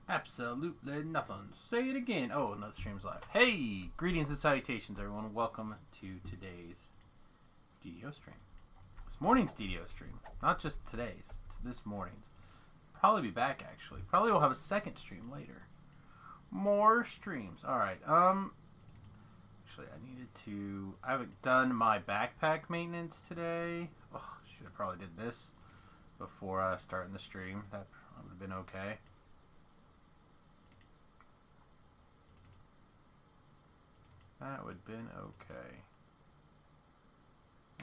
Absolutely nothing. Say it again. Oh, no, the stream's live. Hey! Greetings and salutations, everyone. Welcome to today's DDO stream. This morning's DDO stream. Not just today's. This morning's. Probably be back, actually. Probably will have a second stream later. More streams. Alright, actually, I haven't done my backpack maintenance today. Oh, should have probably did this before starting the stream. That would have been okay. That would have been okay.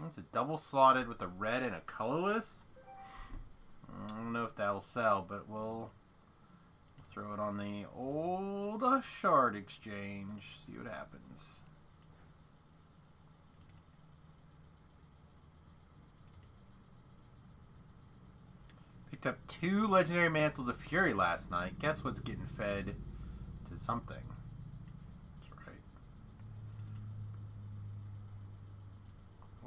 It's a double slotted with a red and a colorless. I don't know if that'll sell, but we'll throw it on the old shard exchange. See what happens. Picked up 2 legendary mantles of fury last night. Guess what's getting fed to something.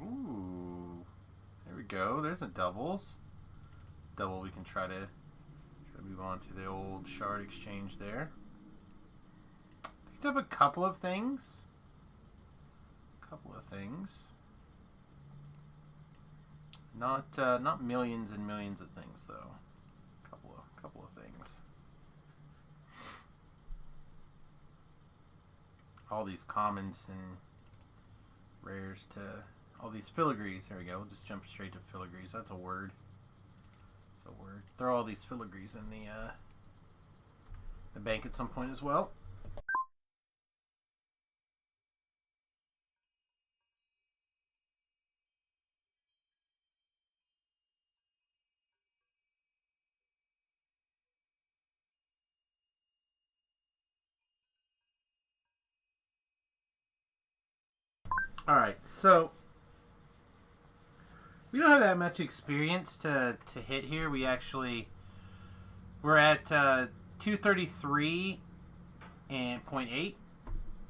Ooh, there we go. There's a doubles. Double. We can try to move on to the old shard exchange there. Picked up a couple of things. Not millions and millions of things though. Couple of things. All these commons and rares to. All these filigrees. There we go. We'll just jump straight to filigrees. That's a word. It's a word. Throw all these filigrees in the bank at some point as well. Alright, so we don't have that much experience to hit here. We're at 233.8,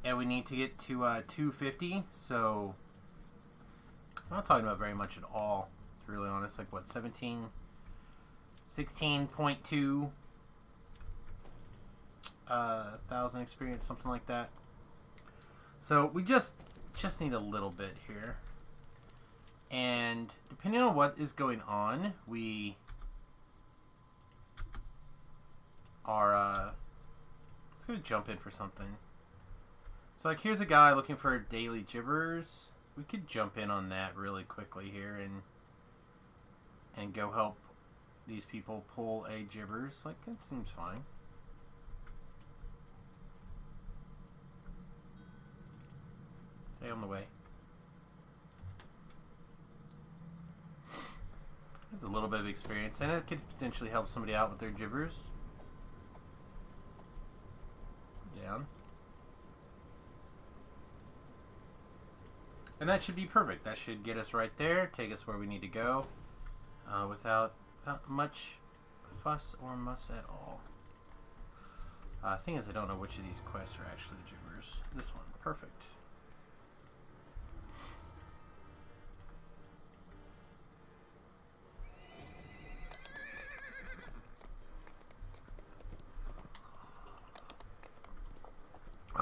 and we need to get to 250. So I'm not talking about very much at all, to be really honest. Like what, 16.2 thousand experience, something like that. So we just need a little bit here. And depending on what is going on, we are let's go jump in for something. So like here's a guy looking for daily gibbers. We could jump in on that really quickly here and go help these people pull a gibbers. Like that seems fine. Stay on the way. There's a little bit of experience, and it could potentially help somebody out with their gibbers. Down. And that should be perfect. That should get us right there, take us where we need to go, without much fuss or muss at all. Thing is, I don't know which of these quests are actually the gibbers. This one. Perfect.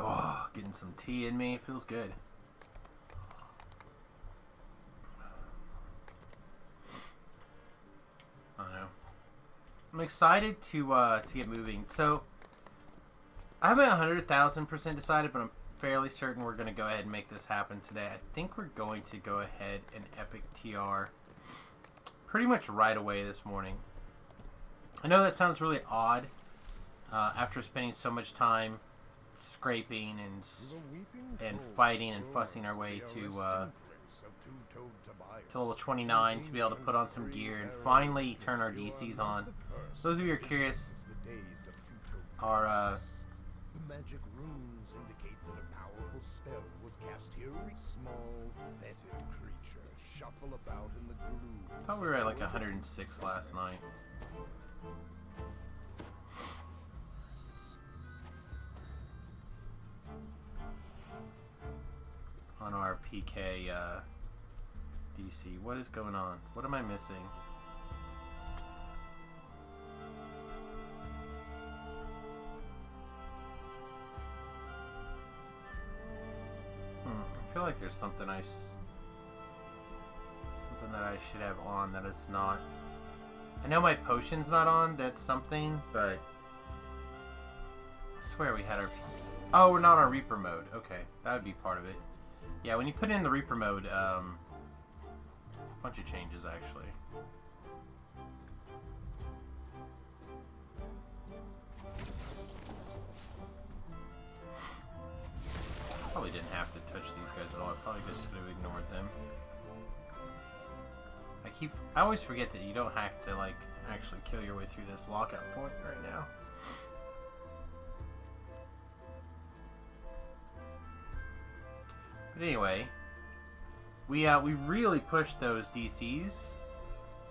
Oh, getting some tea in me. It feels good. I don't know. I'm excited to get moving. So, I haven't 100,000% decided, but I'm fairly certain we're going to go ahead and make this happen today. I think we're going to go ahead and epic TR pretty much right away this morning. I know that sounds really odd after spending so much time scraping and fighting and fussing our way to level 29 to be able to put on some gear and finally turn our DCs on. Those of you who are curious, our the magic runes indicate that a powerful spell was cast here. Small, fetid creature shuffle about in the gloom. I thought we were at like 106 last night. On our PK DC. What is going on? What am I missing? like there's something something that I should have on that it's not. I know my potion's not on, that's something, but I swear we had our... Oh, we're not on Reaper mode. Okay, that would be part of it. Yeah, when you put in the Reaper mode, it's a bunch of changes, actually. Probably didn't have to touch these guys at all. I probably just could have ignored them. I always forget that you don't have to, like, actually kill your way through this lockout point right now. But anyway, we really pushed those DCs,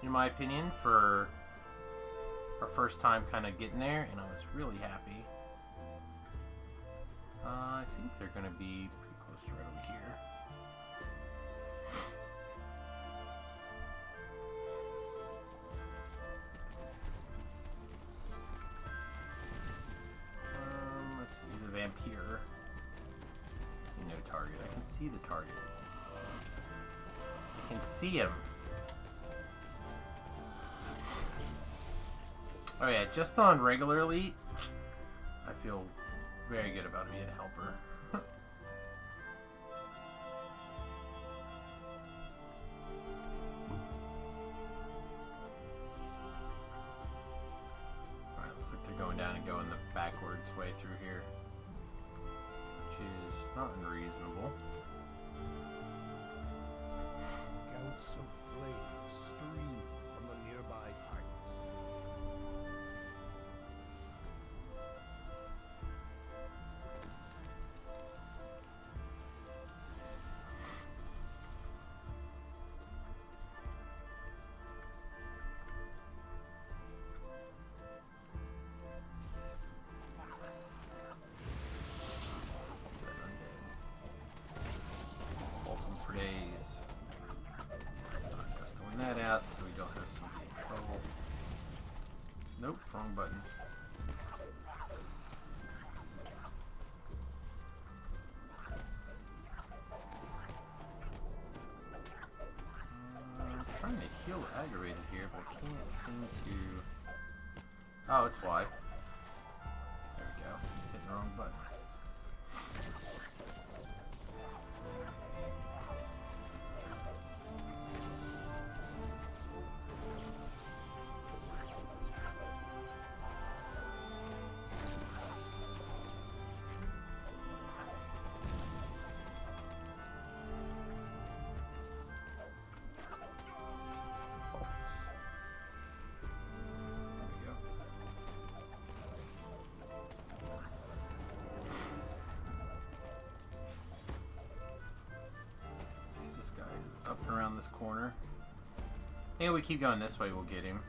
in my opinion, for our first time kind of getting there, and I was really happy. I think they're going to be pretty close to right over here. Let's see, he's a vampire. No target. I can see the target. I can see him. Oh yeah, just on regular elite, I feel very good about being a helper. Alright, looks like they're going down and going the backwards way through here, which is not unreasonable. Gouts of flame stream from the nearby pipes. That out so we don't have somebody in trouble. Nope, wrong button. I'm trying to heal aggravated here, but I can't seem to... Oh, it's why. There we go. Just hit the wrong button. Up and around this corner. Maybe we keep going this way, we'll get him.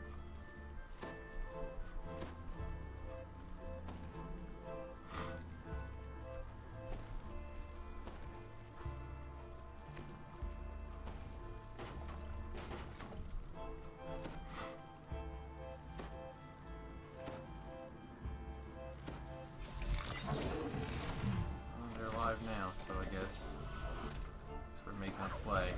Well, they're alive now, so I guess we're making a play.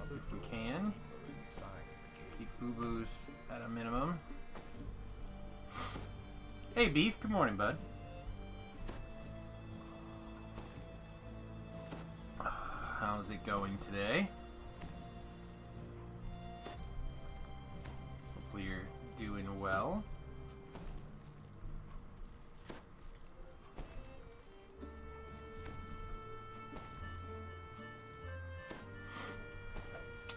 If we can. Keep boo-boos at a minimum. Hey Beef, good morning, bud. How's it going today? Hopefully you're doing well.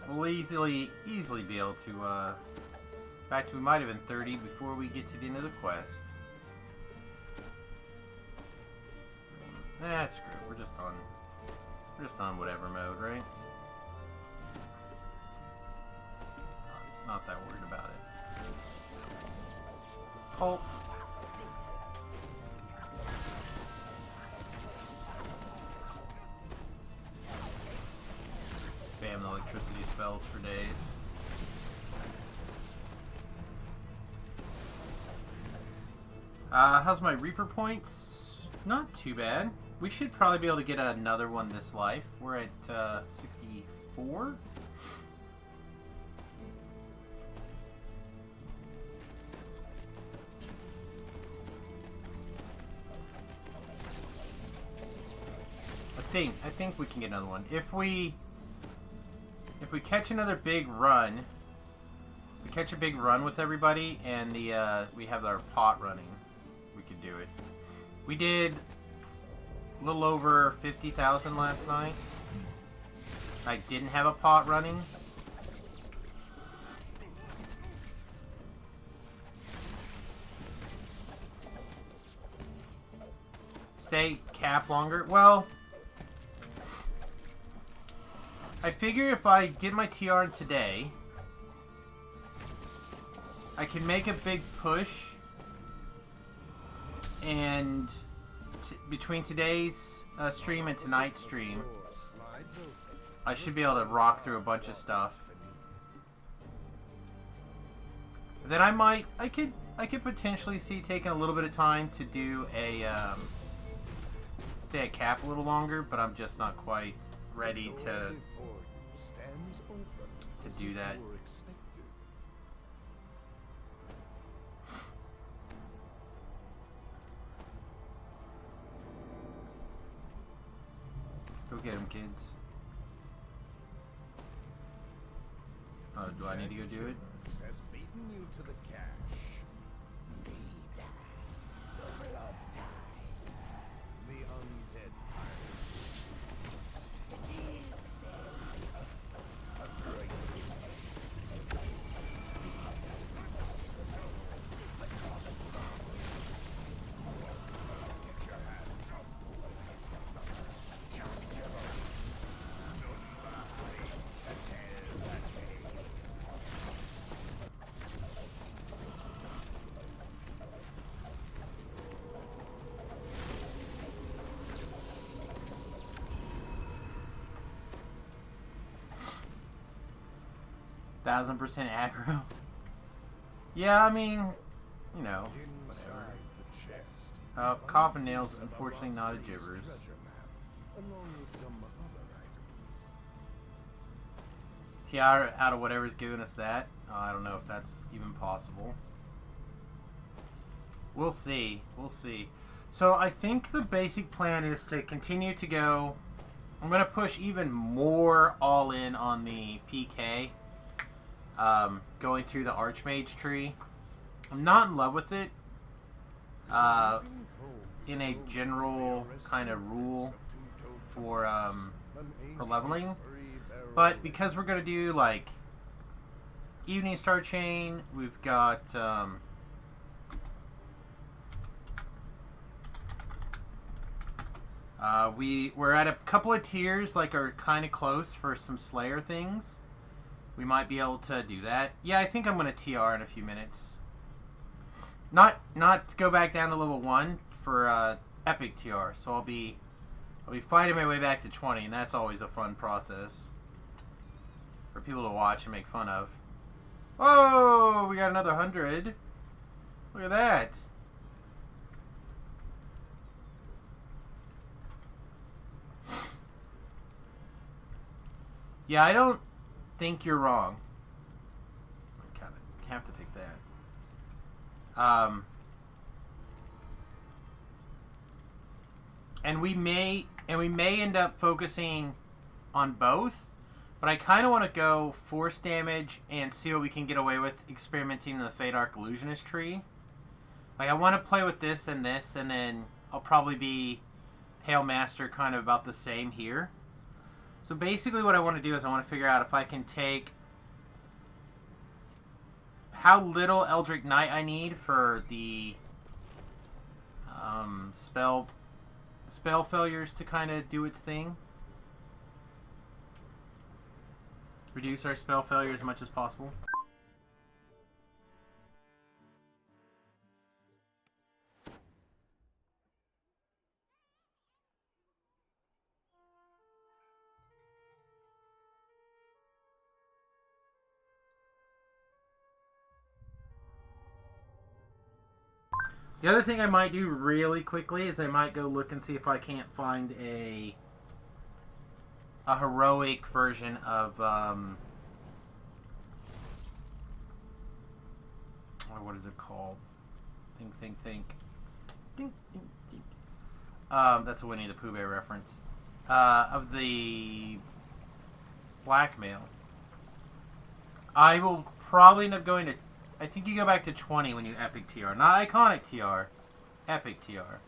We'll easily be able to, in fact, we might have been 30 before we get to the end of the quest. Screw it. We're just on whatever mode, right? Not that worried about it. Halt. Spam the electricity spells for days. How's my Reaper points? Not too bad. We should probably be able to get another one this life. We're at 64. I think we can get another one. If we catch another big run, we catch a big run with everybody, and we have our pot running, we could do it. We did a little over 50,000 last night. I didn't have a pot running. Stay cap longer. Well, I figure if I get my TR in today, I can make a big push, and between today's stream and tonight's stream, I should be able to rock through a bunch of stuff. Then I could potentially see taking a little bit of time to do a stay at cap a little longer, but I'm just not quite ready to do that. Go get him, kids. Oh, do I need to go do it? Has beaten you to the cash. The blood tide. The undead pirate. It is said. A graceless get your hands up. Thousand percent aggro. Yeah, I mean, you know, whatever. Coffin Nails is unfortunately not a Gibbers. Tiara out of whatever's giving us that. I don't know if that's even possible. We'll see. We'll see. So I think the basic plan is to continue to go. I'm going to push even more all in on the PK. Going through the Archmage tree. I'm not in love with it. In a general kind of rule for leveling. But because we're going to do like Evening Star Chain, we've got we're at a couple of tiers like are kind of close for some Slayer things. We might be able to do that. Yeah, I think I'm going to TR in a few minutes. Not to go back down to level 1 for epic TR. So I'll be fighting my way back to 20, and that's always a fun process for people to watch and make fun of. Oh, we got another 100. Look at that. Yeah, I don't think you're wrong. I kind of have to take that. And we may end up focusing on both, but I kind of want to go force damage and see what we can get away with experimenting in the Fate Arc Illusionist tree. Like I want to play with this, and then I'll probably be Pale Master kind of about the same here. So basically what I want to do is I want to figure out if I can take how little Eldritch Knight I need for the spell spell failures to kind of do its thing. Reduce our spell failure as much as possible. The other thing I might do really quickly is I might go look and see if I can't find a heroic version of what is it called? Think. Think. That's a Winnie the Pooh Bear reference. Of the blackmail. I will probably end up going to. I think you go back to 20 when you epic TR. Not iconic TR. Epic TR.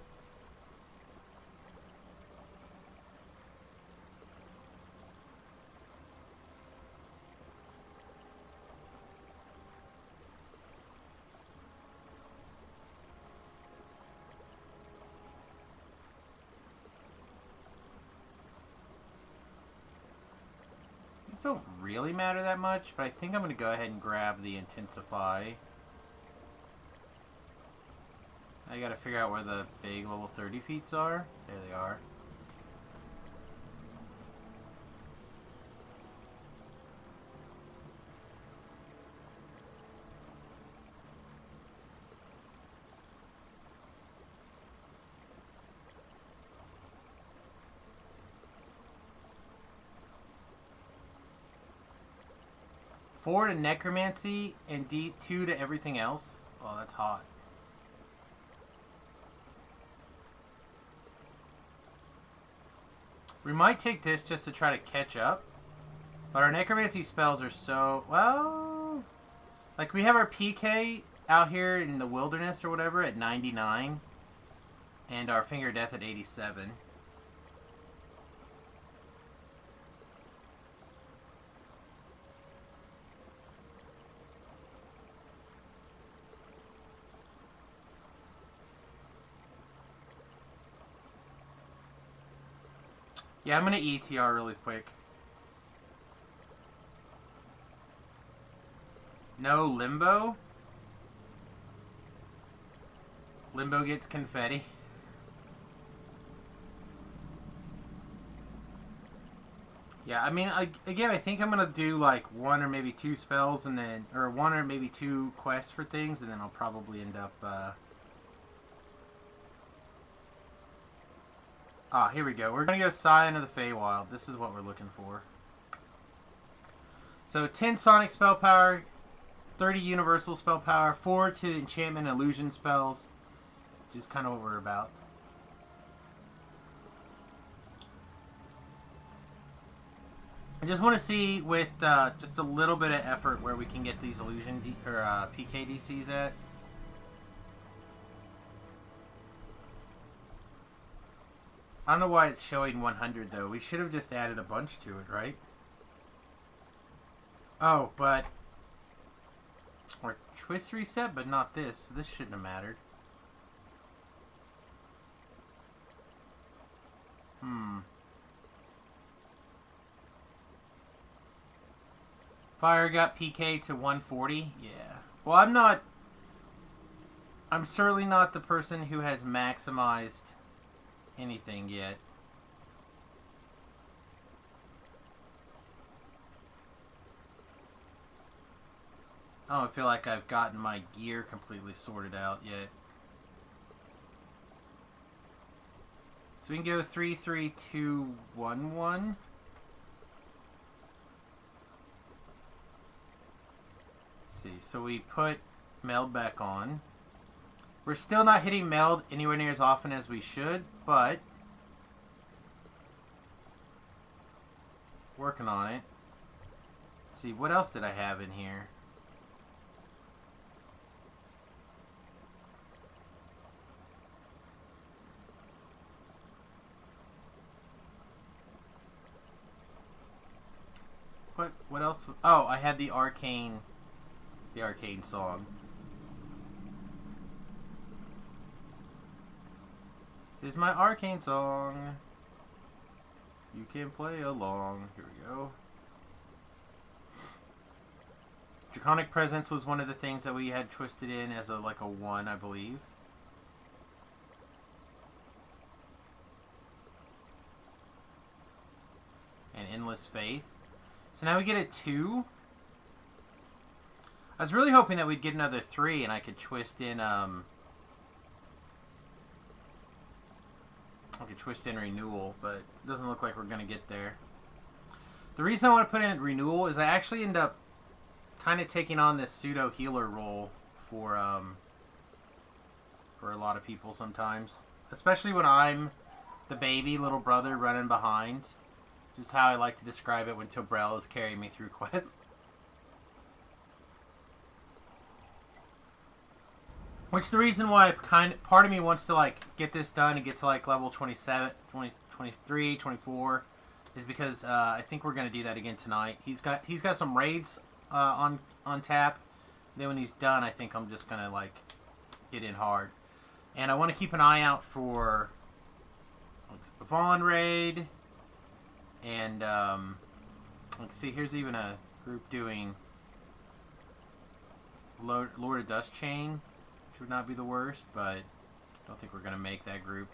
These don't really matter that much, but I think I'm going to go ahead and grab the Intensify. I gotta figure out where the big level 30 feats are. There they are. Four to Necromancy and D2 to everything else. Oh, that's hot. We might take this just to try to catch up. But our Necromancy spells are so... Well... Like, we have our PK out here in the wilderness or whatever at 99. And our Finger of Death at 87. Yeah, I'm going to ETR really quick. No Limbo? Limbo gets confetti. Yeah, I mean, again, I think I'm going to do like one or maybe two spells and then... Or one or maybe two quests for things, and then I'll probably end up... Ah, here we go. We're going to go Scion of the Feywild. This is what we're looking for. So, 10 Sonic spell power, 30 Universal spell power, 4 to Enchantment and Illusion spells, which is kind of what we're about. I just want to see with just a little bit of effort where we can get these Illusion PK DCs at. I don't know why it's showing 100 though. We should have just added a bunch to it, right? Oh, but... Or twist reset, but not this. This shouldn't have mattered. Fire got PK to 140? Yeah. Well, I'm certainly not the person who has maximized anything yet. I don't feel like I've gotten my gear completely sorted out yet. So we can go 3, 3, 2, 1, 1. Let's see. So we put meld back on. We're still not hitting meld anywhere near as often as we should, but working on it. Let's see, what else did I have in here? What else? Oh, I had the arcane song. This is my arcane song. You can play along. Here we go. Draconic Presence was one of the things that we had twisted in as a 1, I believe. And Endless Faith. So now we get a 2. I was really hoping that we'd get another 3 and I could twist in Renewal, but it doesn't look like we're going to get there. The reason I want to put in Renewal is I actually end up kind of taking on this pseudo healer role for a lot of people sometimes, especially when I'm the baby little brother running behind. Just how I like to describe it when Tobrel is carrying me through quests. Which is the reason why part of me wants to get this done and get to level 27, 20, 23, 24, is because I think we're gonna do that again tonight. He's got some raids on tap. Then when he's done, I think I'm just gonna get in hard. And I want to keep an eye out for Vaughn raid. And let's see, here's even a group doing Lord of Dust Chain, which would not be the worst, but I don't think we're gonna make that group.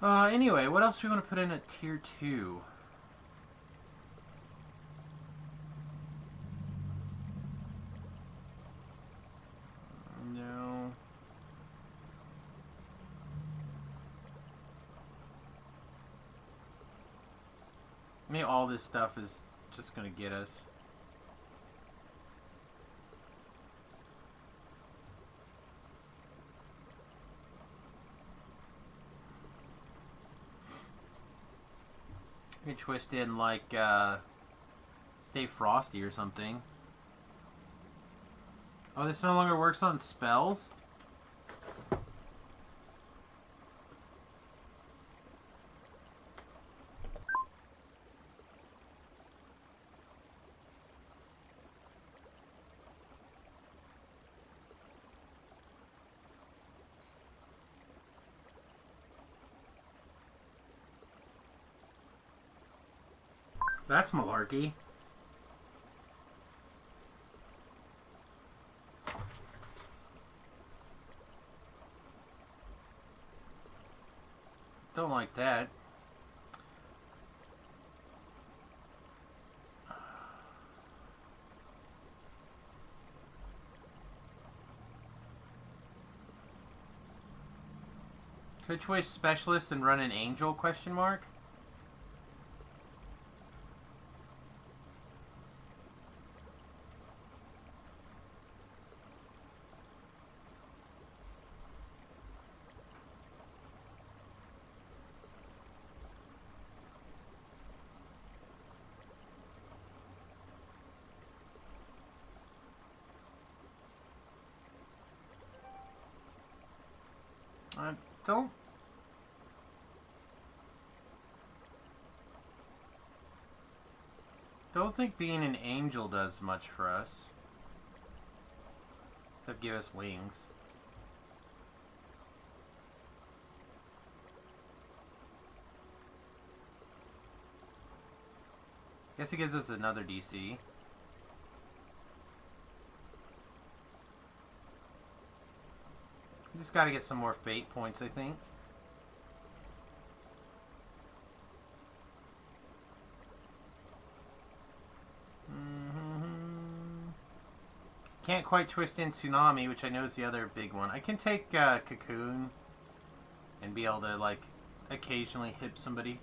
Anyway, what else do we want to put in at tier 2? No. Maybe all this stuff is just going to get us. You can twist in Stay Frosty or something. Oh, this no longer works on spells? That's malarkey. Don't like that. Could choice specialist and run an angel ? I don't think being an angel does much for us. Except give us wings. Guess it gives us another DC. Just gotta get some more fate points, I think. Can't quite twist in Tsunami, which I know is the other big one. I can take Cocoon and be able to, occasionally hit somebody.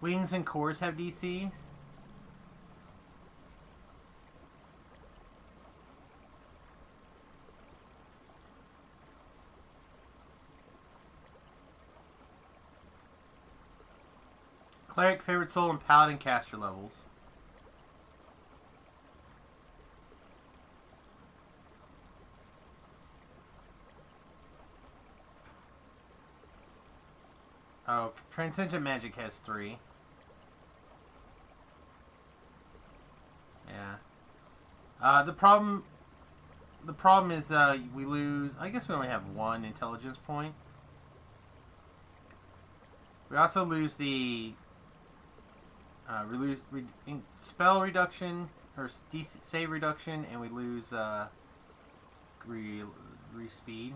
Wings and Cores have DCs. Cleric, Favorite Soul, and Paladin caster levels. Oh, Transcendent Magic has 3. Yeah. The problem the problem is we lose... I guess we only have one intelligence point. We also lose the... spell reduction, or save reduction, and we lose re-speed.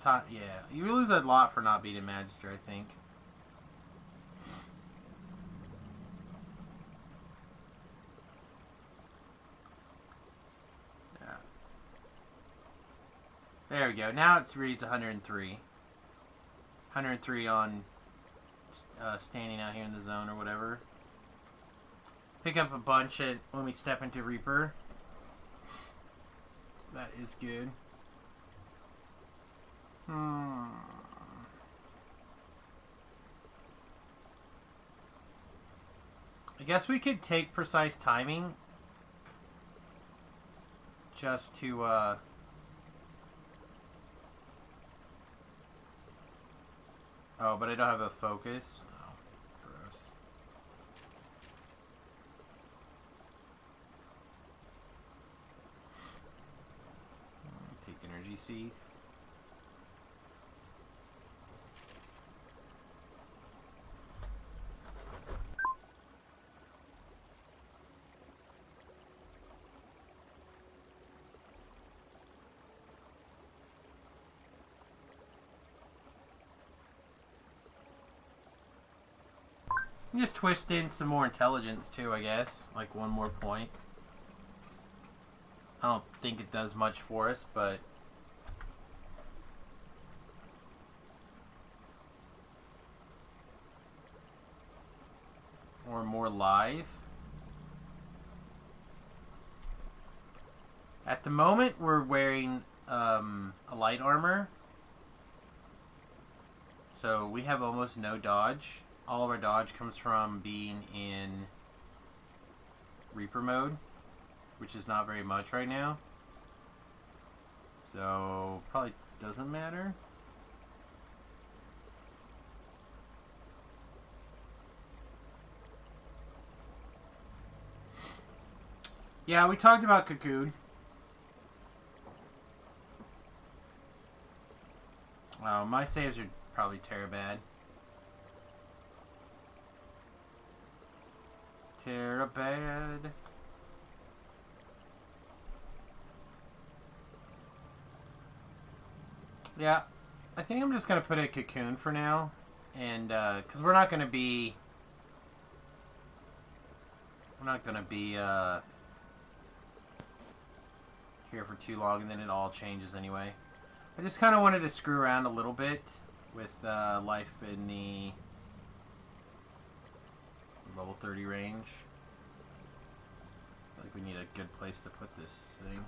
Yeah, you lose a lot for not beating Magister, I think. Yeah. There we go. Now it reads 103. 103 on standing out here in the zone or whatever. Pick up a bunch when we step into Reaper. That is good. I guess we could take precise timing just to oh, but I don't have a focus. Oh, gross. Take energy seed. Just twist in some more intelligence too, I guess. Like one more point. I don't think it does much for us, but... Or more live. At the moment, we're wearing a light armor. So we have almost no dodge. All of our dodge comes from being in Reaper mode, which is not very much right now. So, probably doesn't matter. Yeah, we talked about Cocoon. My saves are probably bad. Terabad. Yeah, I think I'm just going to put a Cocoon for now. And, because we're not going to be... here for too long, and then it all changes anyway. I just kind of wanted to screw around a little bit with life in the level 30 range. I feel like we need a good place to put this thing.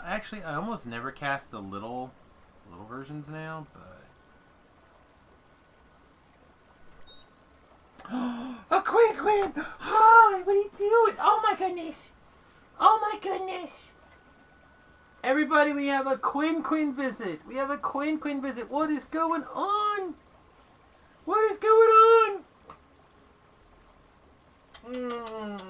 Actually, I almost never cast the little versions now, but... A Quinn! Hi! What are you doing? Oh my goodness! Oh my goodness! Everybody, we have a Quinn visit! We have a Quinn visit! What is going on? What is going on?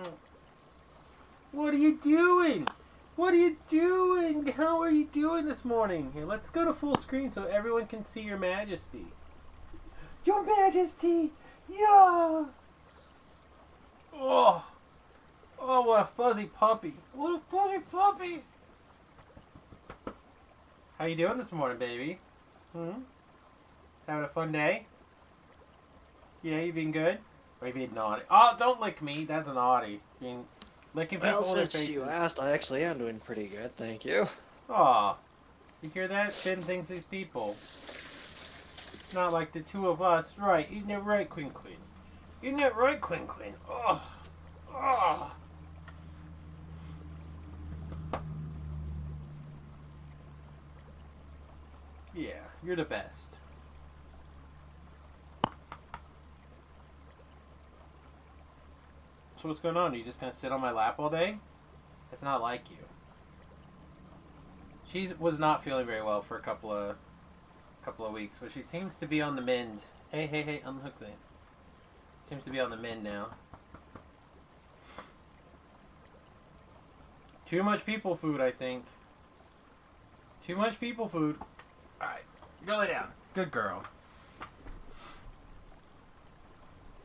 What are you doing? What are you doing? How are you doing this morning? Here, let's go to full screen so everyone can see your majesty. Your majesty! Yeah! Oh! Oh, what a fuzzy puppy. What a fuzzy puppy! How you doing this morning, baby? Having a fun day? Yeah, you been good? Or you being naughty? Oh, don't lick me. That's an naughty. Licking people in their faces. Since you asked, I actually am doing pretty good, thank you. Aw. You hear that? Finn thinks these people. Not like the two of us. Right, isn't that right, Quinn? Isn't that right, Quinn? Oh. Oh. Yeah, you're the best. So what's going on? Are you just gonna sit on my lap all day? That's not like you. She was not feeling very well for a couple of weeks, but she seems to be on the mend. Hey, unhook that. Seems to be on the mend now. Too much people food, I think. Too much people food. Alright, go lay down. Good girl.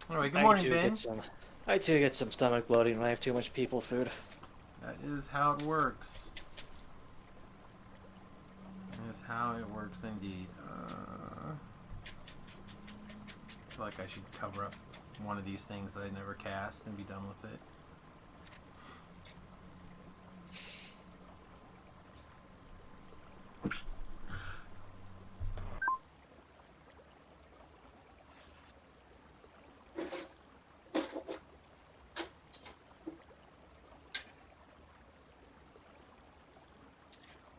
Anyway, good morning, Ben. I too get some stomach bloating when I have too much people food. That is how it works. That is how it works indeed. I feel like I should cover up one of these things that I never cast and be done with it.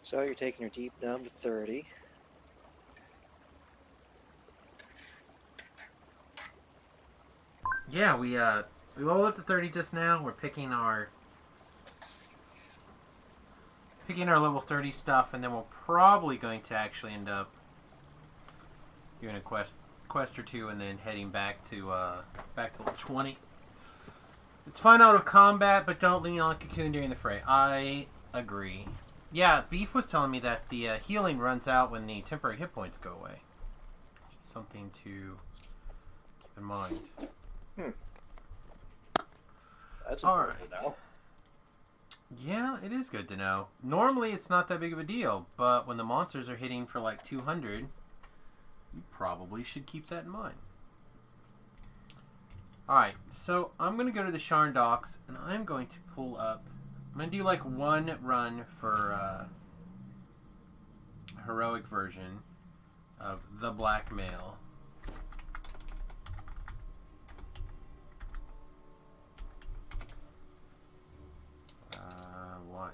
So you're taking your deep gnome to 30. Yeah, we leveled up to 30 just now. We're picking our level 30 stuff, and then we're probably going to actually end up doing a quest or two, and then heading back to level 20. It's fun out of combat, but don't lean on Cocoon during the fray. I agree. Yeah, Beef was telling me that the healing runs out when the temporary hit points go away. Just something to keep in mind. That's all important right. to know. Yeah, it is good to know. Normally, it's not that big of a deal, but when the monsters are hitting for like 200, you probably should keep that in mind. Alright, so I'm going to go to the Sharn docks, and I'm going to pull up... I'm going to do like one run for a heroic version of the Blackmail. One.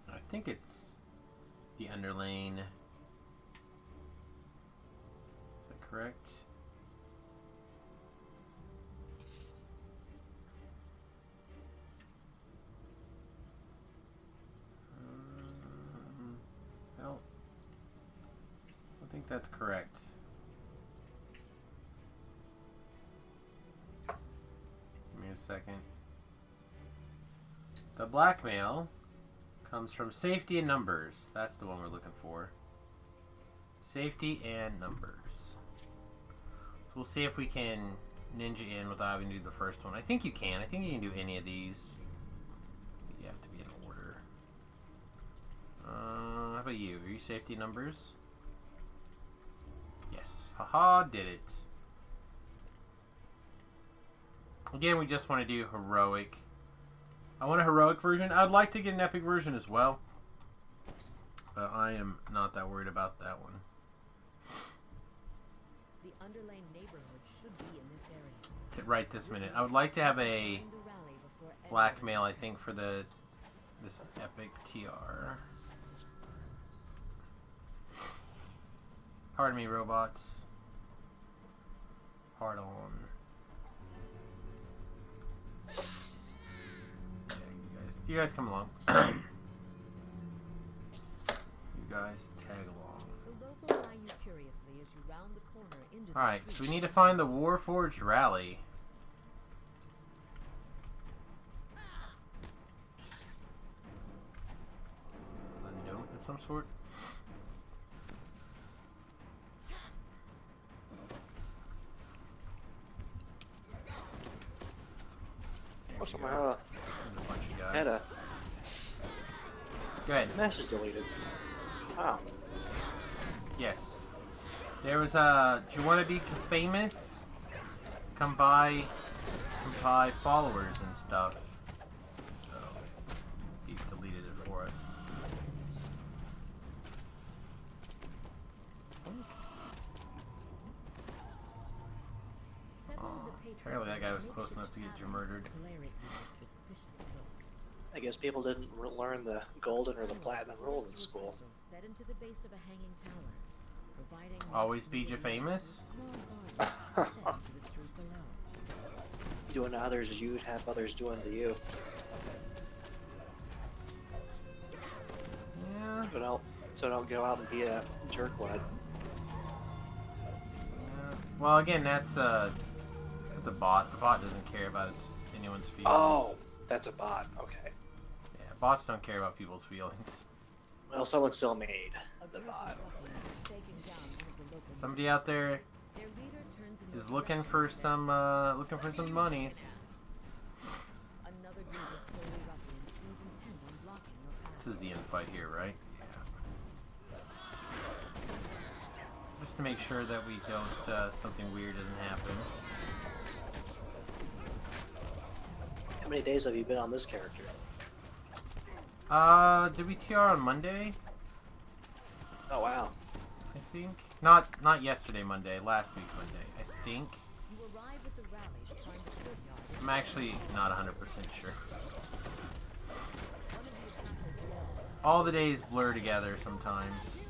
I think it's the underlane. Is that correct? I think that's correct. Give me a second. The Blackmail comes from safety and numbers. That's the one we're looking for. Safety and numbers. So we'll see if we can ninja in without having to do the first one. I think you can. I think you can do any of these. You have to be in order. How about you? Are you safety numbers? Yes. Haha, did it. Again, we just want to do heroic. I want a heroic version. I'd like to get an epic version as well. But I am not that worried about that one. The Underlane neighborhood should be in this area. Right this minute. I would like to have a Blackmail, I think, for this epic TR. Pardon me, robots. Pardon. Yeah, you guys come along. You guys tag along. The locals eye you curiously as you round the corner into the Alright, so street. we need to find the Warforged Rally. A note of some sort? Oh, somehow There's a bunch of guys. had a Go ahead. message deleted. Wow. Yes. There was a... Do you want to be famous? Come by followers and stuff. So, he deleted it for us. Apparently that guy was close enough to get you murdered. I guess people didn't learn the golden or the platinum rule in school. Always be you famous? Doing to others as you'd have others doing to you. don't go out and be a jerkwad. Well, again, that's a bot. The bot doesn't care about anyone's feelings. Oh, that's a bot. Okay. Yeah, bots don't care about people's feelings. Well, someone still made the bot. Somebody out there is looking for some monies. This is the end fight here, right? Yeah. Just to make sure that we don't something weird doesn't happen. How many days have you been on this character? Did we TR on Monday? Oh wow. I think not yesterday Monday, last week Monday. I think. I'm actually not 100% sure. All the days blur together sometimes.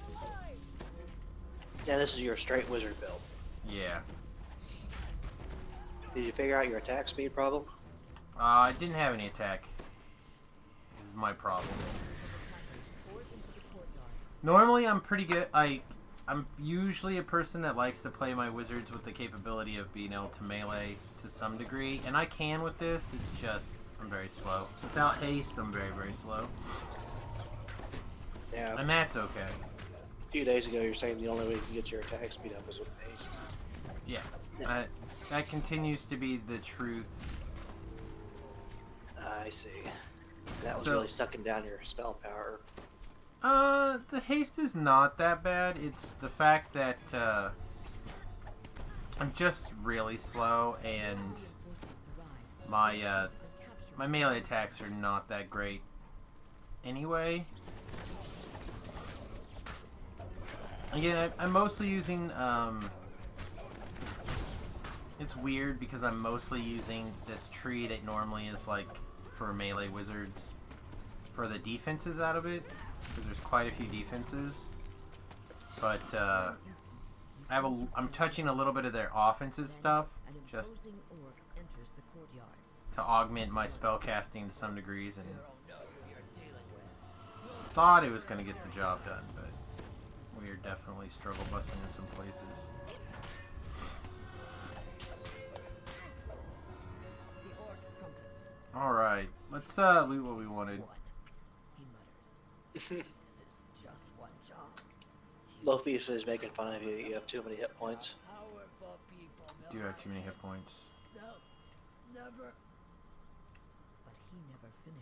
Yeah, this is your straight wizard build. Yeah. Did you figure out your attack speed problem? I didn't have any attack. This is my problem. Normally I'm pretty good. I'm usually a person that likes to play my wizards with the capability of being able to melee to some degree, and I can with this. It's just I'm very slow. Without haste, I'm very, very slow. Yeah. And that's okay. A few days ago, you're saying the only way you can get your attack speed up is with haste. Yeah. That continues to be the truth. I see. That was So- really sucking down your spell power. The haste is not that bad. It's the fact that, I'm just really slow, and my melee attacks are not that great anyway. Again, I'm mostly using, it's weird because I'm mostly using this tree that normally is, like, for melee wizards, for the defenses out of it. Because there's quite a few defenses, but I'm touching a little bit of their offensive stuff just to augment my spell casting to some degrees, and thought it was going to get the job done, but we are definitely struggle busting in some places. All right, let's loot what we wanted. Loaf Beef is making fun of you. You have too many hit points. Do have too many hit points.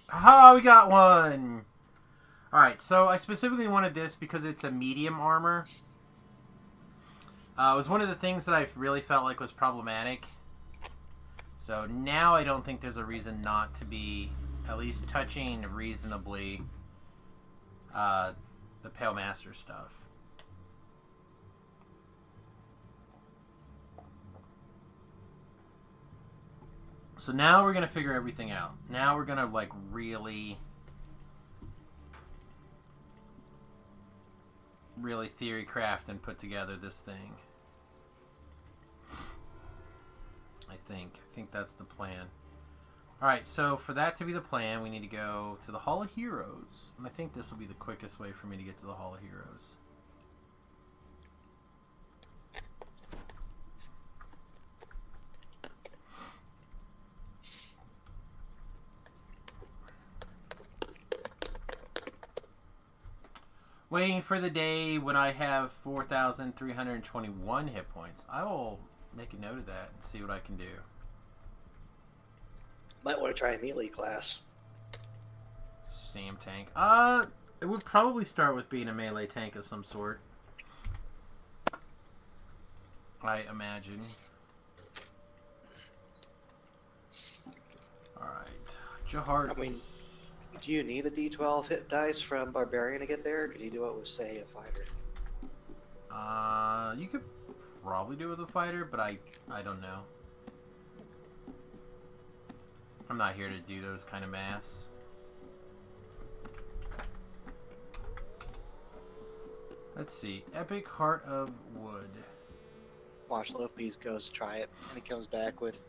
Aha, we got one! Alright, so I specifically wanted this because it's a medium armor. It was one of the things that I really felt like was problematic. So now I don't think there's a reason not to be at least touching reasonably the Pale Master stuff. So now we're going to figure everything out. Now we're going to, like, really theory craft and put together this thing. I think that's the plan. Alright, so for that to be the plan, we need to go to the Hall of Heroes. And I think this will be the quickest way for me to get to the Hall of Heroes. Waiting for the day when I have 4,321 hit points. I will make a note of that and see what I can do. Might want to try a melee class. Sam tank. It would probably start with being a melee tank of some sort. I imagine. Alright. Jaharts. I mean, do you need a D12 hit dice from Barbarian to get there? Or could you do it with, say, a fighter? You could probably do it with a fighter, but I don't know. I'm not here to do those kind of maths. Let's see. Epic Heart of Wood. Watch Loaf Beef goes to try it, and he comes back with...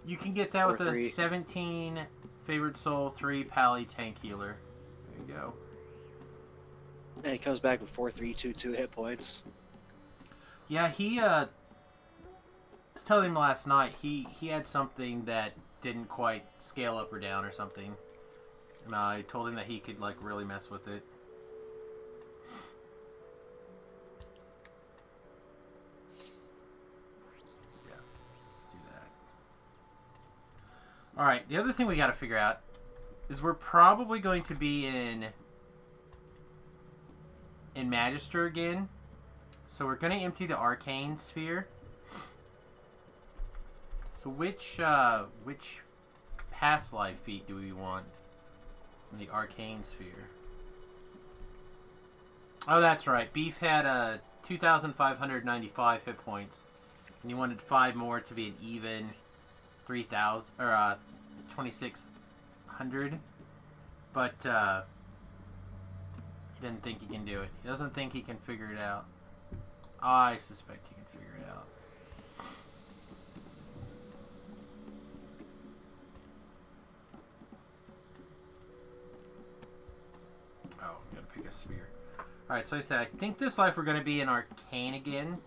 You can get that with a 3. 17 Favored Soul 3 Pally Tank Healer. There you go. And he comes back with 4,322 hit points. Yeah, I was telling him last night, he had something that didn't quite scale up or down or something. And I told him that he could, like, really mess with it. Yeah, let's do that. Alright, the other thing we gotta figure out is we're probably going to be in Magister again. So we're gonna empty the Arcane Sphere. So which past life feat do we want in the Arcane Sphere? Oh, that's right. Beef had 2,595 hit points, and you wanted 5 more to be an even 3,000 or 2,600. But he didn't think he can do it. He doesn't think he can figure it out. I suspect he can figure it out. Oh, I'm gonna pick a sphere. Alright, so I said, I think this life we're gonna be in Arcane again.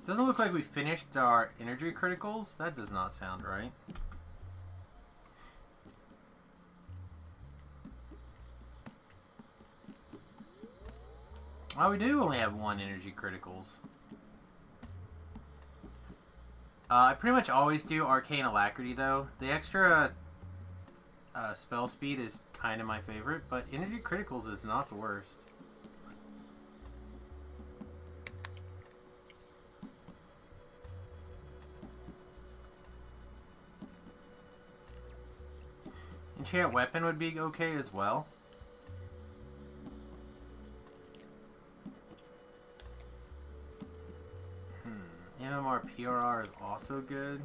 Doesn't look like we finished our energy criticals. That does not sound right. Oh, we do only have 1 energy criticals. I pretty much always do Arcane Alacrity, though. The extra spell speed is kind of my favorite, but energy criticals is not the worst. Enchant Weapon would be okay as well. MMR PRR is also good.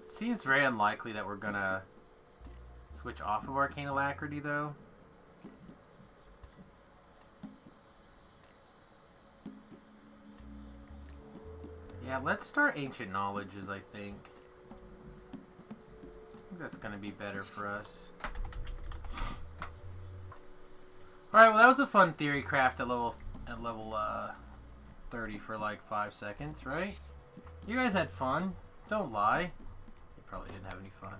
Seems very unlikely that we're gonna switch off of Arcane Alacrity, though. Yeah, let's start Ancient Knowledges, I think. That's gonna be better for us. Alright, well that was a fun theory craft at level 30 for like 5 seconds, right? You guys had fun. Don't lie. You probably didn't have any fun.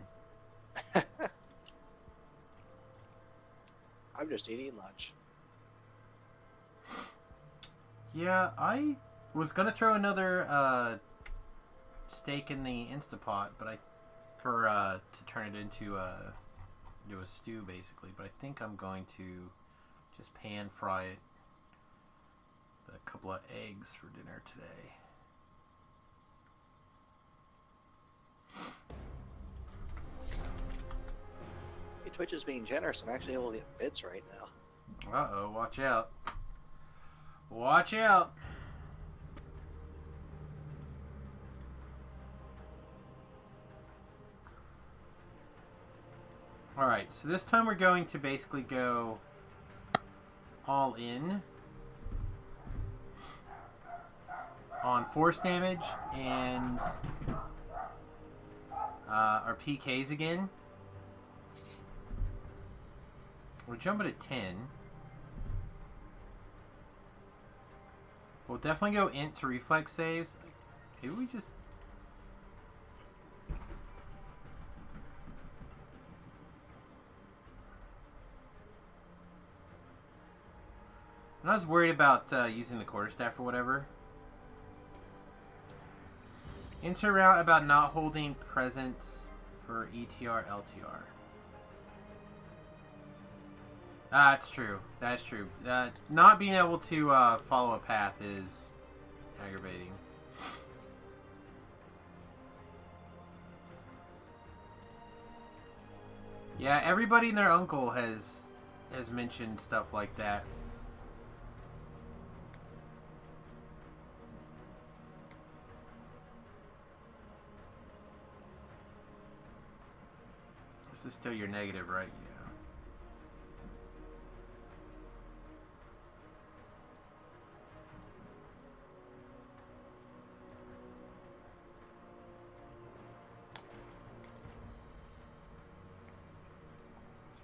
I'm just eating lunch. Yeah, I was gonna throw another steak in the Instapot, but to turn it into a stew basically. But I think I'm going to just pan fry it with a couple of eggs for dinner today. Hey, Twitch is being generous. I'm actually able to get bits right now. Uh-oh, watch out. Watch out! Alright, so this time we're going to basically go all in on force damage and our PKs again. We're jumping at 10. We'll definitely go int to reflex saves. Maybe we just... And I was worried about using the quarterstaff or whatever. Insert route about not holding presence for ETR, LTR. That's true. That's true. Not being able to follow a path is aggravating. Yeah, everybody and their uncle has mentioned stuff like that. This is still your negative, right? Yeah.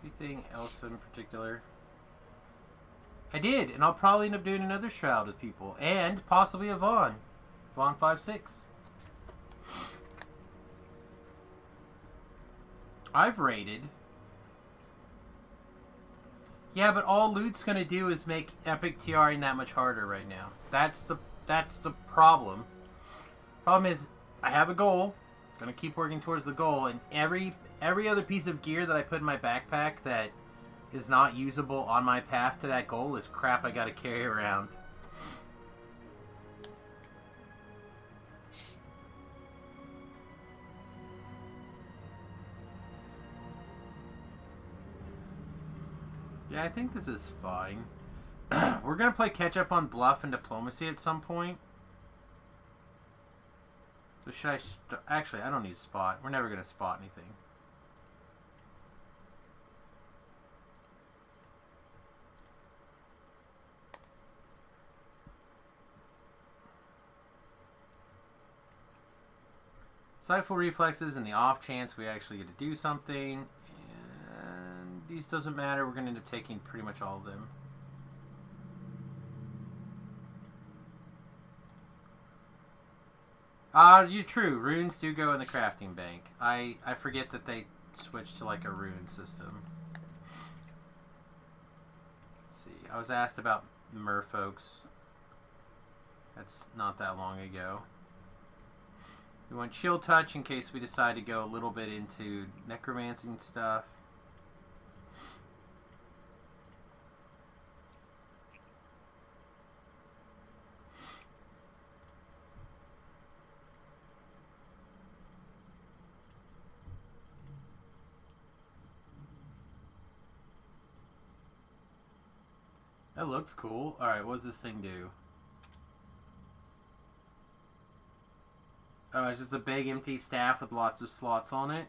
Anything else in particular? I did, and I'll probably end up doing another shroud with people, and possibly a Vaughn 5-6. I've raided. Yeah, but all loot's gonna do is make epic TRing that much harder right now. That's the problem. Problem is, I have a goal. Gonna keep working towards the goal, and every other piece of gear that I put in my backpack that is not usable on my path to that goal is crap I gotta carry around. Yeah, I think this is fine. We're gonna play catch up on bluff and diplomacy at some point. So should I actually, I don't need spot. We're never gonna spot anything. Stifle reflexes in the off chance we actually get to do something. And these doesn't matter. We're going to end up taking pretty much all of them. You're true. Runes do go in the crafting bank. I forget that they switched to like a rune system. Let's see. I was asked about merfolks. That's not that long ago. We want chill touch in case we decide to go a little bit into necromancing stuff. That looks cool. Alright, what does this thing do? Oh, it's just a big empty staff with lots of slots on it.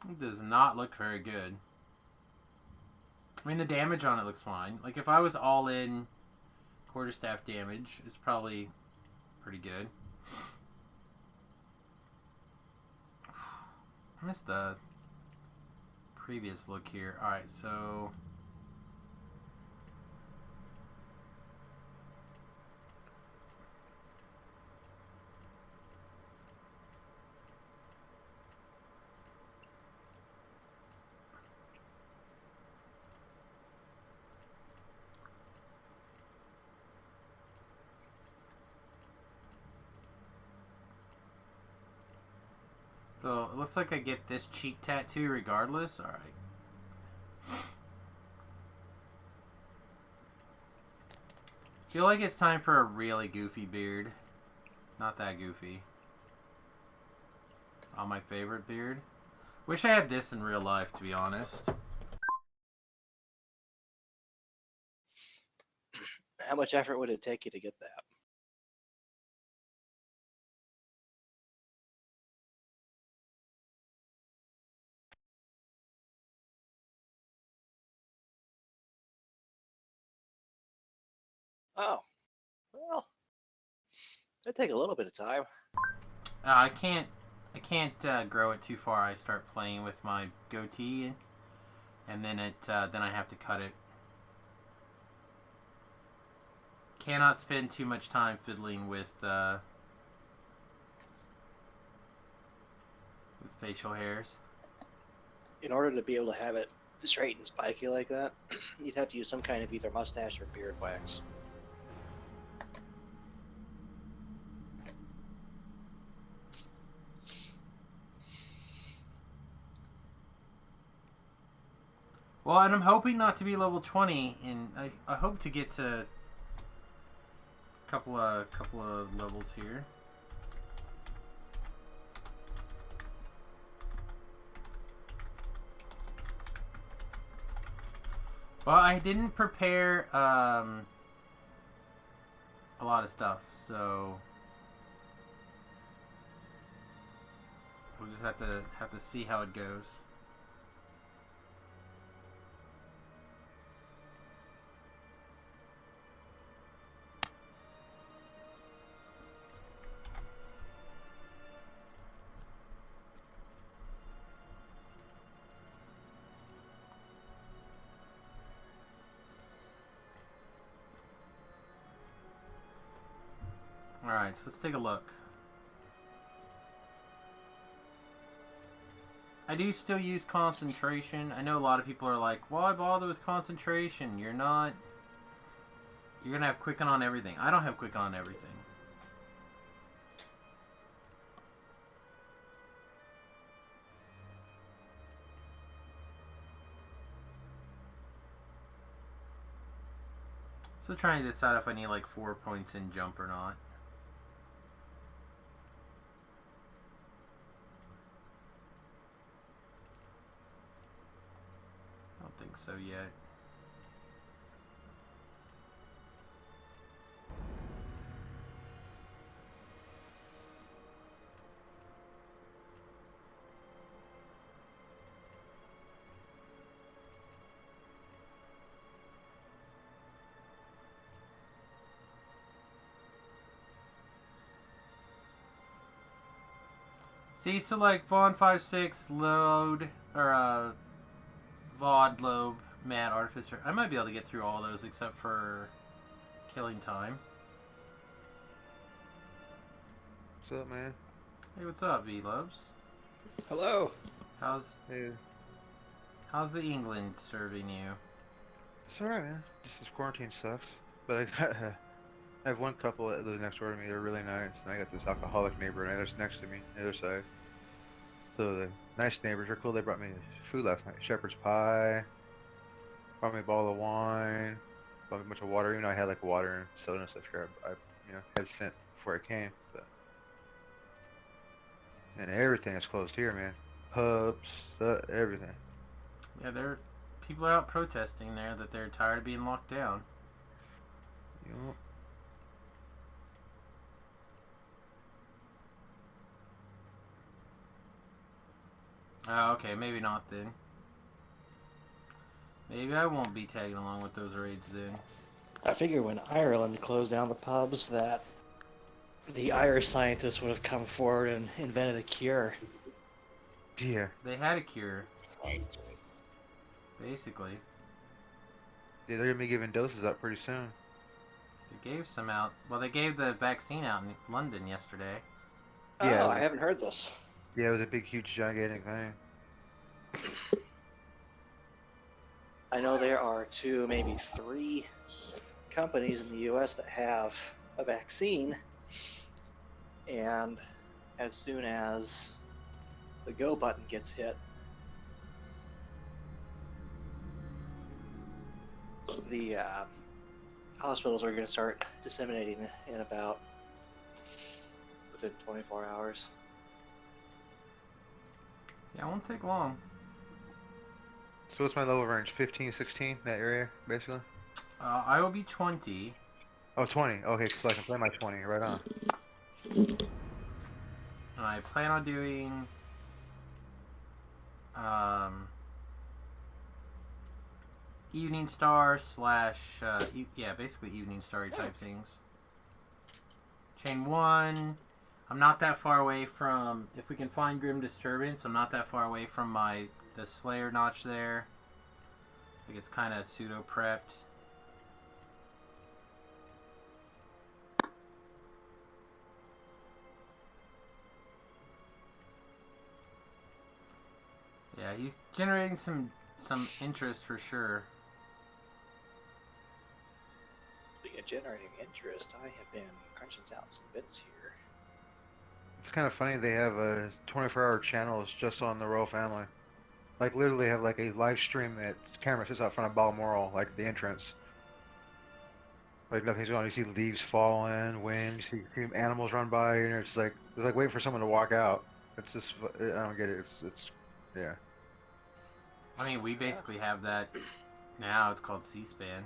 It does not look very good. I mean, the damage on it looks fine. Like, if I was all in quarterstaff damage, it's probably pretty good. I missed the previous look here. Alright, so it looks like I get this cheek tattoo regardless. Alright. Feel like it's time for a really goofy beard. Not that goofy. Oh, my favorite beard. Wish I had this in real life, to be honest. How much effort would it take you to get that? Oh, well, it'd take a little bit of time. I can't grow it too far. I start playing with my goatee, and then then I have to cut it. Cannot spend too much time fiddling with facial hairs. In order to be able to have it straight and spiky like that, you'd have to use some kind of either mustache or beard wax. Well, and I'm hoping not to be level 20, and I hope to get to a couple of levels here. Well, I didn't prepare a lot of stuff, so we'll just have to see how it goes. Alright, so let's take a look. I do still use concentration. I know a lot of people are like, why bother with concentration? You're gonna have quicken on everything. I don't have quicken on everything. So trying to decide if I need like 4 points in jump or not. I don't think so yet. See, so like Vaughn 5-6 load or VOD lobe Mad Artificer. I might be able to get through all those except for killing time. What's up, man? Hey, what's up, V-Lobes? Hello. How's Hey. the England serving you? It's alright, man. Just this quarantine sucks. But I have one couple that live next door to me. They're really nice. And I got this alcoholic neighbor that's next to me, on the other side. So the nice neighbors are cool. They brought me food last night. Shepherd's pie. Brought me a bottle of wine. Brought me a bunch of water. Even though I had like water and soda and stuff here. I had sent before I came. But and everything is closed here, man. Pubs, everything. Yeah, there are people out protesting there that they're tired of being locked down. Yup. Oh, okay, maybe not then. Maybe I won't be tagging along with those raids then. I figure when Ireland closed down the pubs that the Irish scientists would have come forward and invented a cure. Yeah. They had a cure. Basically. Yeah, they're gonna be giving doses out pretty soon. They gave some out. Well, they gave the vaccine out in London yesterday. Yeah. Oh, I haven't heard this. Yeah, it was a big, huge, gigantic thing. I know there are 2, maybe 3 companies in the U.S. that have a vaccine, and as soon as the go button gets hit, the hospitals are going to start disseminating in about within 24 hours. Yeah, it won't take long. So what's my level range? 15, 16, that area, basically? I will be 20. Oh, 20. Okay, so I can play my 20. Right on. And I plan on doing Evening Star slash yeah, basically Evening Star type things. Chain 1. I'm not that far away from, if we can find Grim Disturbance, I'm not that far away from the Slayer notch there. Like it's kind of pseudo prepped. Yeah, he's generating some interest for sure. Speaking of generating interest, I have been crunching out some bits here. It's kind of funny they have a 24-hour channels just on the royal family. Like literally have like a live stream that camera sits out front of Balmoral, like the entrance. Like nothing's going on. You see leaves falling, wind. You see animals run by, and it's like waiting for someone to walk out. It's just I don't get it. It's yeah. I mean, we basically have that now. It's called C-SPAN.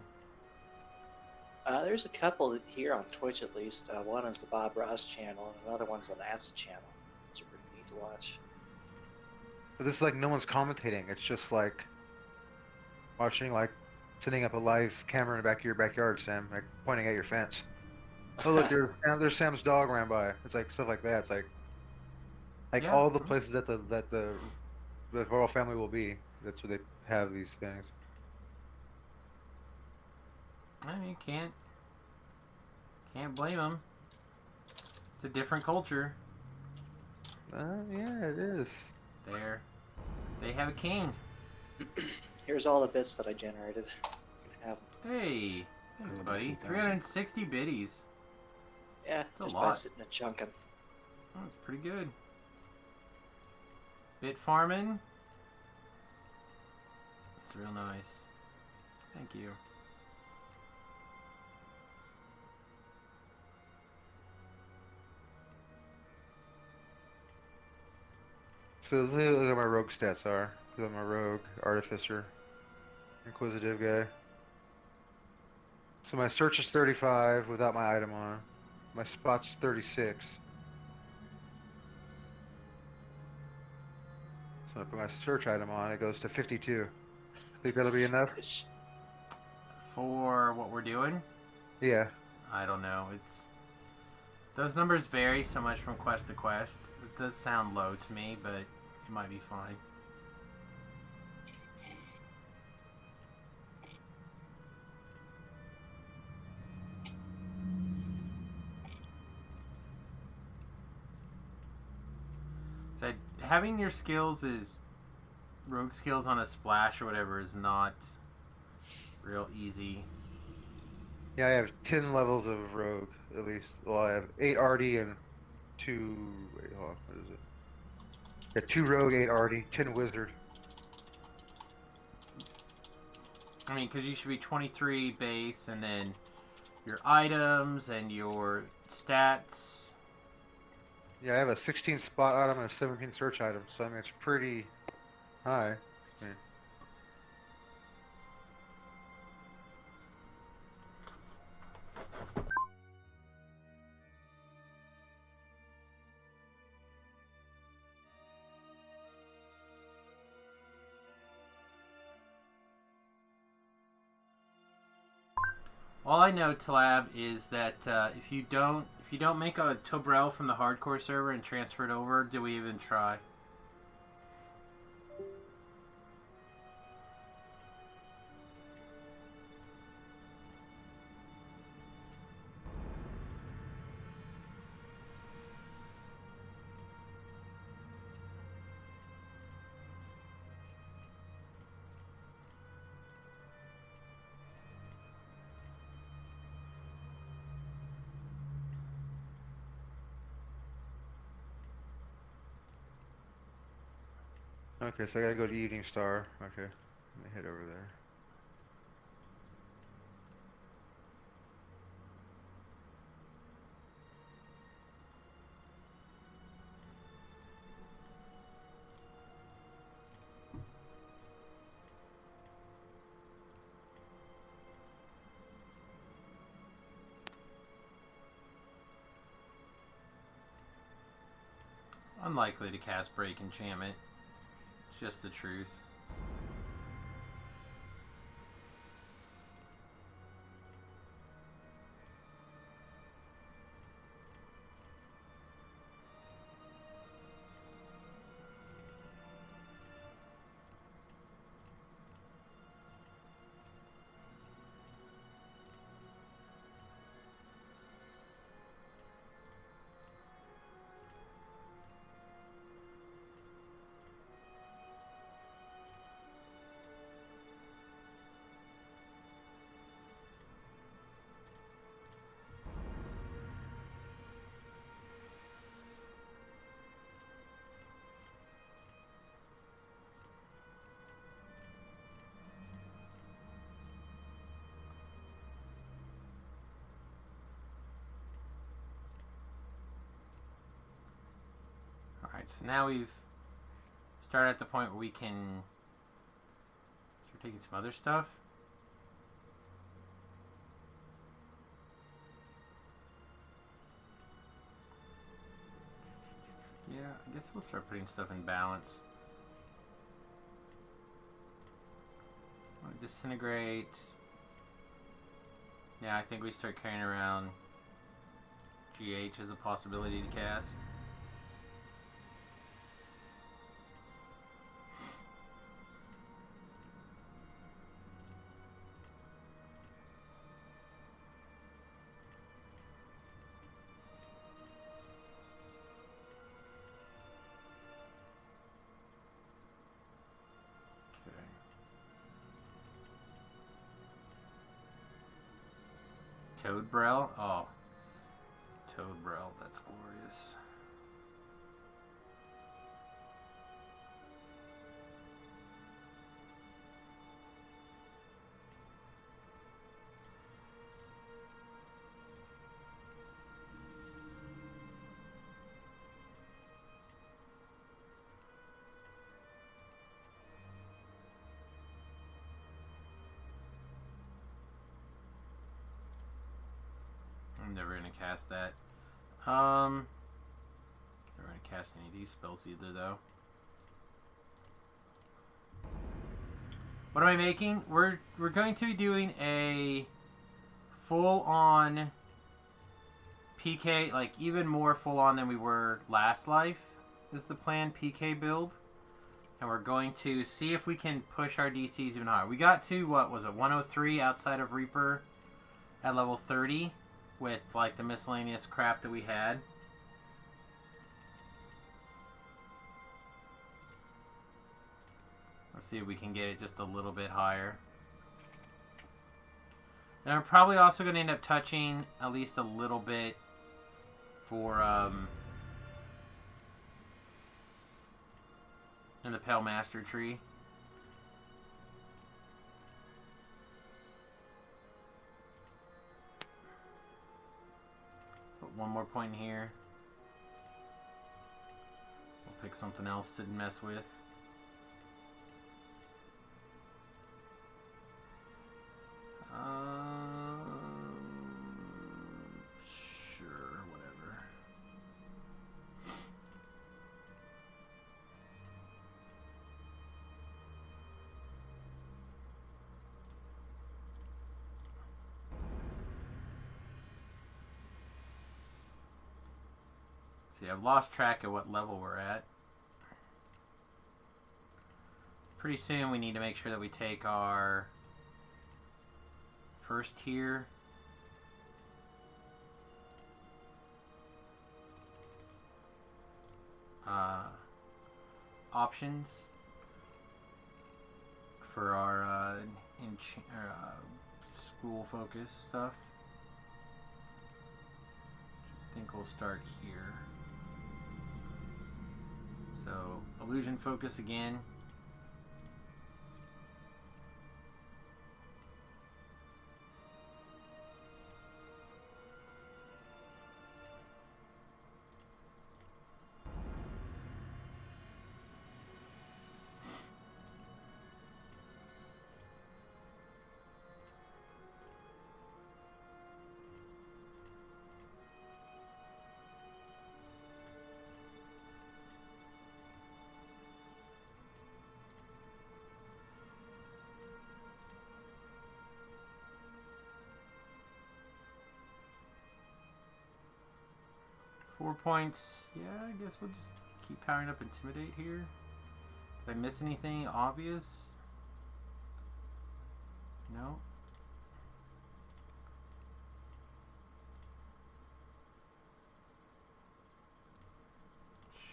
There's a couple here on Twitch at least. One is the Bob Ross channel, and another one's the NASA channel. It's pretty neat to watch. But this is like no one's commentating. It's just like watching, like setting up a live camera in the back of your backyard, Sam, like pointing at your fence. Oh look, there's Sam's dog ran by. It's like stuff like that. It's like Yeah. all the places that the royal family will be. That's where they have these things. I mean, can't blame him. It's a different culture. Yeah, it is. They have a king. Here's all the bits that I generated. Have Hey, thanks, buddy. 360 biddies. yeah, That's a just by lot. sitting and chunking. Oh, that's pretty good. Bit farming. It's real nice. Thank you. So look at what my rogue stats are. Look at my rogue, artificer, inquisitive guy. So my search is 35 without my item on. My spot's 36. So I put my search item on, it goes to 52. Think that'll be enough? For what we're doing, Yeah. I don't know. Those numbers vary so much from quest to quest. It does sound low to me, but it might be fine. So having your skills is rogue skills on a splash or whatever is not real easy. Yeah, I have 10 levels of rogue, at least. Well, I have 8 RD and 2... Wait, hold on, what is it? Yeah, 2 rogue, 8 RD, 10 wizard. I mean, because you should be 23 base, and then your items and your stats. Yeah, I have a 16 spot item and a 17 search item, so I mean, it's pretty high. I mean, All I know, Talab, is that if you don't make a Tobrel from the hardcore server and transfer it over, do we even try? okay, so I gotta go to Evening Star. Okay, let me head over there. Unlikely to cast Break Enchantment. It's just the truth. Alright, so now we've started at the point where we can start taking some other stuff. Yeah, I guess we'll start putting stuff in balance. Disintegrate. Yeah, I think we start carrying around GH as a possibility to cast. Toadbrell? Oh. Toadbrell, that's glorious. I'm never gonna cast that. Never gonna cast any of these spells either, though. What am I making? We're going to be doing a full-on PK, like even more full-on than we were last life, is the plan, PK build. And we're going to see if we can push our DCs even higher. We got to, what was it, 103 outside of Reaper at level 30 with like the miscellaneous crap that we had. Let's see if we can get it just a little bit higher. And we're probably also going to end up touching at least a little bit for in the Pale Master Tree. Put one more point in here. We'll pick something else to mess with. Sure, whatever. See, I've lost track of what level we're at. Pretty soon we need to make sure that we take our first tier options for our school focus stuff. I think we'll start here. So illusion focus again. Four points. Yeah, I guess we'll just keep powering up Intimidate here. Did I miss anything obvious? No.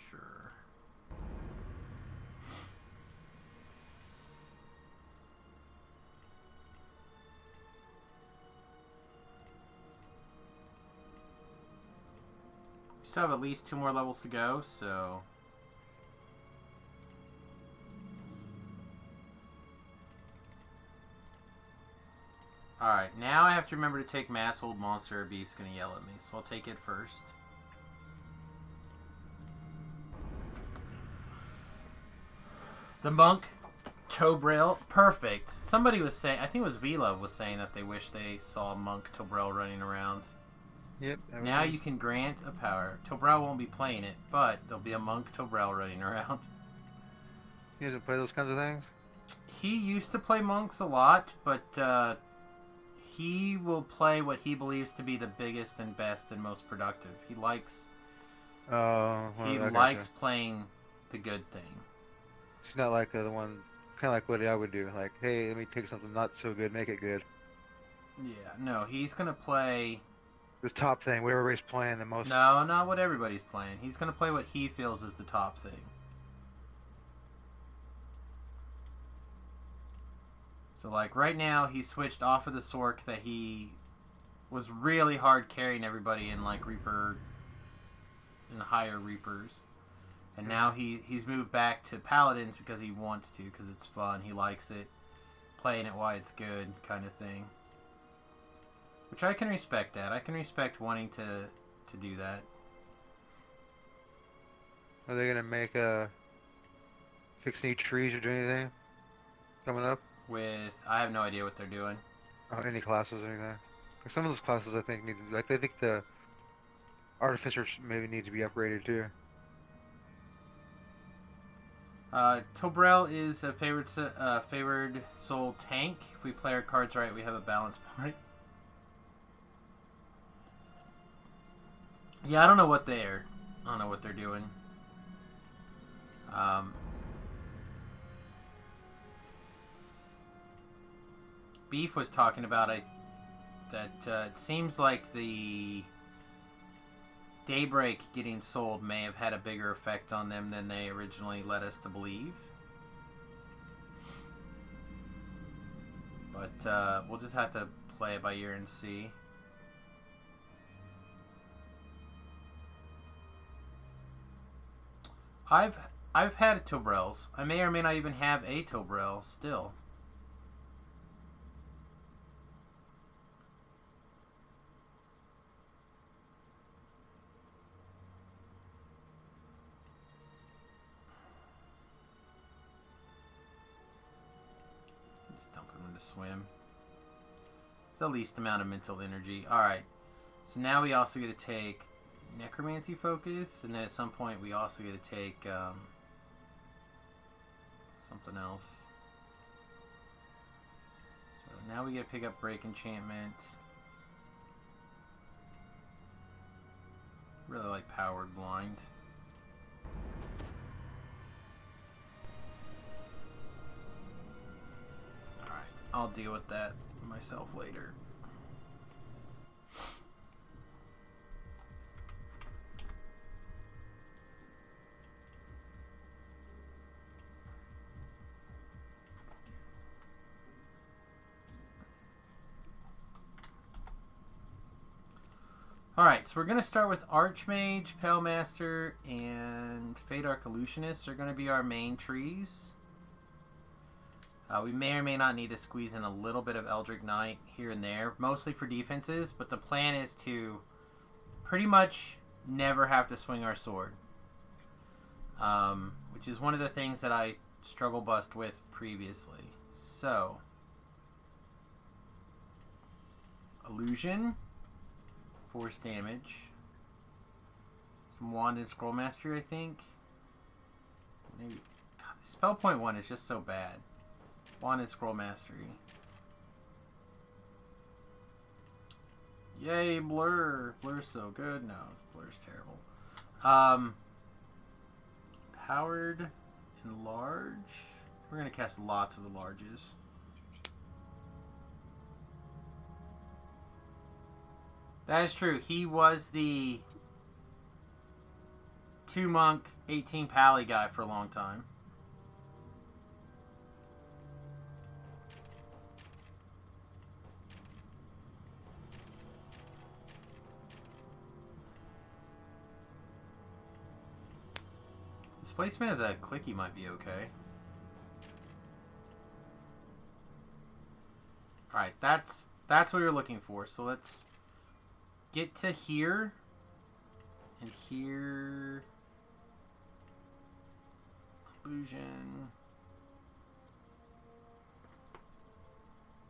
Sure. Still have at least 2 more levels to go, so alright, now I have to remember to take Mass Hold Monster or Beef's gonna yell at me, so I'll take it first. The Monk Tobrel, perfect. Somebody was saying, I think it was V-Love was saying that they wish they saw Monk Tobrel running around. Yep. Now you can grant a power. Tobrel won't be playing it, but there'll be a Monk Tobrel running around. He doesn't play those kinds of things? He used to play monks a lot, but he will play what he believes to be the biggest and best and most productive. He likes playing the good thing. It's not like the one, kind of like what I would do. Like, hey, let me take something not so good, make it good. Yeah, no, he's gonna play The top thing, what everybody's playing the most. No, not what everybody's playing. He's going to play what he feels is the top thing. So, like, right now, he switched off of the Sork that he was really hard carrying everybody in like Reaper and higher Reapers. And now he's moved back to Paladins because he wants to, because it's fun. He likes it. Playing it while it's good kind of thing. Which I can respect that. I can respect wanting to do that. Are they gonna make fix any trees or do anything coming up? I have no idea what they're doing. Any classes or anything? 'Cause some of those classes I think need to, like I think the artificers maybe need to be upgraded too. Tobrel is a favored soul tank. If we play our cards right, we have a balanced party. Yeah, I don't know what they're doing. Beef was talking about that it seems like the Daybreak getting sold may have had a bigger effect on them than they originally led us to believe. But we'll just have to play it by ear and see. I've had Tobrels. I may or may not even have a Tobrel still. Just dump him into swim. It's the least amount of mental energy. Alright. So now we also get to take Necromancy focus, and then at some point we also get to take something else. So now we get to pick up Break Enchantment. Really like Powered Blind. Alright, I'll deal with that myself later. Alright, so we're going to start with Archmage, Pale Master, and Fade Arc Illusionist are going to be our main trees. We may or may not need to squeeze in a little bit of Eldritch Knight here and there, mostly for defenses, but the plan is to pretty much never have to swing our sword. Which is one of the things that I struggle bust with previously. So, Illusion. Force damage. Some Wand and Scroll Mastery, I think. Maybe. God, spell point 1 is just so bad. Wand and Scroll Mastery. Yay, Blur. Blur's so good. No, Blur's terrible. Powered Enlarge. We're going to cast lots of Enlarges. That is true. He was the 2 monk, 18 pally guy for a long time. Displacement as a clicky might be okay. Alright, that's what we were looking for. So let's get to here, and here, Illusion.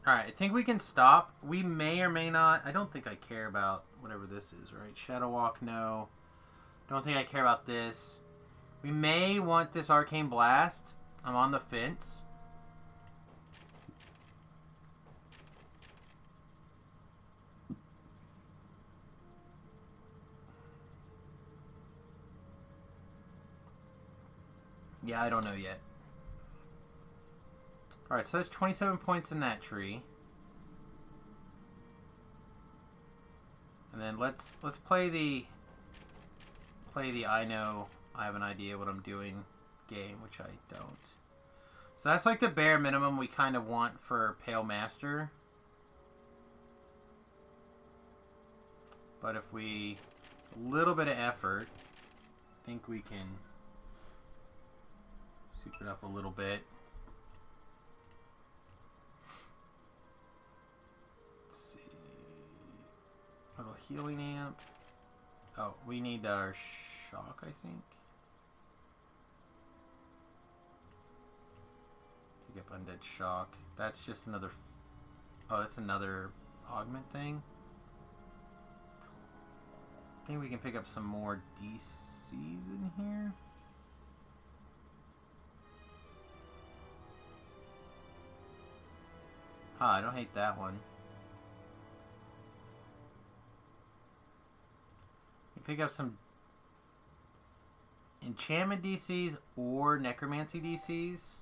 Alright, I think we can stop. We may or may not, I don't think I care about whatever this is, right? Shadow Walk, no. Don't think I care about this. We may want this Arcane Blast. I'm on the fence. Yeah, I don't know yet. Alright, so that's 27 points in that tree. And then let's play the I know I have an idea what I'm doing game, which I don't. So that's like the bare minimum we kind of want for Pale Master. But if we... a little bit of effort, I think we can soup it up a little bit. Let's see. Little healing amp. Oh, we need our shock, I think. Pick up undead shock. That's just another... oh, that's another augment thing. I think we can pick up some more DCs in here. Huh, I don't hate that one. We pick up some enchantment DCs or necromancy DCs.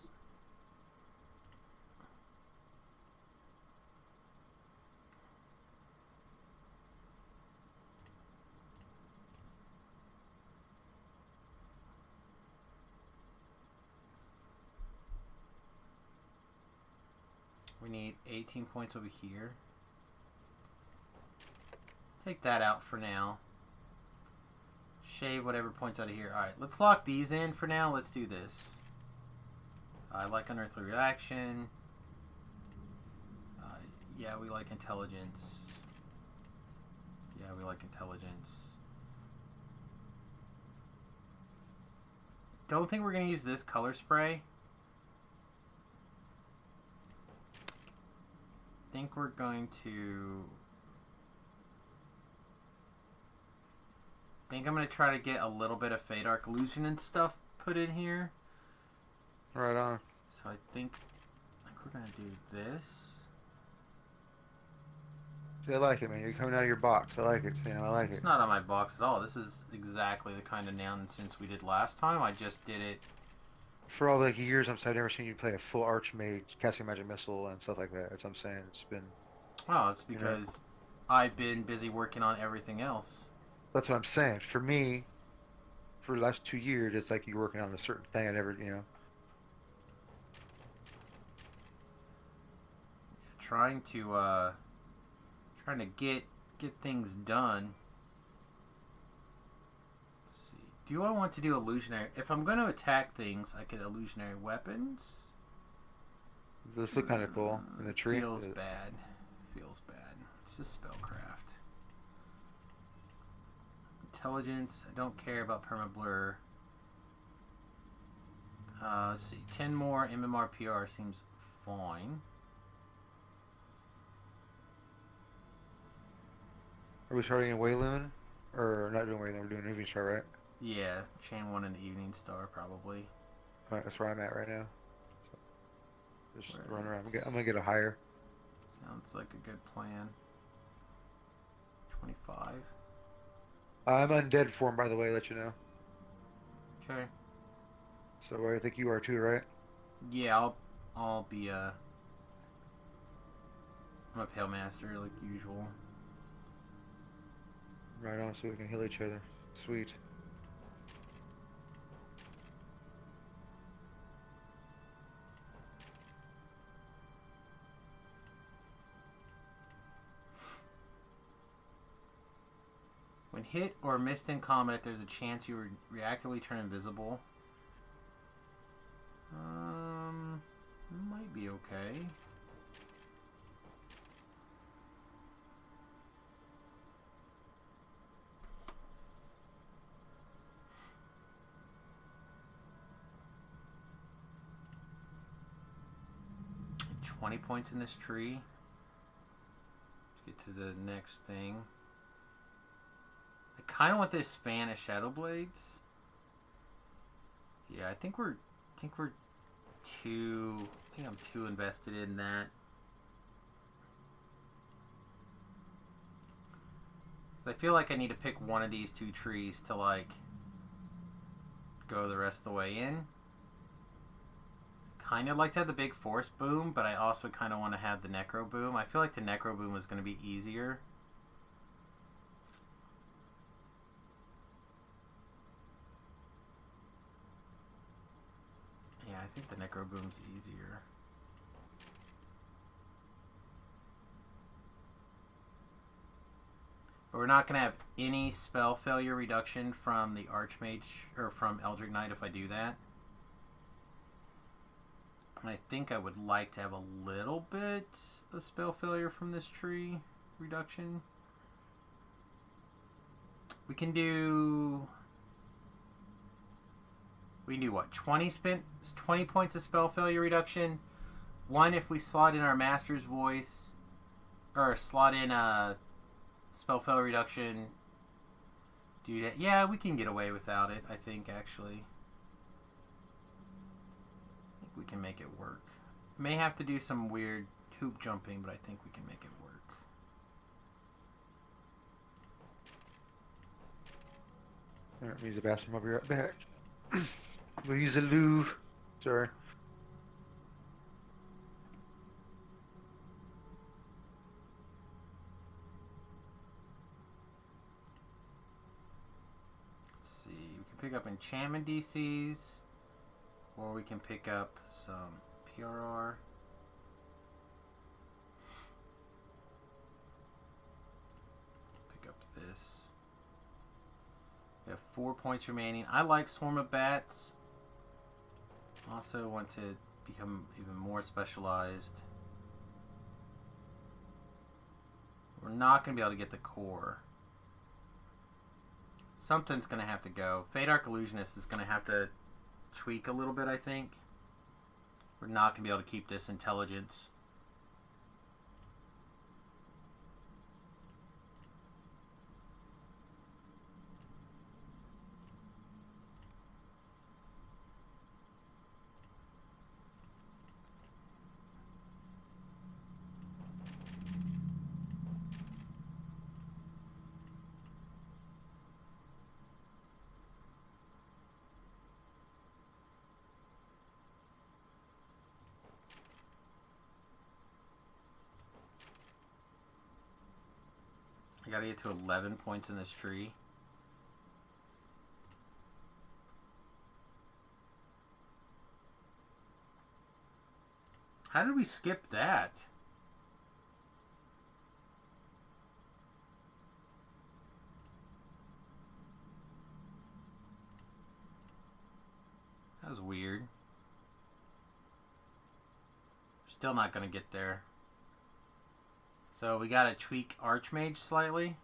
We need 18 points over here. Let's take that out for now. Shave whatever points out of here. Alright, let's lock these in for now. Let's do this. I like unearthly reaction. Yeah, we like intelligence. Yeah, we like intelligence. Don't think we're going to use this color spray. Think we're going to... think I'm going to try to get a little bit of Fade Arc Illusion and stuff put in here. Right on. So I think we're going to do this. See, I like it, man. You're coming out of your box. I like it, Sam. I like It's it. not on my box at all. This is exactly the kind of nonsense we did last time. I just did it. For all the years I've never seen you play a full Archmage, casting Magic Missile, and stuff like that. That's what I'm saying. It's been... oh, it's because I've been busy working on everything else. that's what I'm saying. For me, for the last 2 years, it's like you're working on a certain thing I never, you know... Trying to get things done. Let's see. Do I want to do illusionary? If I'm going to attack things, I could illusionary weapons. This look kind of cool in the tree. Feels bad. Feels bad. It's just spellcraft. Intelligence. I don't care about permablur. Let's see. 10 more MMR PR seems fine. Are we starting in Wayloon? Or not doing Wayloon, we're doing Evening Star, right? Yeah, chain 1 in the Evening Star, probably. Alright, that's where I'm at right now. So just Where run around. I'm gonna get a higher. Sounds like a good plan. 25. I'm undead form, by the way, let you know. Okay. So I think you are too, right? Yeah, I'll be I'm a Pale Master like usual. Right on, so we can heal each other. Sweet. When hit or missed in combat, there's a chance you reactively turn invisible. Might be okay. $20 points in this tree. Let's get to the next thing. I kind of want this fan of Shadow Blades. Yeah, I think I'm too invested in that. So I feel like I need to pick one of these two trees to like go the rest of the way in. Kind of like to have the big force boom, but I also kind of want to have the necro boom. I feel like the necro boom is going to be easier. Yeah, I think the necro boom's easier. But We're not going to have any spell failure reduction from the Archmage, or from Eldritch Knight if I do that. And I think I would like to have a little bit of spell failure from this tree reduction. We can do what? 20 points of spell failure reduction. 1 if we slot in our Master's Voice, or slot in a spell failure reduction. Do that. Yeah, we can get away without it, I think, actually. I think we can make it work. May have to do some weird hoop jumping, but I think we can make it work. Alright, use the bathroom. I'll be right back. We'll use the loo. Sorry. Let's see. We can pick up enchantment DCs, or we can pick up some PRR. Pick up this. We have 4 points remaining. I like Swarm of Bats. Also want to become even more specialized. We're not going to be able to get the core. Something's going to have to go. Fade Arc Illusionist is going to have to tweak a little bit, I think. We're not going to be able to keep this intelligence. I gotta get to 11 points in this tree. How did we skip that? That was weird. Still not gonna get there. So we gotta tweak Archmage slightly.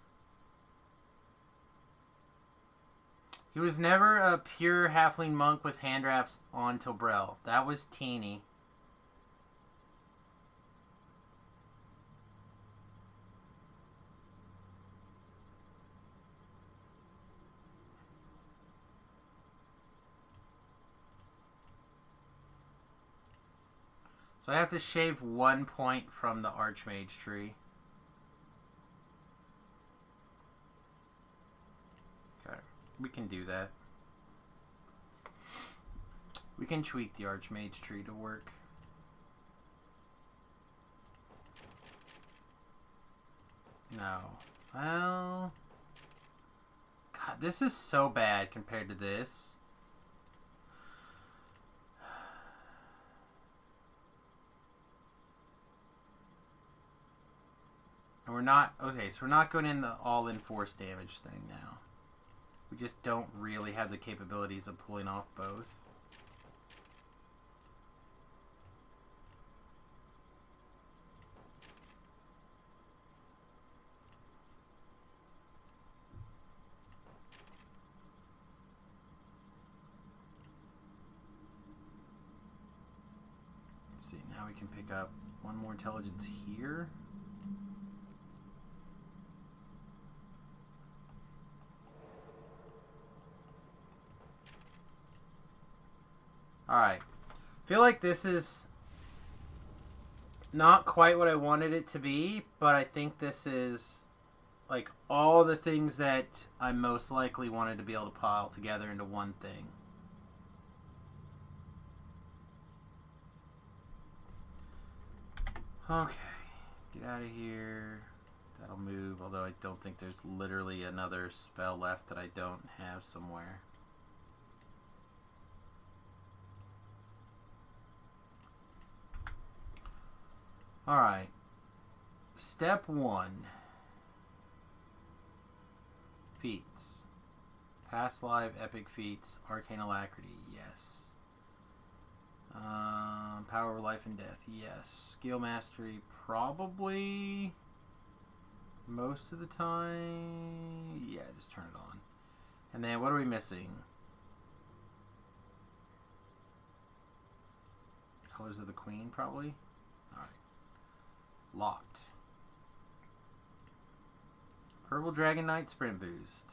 He was never a pure halfling monk with hand wraps on Tobrel. That was teeny. So I have to shave 1 point from the Archmage tree. Okay, we can do that. We can tweak the Archmage tree to work. No. Well... God, this is so bad compared to this. And we're not... Okay, so we're not going in the all-in force damage thing now. We just don't really have the capabilities of pulling off both. Let's see, now we can pick up one more intelligence here. Alright. Feel like this is not quite what I wanted it to be, but I think this is like all the things that I most likely wanted to be able to pile together into one thing. Okay. Get out of here. That'll move, although I don't think there's literally another spell left that I don't have somewhere. Alright. Step 1. Feats. Past live epic feats. Arcane alacrity. Yes. Power of life and death. Yes. Skill mastery. Probably. Most of the time. Yeah, just turn it on. And then what are we missing? Colors of the Queen, probably. Alright. Locked. Purple Dragon Knight Sprint Boost.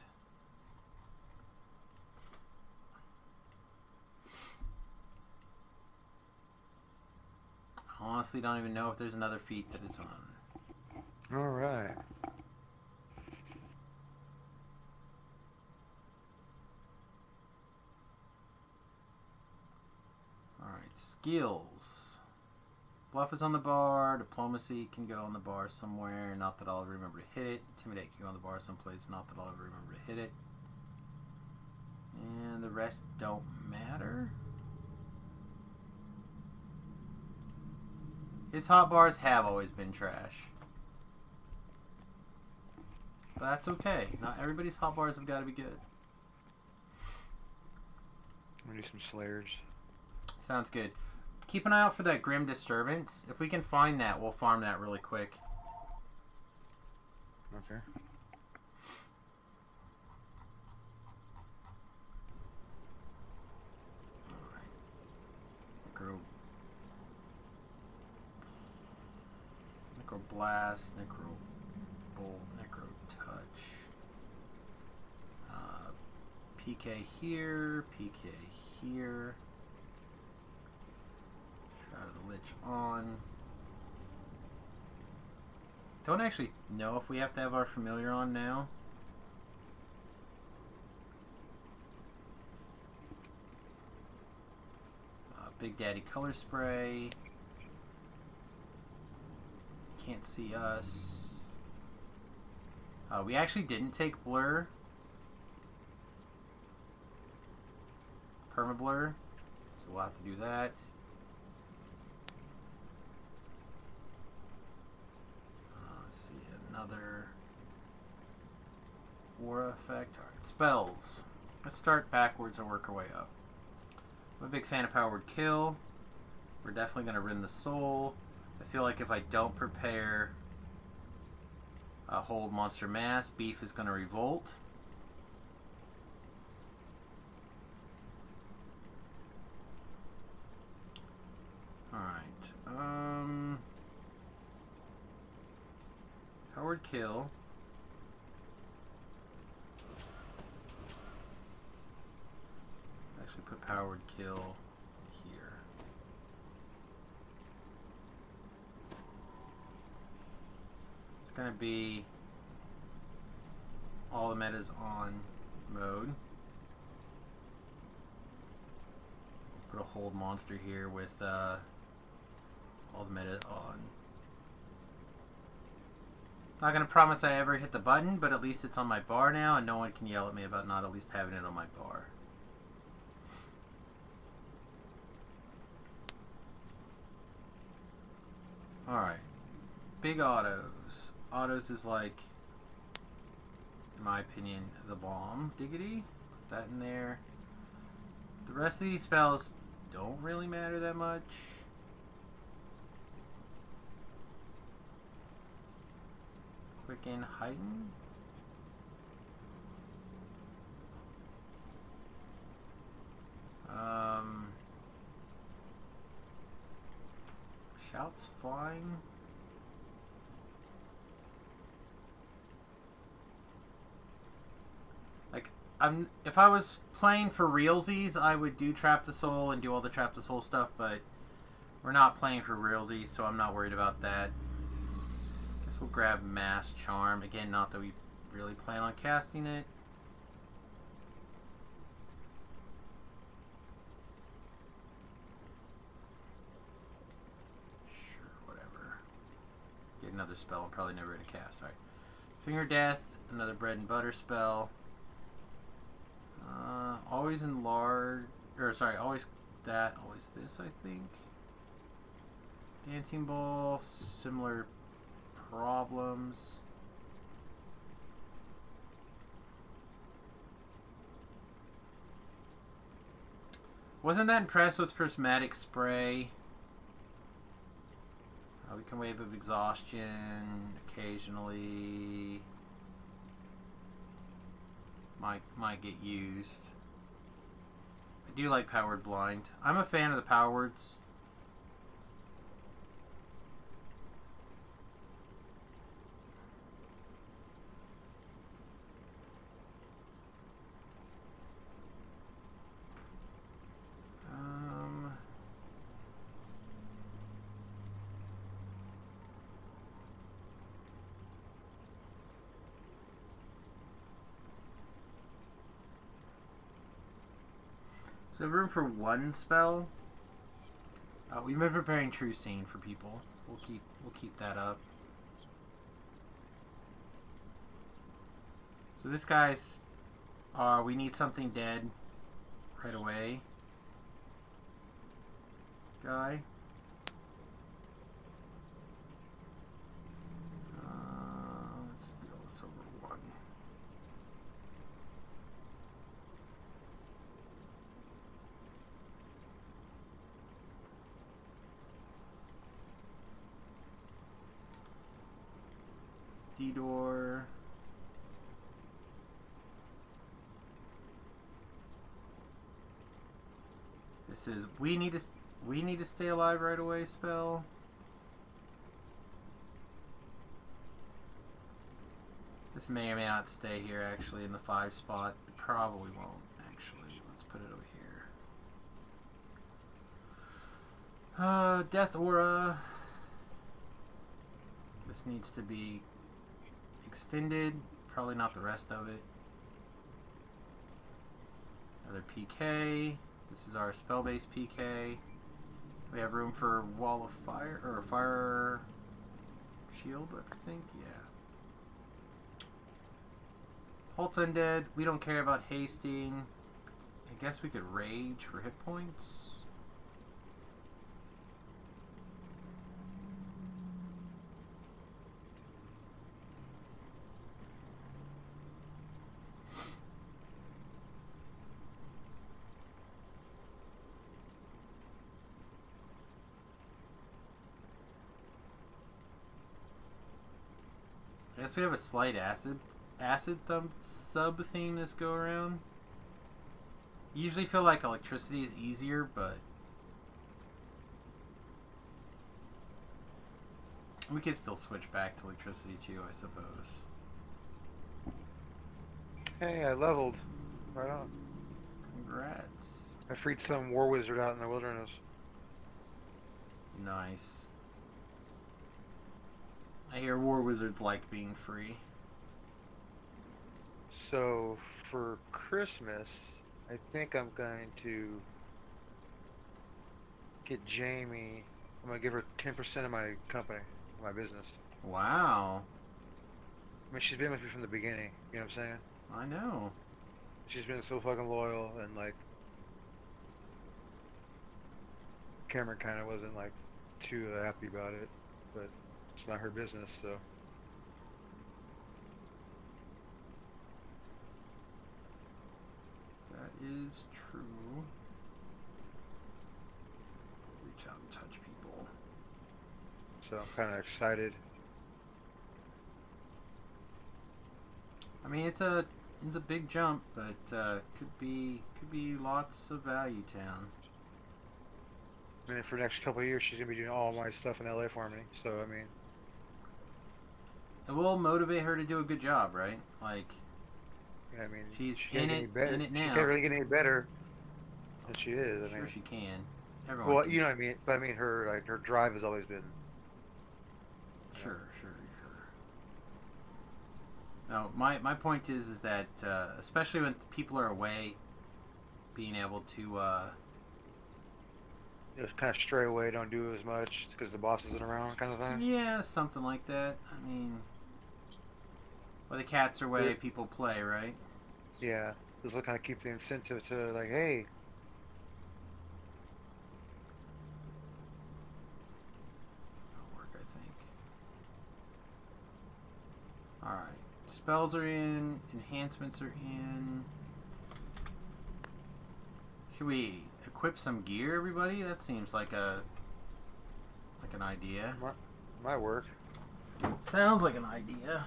I honestly don't even know if there's another feat that it's on. Alright. Alright, skills. Bluff is on the bar. Diplomacy can go on the bar somewhere. Not that I'll ever remember to hit it. Intimidate can go on the bar someplace. Not that I'll ever remember to hit it. And the rest don't matter. His hot bars have always been trash. But that's okay. Not everybody's hot bars have got to be good. I'm gonna do some Slayers. Sounds good. Keep an eye out for that Grim Disturbance. If we can find that, we'll farm that really quick. Okay. Alright. Necro Blast, Necro Bolt, Necro Touch. PK here, PK here. Shroud of the Lich on. Don't actually know if we have to have our familiar on now. Big Daddy Color Spray. Can't see us. We actually didn't take Blur. Permablur. So we'll have to do that. Let's see, another aura effect. Alright, spells. Let's start backwards and work our way up. I'm a big fan of Powered Kill. We're definitely going to Rend the Soul. I feel like if I don't prepare Hold Monster Mass, Beef is going to revolt. Alright. Powered Kill. Actually put Powered Kill here. It's going to be all the metas on mode. Put a Hold Monster here with all the meta on. Not going to promise I ever hit the button, but at least it's on my bar now and no one can yell at me about not at least having it on my bar. Alright. Big autos. Autos is like, in my opinion, the bomb. Diggity. Put that in there. The rest of these spells don't really matter that much. Quicken, Heighten. Shouts flying. Like, if I was playing for realsies, I would do Trap the Soul and do all the Trap the Soul stuff, but we're not playing for realsies, so I'm not worried about that. Guess we'll grab Mass Charm. Again, not that we really plan on casting it. Another spell I'm probably never going to cast. Alright. Finger Death, another bread and butter spell. Always enlarge, or sorry, always that, always this, I think. Dancing Ball, similar problems. Wasn't that impressed with Prismatic Spray. We can wave of exhaustion occasionally. Might get used. I do like Powered Blind. I'm a fan of the Power Words. So room for one spell. We've been preparing True Scene for people. We'll keep that up. So this guy's we need something dead right away. Guy. Let's do this over one. D-door. This is we need to stay alive right away spell. This may or may not stay here actually in the 5 spot. It probably won't actually. Let's put it over here. Death Aura. This needs to be extended. Probably not the rest of it. Another PK. This is our spell-based PK. We have room for Wall of Fire, or Fire Shield, I think, yeah. Halt Undead, we don't care about hasting. I guess we could Rage for hit points. I guess we have a slight acid sub theme this go around. Usually feel like electricity is easier, but we could still switch back to electricity too, I suppose. Hey, I leveled. Right on. Congrats. I freed some war wizard out in the wilderness. Nice. I hear war wizards like being free. So for Christmas, I think I'm going to get Jamie. I'm gonna give her 10% of my company, my business. Wow. I mean, she's been with me from the beginning. You know what I'm saying? I know. She's been so fucking loyal, and like Cameron kind of wasn't like too happy about it, but it's not her business, so. That is true. Reach out and touch people. So I'm kind of excited. I mean, it's a big jump, but could be lots of value town. I mean, for the next couple of years, she's gonna be doing all my stuff in LA for me. So I mean, It will motivate her to do a good job, right? Like, I mean, she's she can't in get any it better. in it She now. can't really get any better than she is. I Sure, mean, she can. Everyone. well, can. you know what I mean. But I mean, her drive has always been. Sure. No, my point is that especially when people are away, being able to Just kind of stray away, don't do as much because the boss isn't around, kind of thing. yeah, something like that. I mean, when the cats are away, Yeah. people play, right? Yeah, this will kind of keep the incentive to like, hey, That'll work, I think. All right, spells are in, enhancements are in. Should we equip equip some gear, everybody? That seems like an idea. Might work. Sounds like an idea.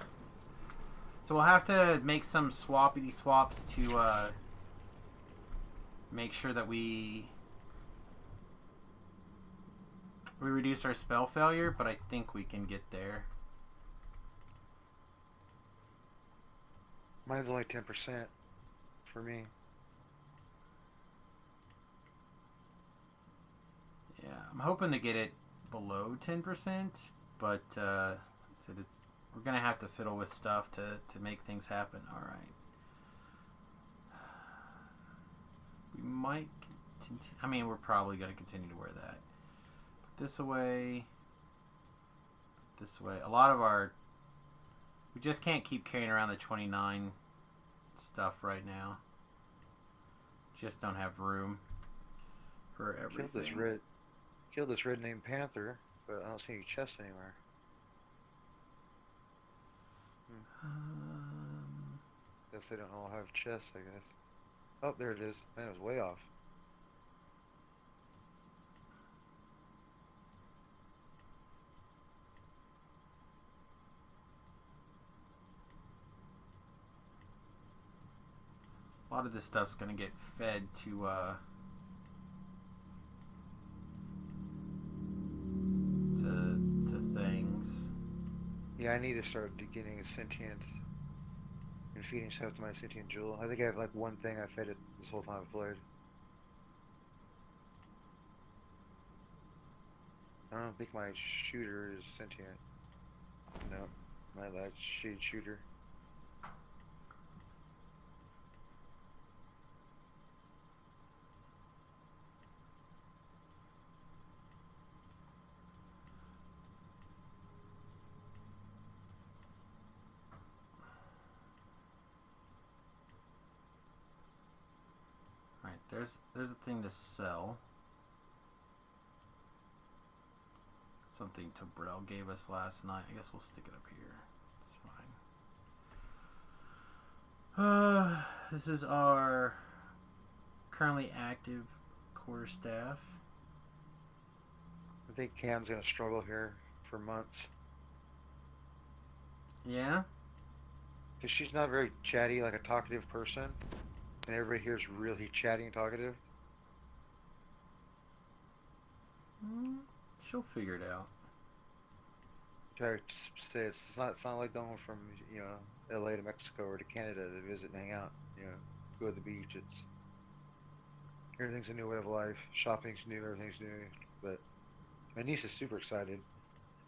So we'll have to make some swappity swaps to make sure that we reduce our spell failure, but I think we can get there. Mine's only 10% for me. Yeah, I'm hoping to get it below 10%, but we're gonna have to fiddle with stuff to make things happen. All right. We might continue. I mean, we're probably gonna continue to wear that. Put this away. Put this away. A lot of our. We just can't keep carrying around the 29 stuff right now. Just don't have room for everything. Killed this red named Panther, but I don't see any chests anywhere. Guess they don't all have chests, I guess. Oh, there it is. Man, it was way off. A lot of this stuff's gonna get fed to things. Yeah, I need to start getting a sentient and feeding stuff to my sentient jewel. I think I have like one thing I fed it this whole time I've played. I don't think my shooter is sentient. No, my shade shooter. There's a thing to sell. Something Tobrel gave us last night. I guess we'll stick it up here. It's fine. This is our currently active quarterstaff. I think Cam's gonna struggle here for months. Yeah? Because she's not very chatty, like a talkative person. And everybody here is really chatty and talkative. She'll figure it out. Try to say it's not like going from, you know, LA to Mexico or to Canada to visit and hang out, you know, go to the beach. It's everything's a new way of life. Shopping's new, everything's new. But my niece is super excited.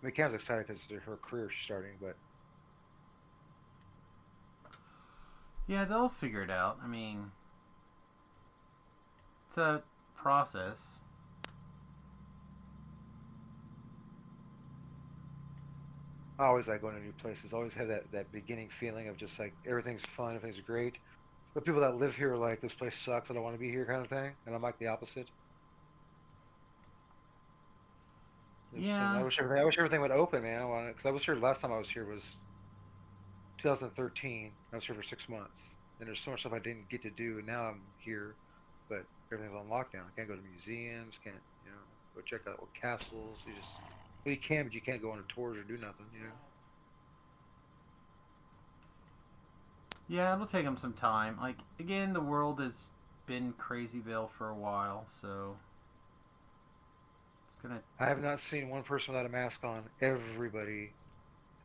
I mean, Cam's excited because it's her career she's starting, but Yeah, they'll figure it out. I mean, it's a process. I always like going to new places. I always have that beginning feeling of just like everything's fun, everything's great. But people that live here are like, this place sucks, I don't want to be here kind of thing. And I'm like the opposite. Yeah. I wish everything would open, man. Because I was here last time I was here was 2013. I was here for 6 months, and there's so much stuff I didn't get to do, and now I'm here, but everything's on lockdown. I can't go to museums, can't go check out old castles. You can, but you can't go on tours or do nothing. Yeah, it'll take them some time. Like, again, the world has been crazyville for a while, so it's gonna. I have not seen one person without a mask on. Everybody.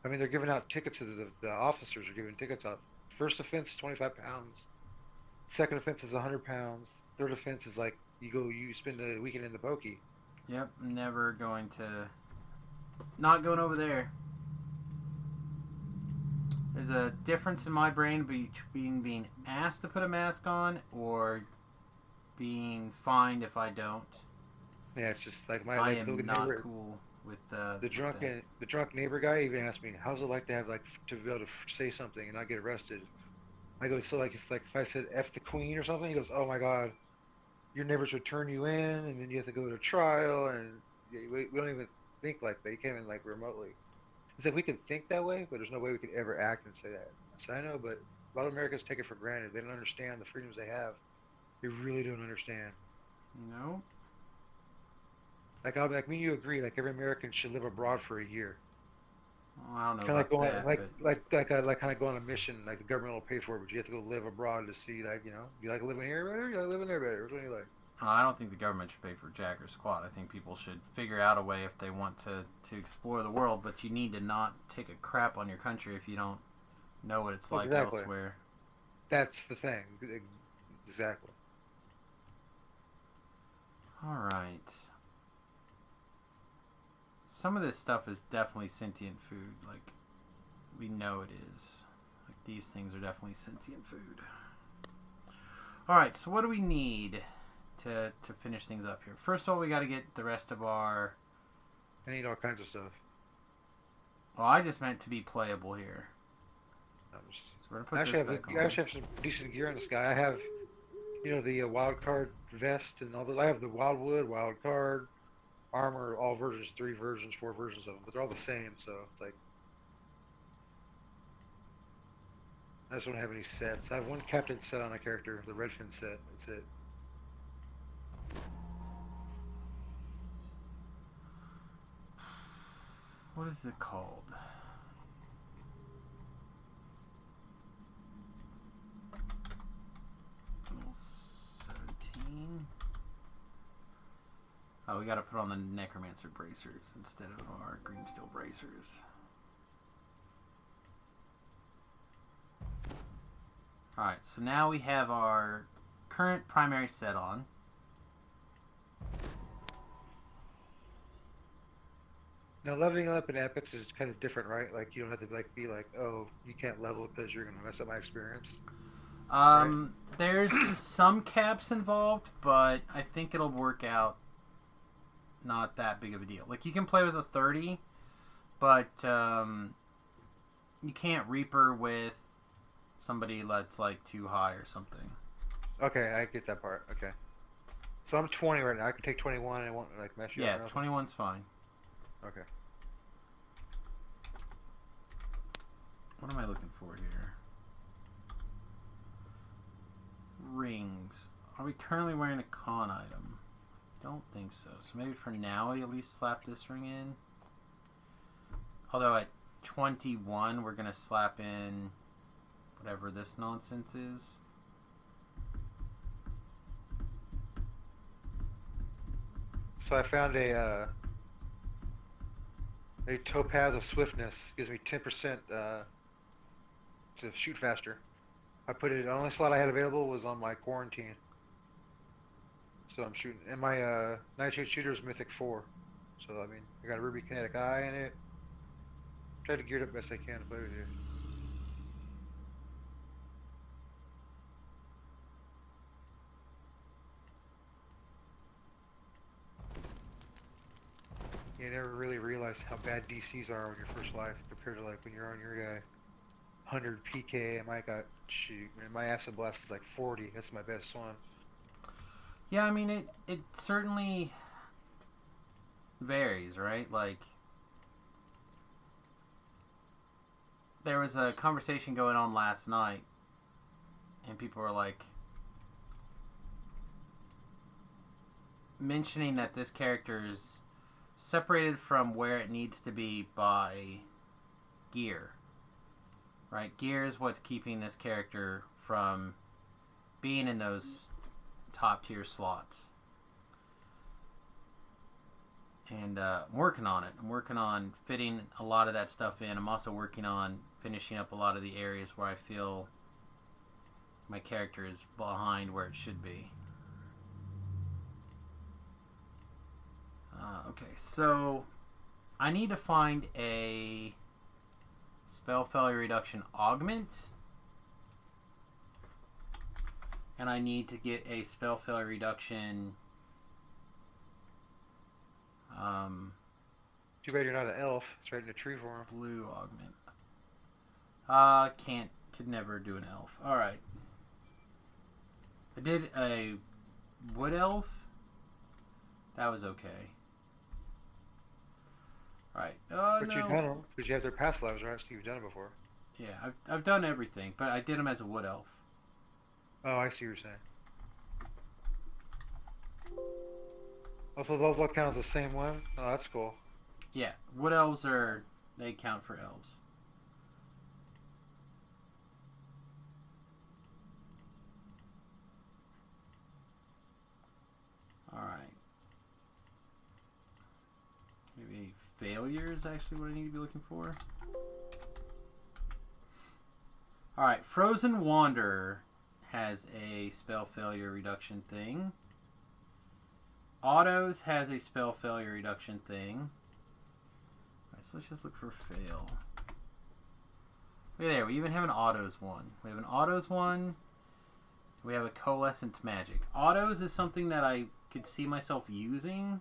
I mean, they're giving out tickets to the officers are giving tickets out. First offense is 25 pounds. Second offense is 100 pounds. Third offense is like you spend a weekend in the pokey. Yep, never going to. Not going over there. There's a difference in my brain between being asked to put a mask on or being fined if I don't. Yeah, it's just like I am not cool with the drunk neighbor guy even asked me, how's it like to have to be able to say something and not get arrested? I go, so it's like if I said F the Queen or something, he goes, oh my God, your neighbors would turn you in and then you have to go to trial, and we don't even think like that. You can't even remotely. It's like we can think that way, but there's no way we could ever act and say that. I said, I know, but a lot of Americans take it for granted. They don't understand the freedoms they have. They really don't understand. No. Like me and you agree, like every American should live abroad for a year. Well, I don't know Kind of like about going, that, like kind of go on a mission, like the government will pay for it, but you have to go live abroad to see, like, you like living here better, you like living there better. Which one do you like? I don't think the government should pay for jack or squat. I think people should figure out a way if they want to explore the world, but you need to not take a crap on your country if you don't know what it's like Exactly. elsewhere. That's the thing. Exactly. Alright. Some of this stuff is definitely sentient food. Like, we know it is. Like, these things are definitely sentient food. Alright, so what do we need to finish things up here? First of all, we got to get the rest of our... I need all kinds of stuff. Well, I just meant to be playable here. So we're going to put this back on. I actually have some decent gear in this guy. I have, the wild card vest and all that. I have the wildwood, wild card, armor, all versions, 3 versions, 4 versions of them, but they're all the same, so it's like... I just don't have any sets. I have one captain set on a character, the Redfin set. That's it. What is it called? Level 17. Oh, we gotta put on the Necromancer bracers instead of our green steel bracers. Alright, so now we have our current primary set on. Now, leveling up in epics is kind of different, right? Like, you don't have to be like, oh, you can't level because you're gonna mess up my experience. Right? There's some caps involved, but I think it'll work out not that big of a deal. Like, you can play with a 30, but you can't Reaper with somebody that's like too high or something. Okay, I get that part. Okay. So I'm 20 right now. I can take 21 and it won't like mess you up. Yeah, 21's fine. Okay. What am I looking for here? Rings. Are we currently wearing a con item? Don't think so. So maybe for now I at least slap this ring in. Although at 21 we're going to slap in whatever this nonsense is. So I found a topaz of swiftness. Gives me 10% to shoot faster. I put it. The only slot I had available was on my quarantine. So I'm shooting. And my Nightshade shooter is Mythic 4. So I mean, I got a Ruby Kinetic Eye in it. Try to gear it up best I can to play with you. You never really realize how bad DCs are on your first life compared to like when you're on your guy. 100 PK, and my Acid Blast is like 40. That's my best one. Yeah, I mean it certainly varies, right? Like there was a conversation going on last night, and people were like mentioning that this character is separated from where it needs to be by gear. Right? Gear is what's keeping this character from being in those top tier slots. And I'm working on it. I'm working on fitting a lot of that stuff in. I'm also working on finishing up a lot of the areas where I feel my character is behind where it should be. Okay, so I need to find a spell failure reduction augment, and I need to get a spell failure reduction. Too bad you're not an elf. It's right in the tree for him. Blue augment. Could never do an elf. All right. I did a wood elf. That was okay. Right. Oh, But no. you've done them because you have their past lives, right? So you've done it before. Yeah, I've done everything, but I did them as a wood elf. Oh, I see what you're saying. Also, those all count as the same one? Oh, that's cool. Yeah, wood elves are, they count for elves. Alright. Maybe failure is actually what I need to be looking for. Alright, Frozen Wanderer has a spell failure reduction thing. Autos has a spell failure reduction thing. Alright, so let's just look for fail. Wait there, we even have an autos one. We have an autos one. We have a coalescent magic. Autos is something that I could see myself using.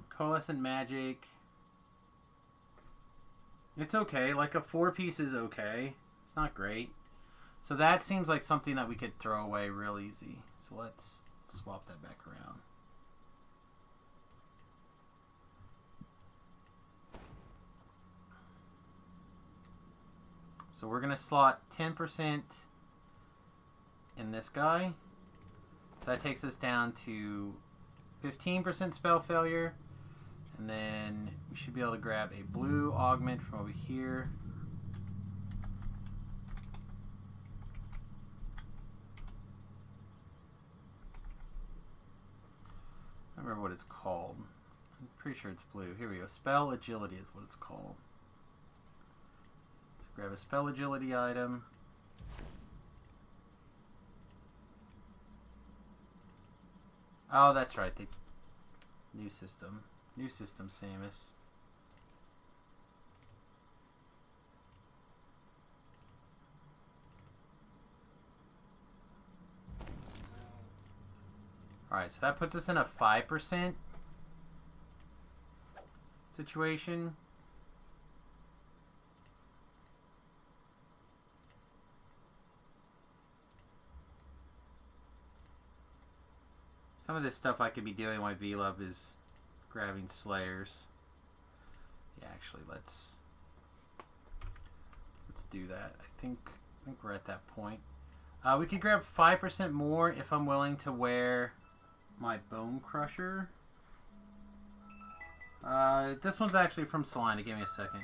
Coalescent magic. It's okay. Like a 4-piece is okay. It's not great. So that seems like something that we could throw away real easy. So let's swap that back around. So we're going to slot 10% in this guy. So that takes us down to 15% spell failure. And then we should be able to grab a blue augment from over here. I don't remember what it's called. I'm pretty sure it's blue. Here we go. Spell agility is what it's called. So grab a spell agility item. Oh, that's right. The new system. New system, Samus. Alright, so that puts us in a 5% situation. Some of this stuff I could be doing while V-Love is grabbing Slayers. Yeah, actually, let's do that. I think we're at that point. We could grab 5% more if I'm willing to wear my Bone Crusher. This one's actually from Selena. Give me a second.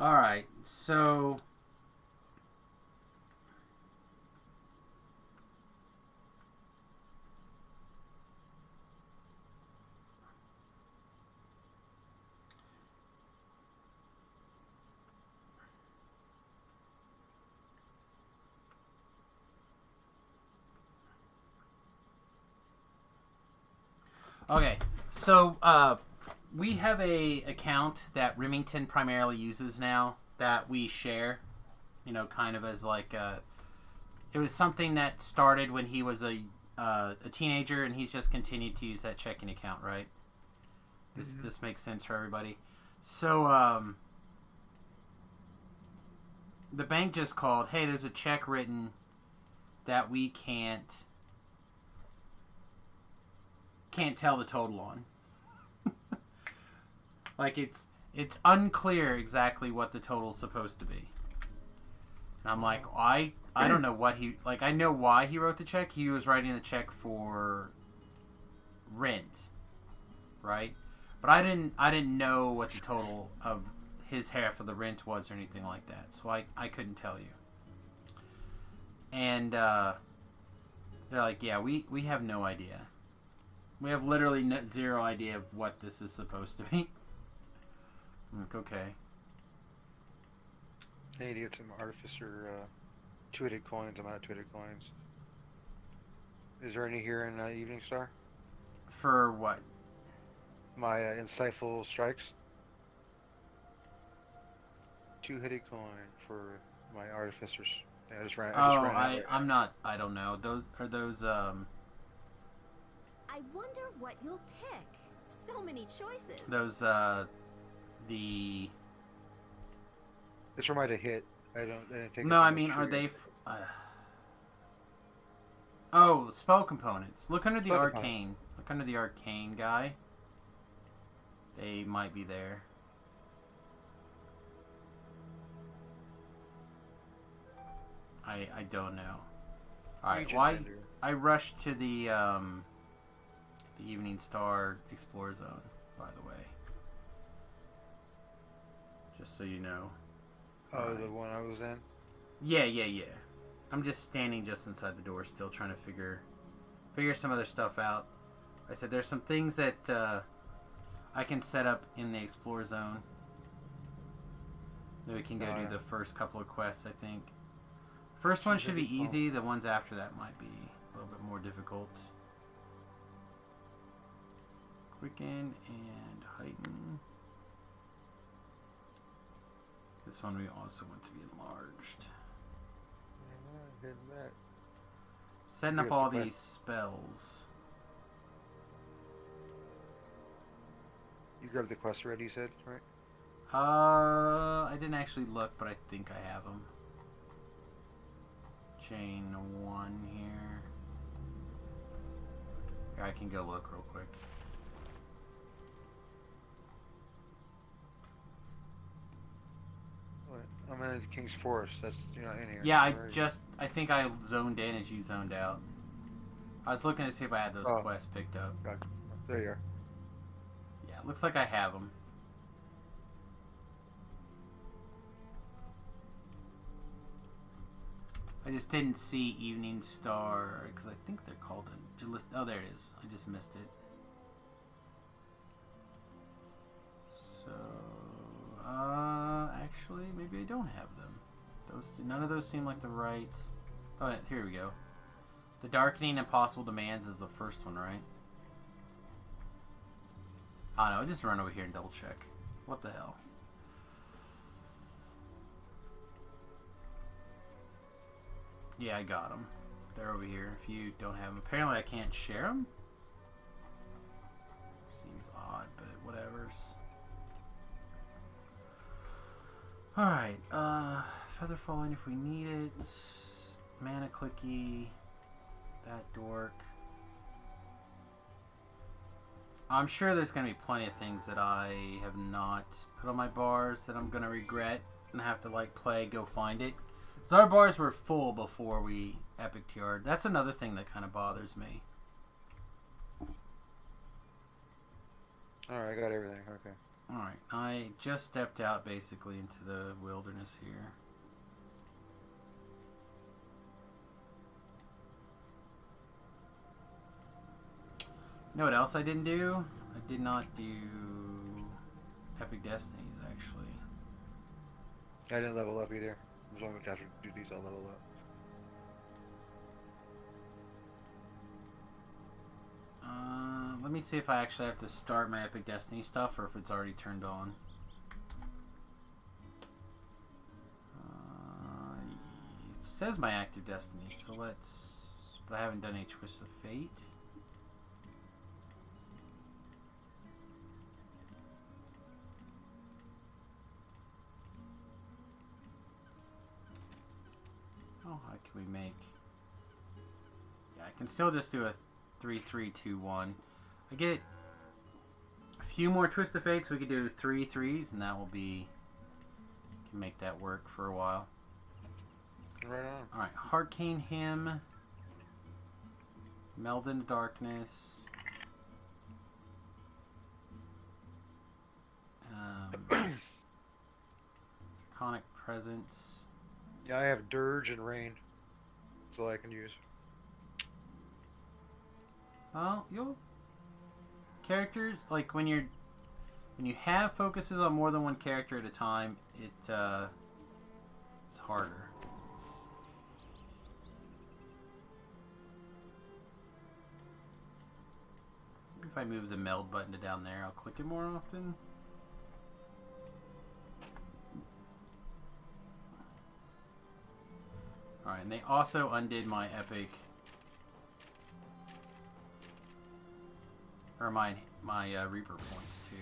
All right, so okay, so we have a account that Remington primarily uses now that we share, you know, kind of as like it was something that started when he was a teenager, and he's just continued to use that checking account, right? This makes sense for everybody. So the bank just called. Hey, there's a check written that we can't tell the total on. Like it's unclear exactly what the total's supposed to be. And I'm like, I don't know what he, like, I know why he wrote the check. He was writing the check for rent, right? But I didn't know what the total of his half of the rent was or anything like that. So I couldn't tell you. And they're like, yeah, we have no idea. We have literally zero idea of what this is supposed to be. I'm like, okay. I need to get some Artificer two-headed coins. I'm out of two-headed coins. Is there any here in Evening Star? For what? My insightful strikes. Two-headed coin for my Artificers. Yeah, I just ran out. I'm not. I don't know. Those are those. I wonder what you'll pick. So many choices. Those the. It's for my to hit. I didn't take. No, I mean, are they? Oh, spell components. Look under the arcane. Look under the arcane guy. They might be there. I don't know. All right, why? I rushed to the Evening Star Explorer Zone, by the way. Just so you know. Oh, the one I was in? Yeah. I'm just standing just inside the door still trying to figure some other stuff out. I said there's some things that I can set up in the Explorer Zone. Then we can go do the first couple of quests, I think. First one should be easy. The ones after that might be a little bit more difficult. Quicken and heighten. This one we also want to be enlarged. Setting up all these spells. You grabbed the quest already, you said, right? I didn't actually look, but I think I have them. Chain 1 here. Here, I can go look real quick. I'm in the King's Forest. That's in here. Yeah, I think I zoned in as you zoned out. I was looking to see if I had those quests picked up. Gotcha. There you are. Yeah, it looks like I have them. I just didn't see Evening Star because I think they're called oh, there it is. I just missed it. So, actually, maybe I don't have them. None of those seem like the right. Oh, here we go. The Darkening Impossible Demands is the first one, right? I don't know. Just run over here and double check. What the hell? Yeah, I got them. They're over here. If you don't have them, apparently I can't share them. Seems odd, but whatever's. Alright, Feather Falling if we need it. Mana Clicky. That dork. I'm sure there's going to be plenty of things that I have not put on my bars that I'm going to regret and have to, like, go find it. So our bars were full before we Epic TR'd. That's another thing that kind of bothers me. Alright, I got everything. Okay. Alright, I just stepped out basically into the wilderness here. You know what else I didn't do? I did not do Epic Destinies, actually. I didn't level up either. As long as I have to do these, I'll level up. Let me see if I actually have to start my Epic Destiny stuff or if it's already turned on. It says my active Destiny, so let's... But I haven't done any Twist of Fate. Oh, how can we make... Yeah, I can still just do a 3-3-2-1. I get a few more Twist of Fate, so we could do 3 3s, and that will be... Can make that work for a while. Right on. Alright, Hurricane Hymn. Meld into Darkness. Draconic Presence. Yeah, I have Dirge and Rain. That's all I can use. Well, you'll... Characters, like when you have focuses on more than one character at a time, it's harder. Maybe if I move the meld button to down there, I'll click it more often. Alright, and they also undid my epic... Or my Reaper points, too.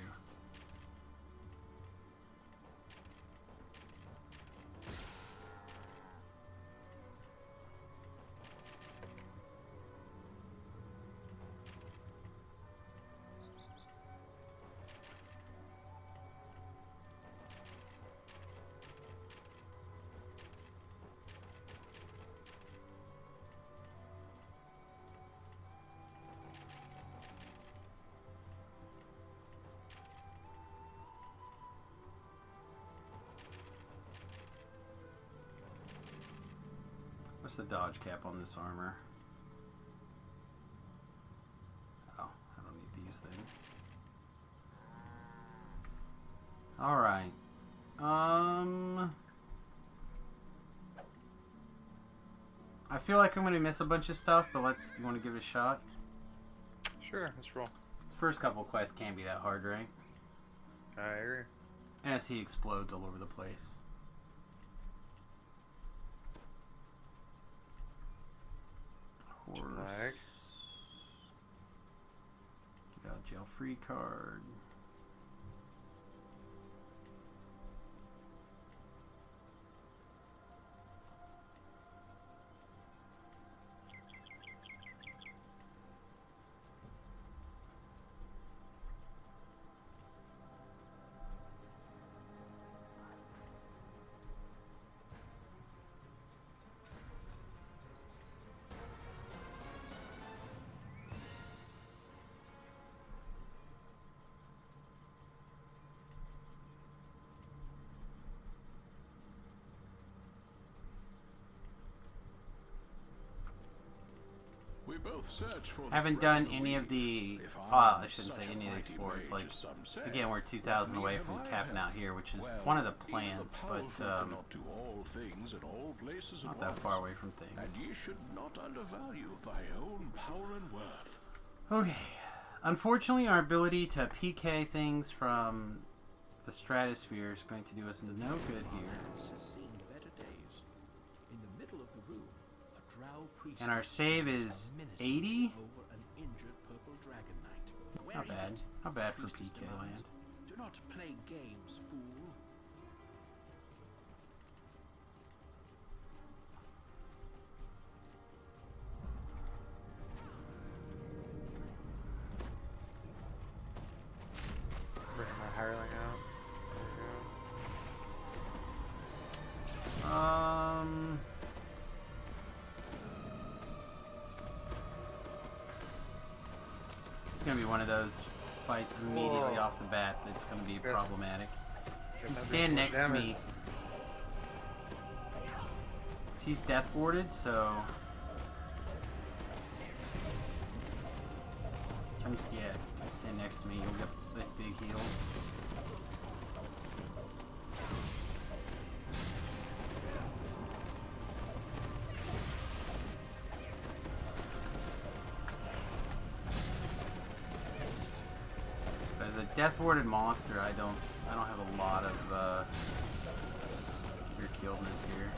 What's the dodge cap on this armor? Oh, I don't need these then. Alright. I feel like I'm going to miss a bunch of stuff, but you want to give it a shot? Sure, let's roll. The first couple quests can't be that hard, right? I agree. As he explodes all over the place. Horse. Flag. Get out jail free card. We both search for the Haven't thread done of the any of weave. the... If I I'm shouldn't say such a any of the mighty explorers. mage Like, as some say, again, we're 2,000 then away have from I capping helped. out here, which is Well, one of the even plans, powerful but cannot do all things at all places not at that once. far away from And things. ye should not undervalue thy own power and worth. Okay. Unfortunately, our ability to PK things from the stratosphere is going to do us no good here. Has seen better days. In the middle of the room, a drow priest And our save is 80? over an injured purple dragon knight. Where Not is bad. it? Not bad for Priestess PK demands. land. Do not play games, fool. Bring my hireling out. There It's gonna be one of those fights immediately Whoa. off the bat, that's going to be Yes. problematic. Guess You I'm stand doing more next to damage. me. She's death warded, so. Yeah, you stand next to me, you'll get the big heals. As a death warded monster, I don't have a lot of your killedness here.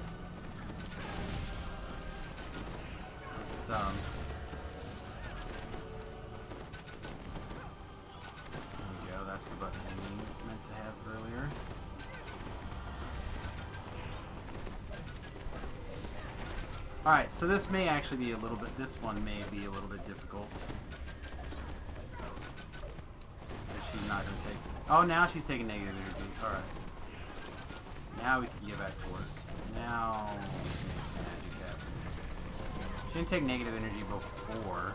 There's some. There we go. That's the button I meant to have earlier. All right, so this may actually be a little bit. This one may be a little bit difficult. She's not going to take... Oh, now she's taking negative energy. Alright. Now we can get back to work. Now... Makes magic happen. She didn't take negative energy before.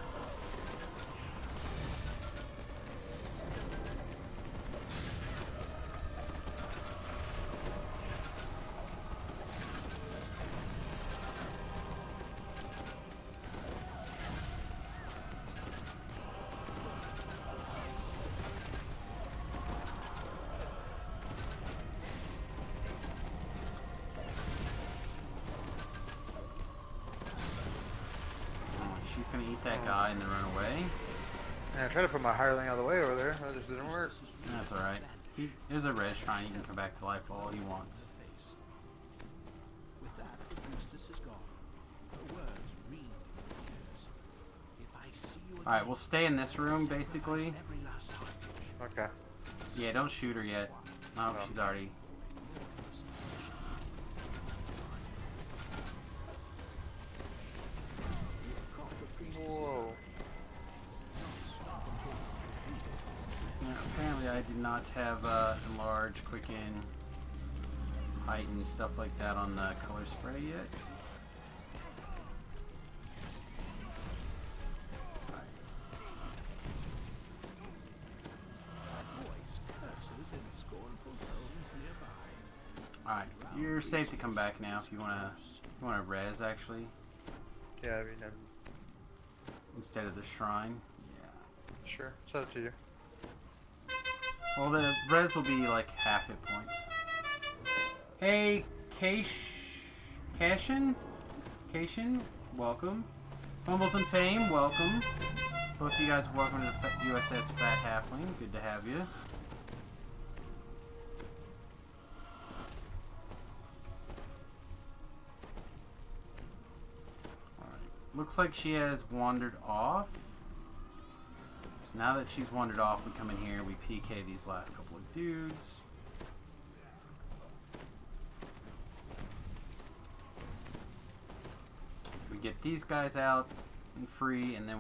She's gonna eat that guy and then run away. Yeah, I tried to put my hireling out of the way over there. That just didn't work. That's alright. There's a res shrine. He can come back to life all he wants. Face. With that, the priestess is gone. Her words ring in my ears. If I see you again, Alright, we'll stay in this room, basically. every last hostage. Okay. Yeah, don't shoot her yet. Oh, No. she's already... Whoa. Yeah, apparently I did not have enlarge, quicken, heighten, stuff like that on the color spray yet. Alright, you're safe to come back now if you wanna res actually, Yeah, I mean, instead of the shrine. Yeah. sure. It's up to you. Well, the res will be like half hit points. Hey, Kashin, welcome. Fumbles and Fame, welcome. Both of you guys, welcome to the USS Fat Halfling. Good to have you. Alright. Looks like she has wandered off. So now that she's wandered off, we come in here, we PK these last couple of dudes. We get these guys out and free, and then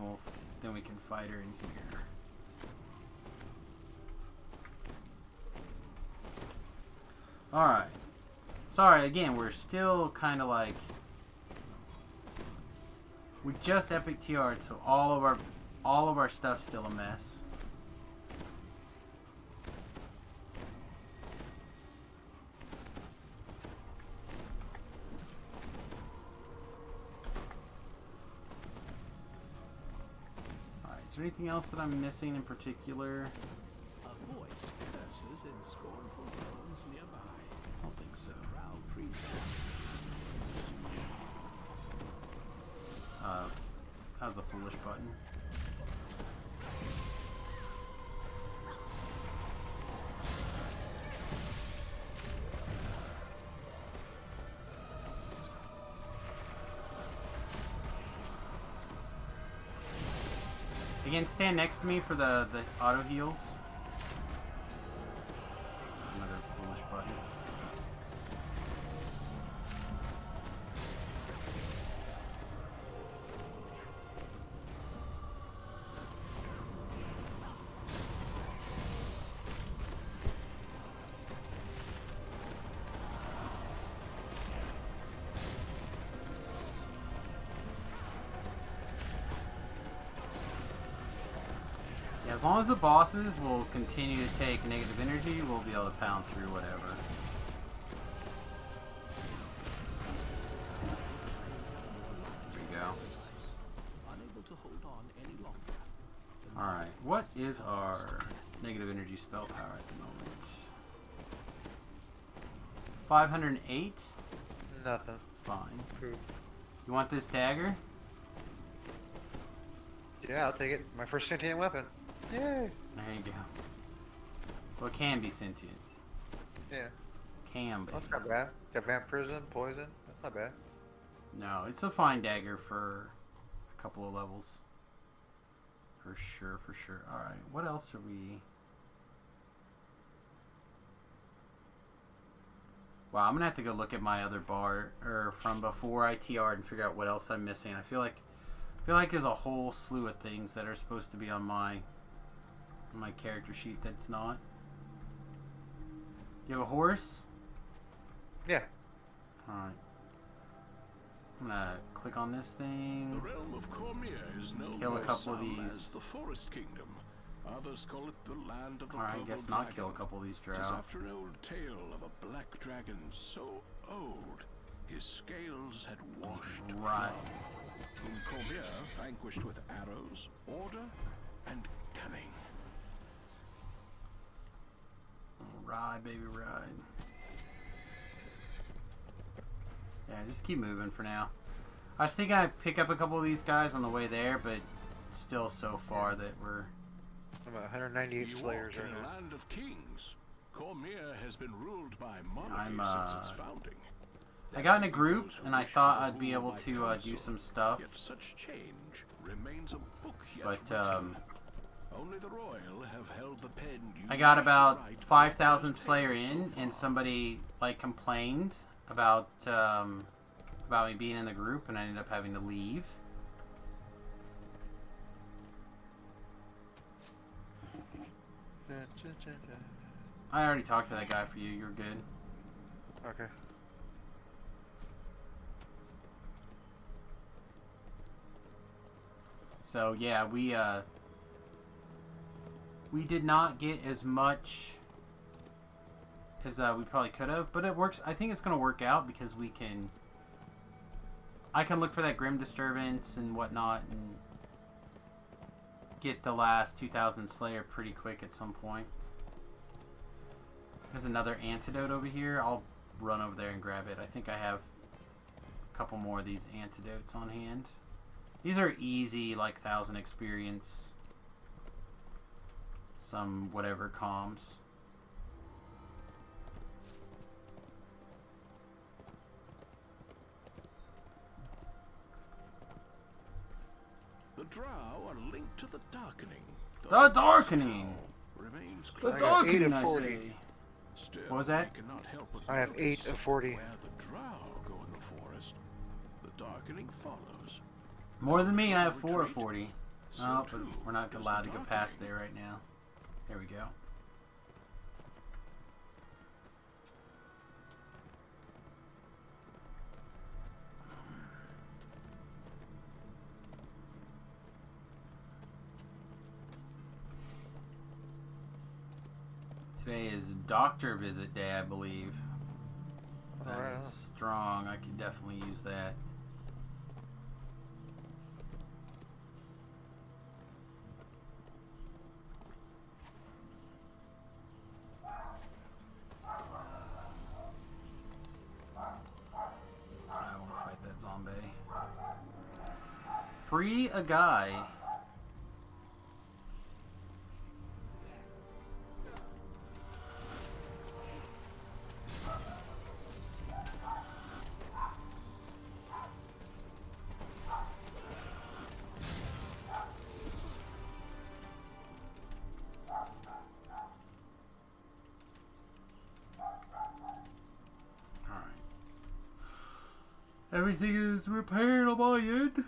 we can fight her in here. Alright. Sorry, again, we're still kind of like... We just epic TR'd, so all of our stuff's still a mess. Alright, is there anything else that I'm missing in particular? A voice curses in scornful tones nearby. I don't think so. Proud priestess. That was a foolish button. Again, stand next to me for the auto heals. It's another foolish button. Yeah, As long as the bosses will continue to take negative energy, we'll be able to pound through whatever. There we go. Unable to hold on any longer. Alright, what is our negative energy spell power at the moment? 508? Nothing. Fine. Cool. You want this dagger? Yeah, I'll take it. My first sentient weapon. Yay! There you go. Well, it can be sentient. Yeah. Can be. That's not bad. Got vampirism, poison. That's not bad. No, it's a fine dagger for a couple of levels. For sure, for sure. Alright, what else are we... Wow, I'm gonna have to go look at my other bar, or from before I TR'd, and figure out what else I'm missing. I feel like there's a whole slew of things that are supposed to be on my character sheet that's not. You have a horse? Yeah. Alright. I'm gonna click on this The thing. realm of Cormier is known Kill a by couple of some these. as the Forest Kingdom. Others call it the land of the Alright, I purple guess not dragon. kill a couple of these It is drow. after an old tale of a black dragon so old his scales had washed Right. blood, whom Cormier vanquished with arrows, order, and cunning. Ride, baby, ride. Yeah, just keep moving for now. I was thinking I'd pick up a couple of these guys on the way there, but still so far that we're... I'm at 198 You slayers walk right in a now. land of kings. Cormier has been ruled by monarchy I'm, since its founding. I got in a There are group, those who and I wish thought for I'd be rule able by to do council, some stuff. Yet such change remains a book yet But, written. Only the royal have held the pen I got used to about write 5,000 Cormier's Slayer tales so in, and far. somebody, like, complained about me being in the group, and I ended up having to leave. I already talked to that guy for you. You're good. Okay. So yeah, we did not get as much as we probably could have, but it works. I think it's going to work out because I can look for that Grim Disturbance and whatnot and get the last 2,000 Slayer pretty quick at some point. There's another antidote over here. I'll run over there and grab it. I think I have a couple more of these antidotes on hand. These are easy, like 1,000 experience, some whatever comms. The drow are linked to the darkening. The darkening! Remains The I clear. got 8 darkening, of I 40. say. Still, What was that? we cannot help but I have notice 8 of 40. Where the drow go in the forest, the darkening follows. More than me, I have 4 of 40. So Oh, but too we're not does allowed the to go past darkening. there right now. There we go. Today is doctor visit day, I believe. That Alright. is strong. I could definitely use that. I want to fight that zombie. Free a guy. Everything is repaired on my end.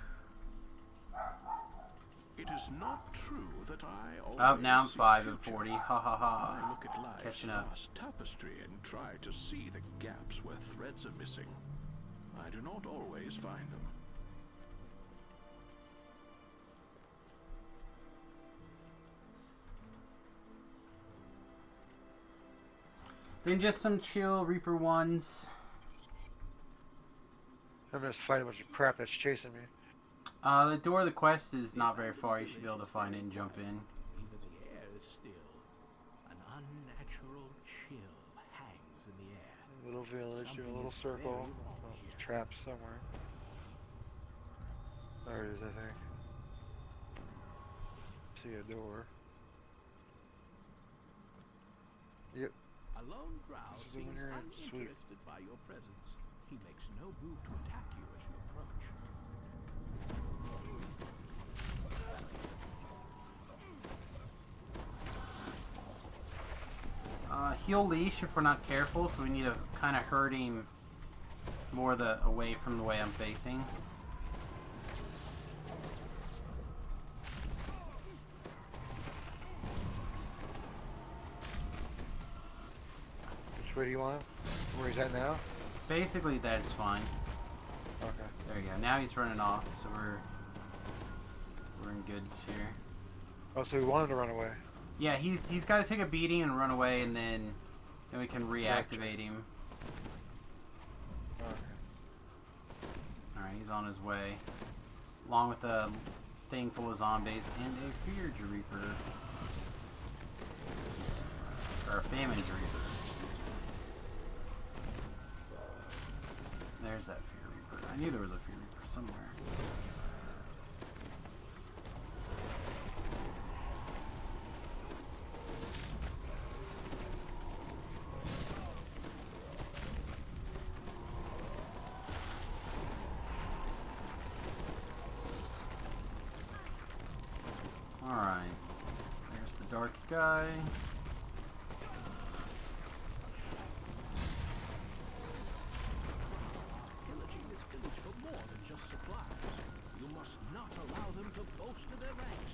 It is not true that I always Oh, now I'm see 5 the and future. 40. Ha ha I ha. look at life's Catching up. vast tapestry and try to see the gaps where threads are missing. I do not always find them. Been just some chill Reaper ones. I'm just fighting a bunch of crap that's chasing me. The door of the quest is not very far. You should be able to find it and jump in. Even the air is still. An unnatural chill hangs in the air. Little village, do a Something little is circle. very wrong Oh, here. traps somewhere. There it is, I think. See a door. Yep. A lone drow This is the seems winner, sweet. uninterested by your presence. He makes no move to attack you as you approach. He'll leash if we're not careful, so we need to kind of herd him more away from the way I'm facing. Which way do you want him? Where he's at now? Basically, that's fine. Okay. There you go. Now he's running off, so we're in goods here. Oh, so he wanted to run away. Yeah, he's got to take a beating and run away, and then we can reactivate him. Okay. Alright, he's on his way. Along with a thing full of zombies and a Fearage Reaper. Or a Famine Reaper. There's that Fear Reaper. I knew there was a Fear Reaper somewhere. Alright. There's the dark guy. Pillaging this village for more than just supplies. You must not allow them to bolster their ranks.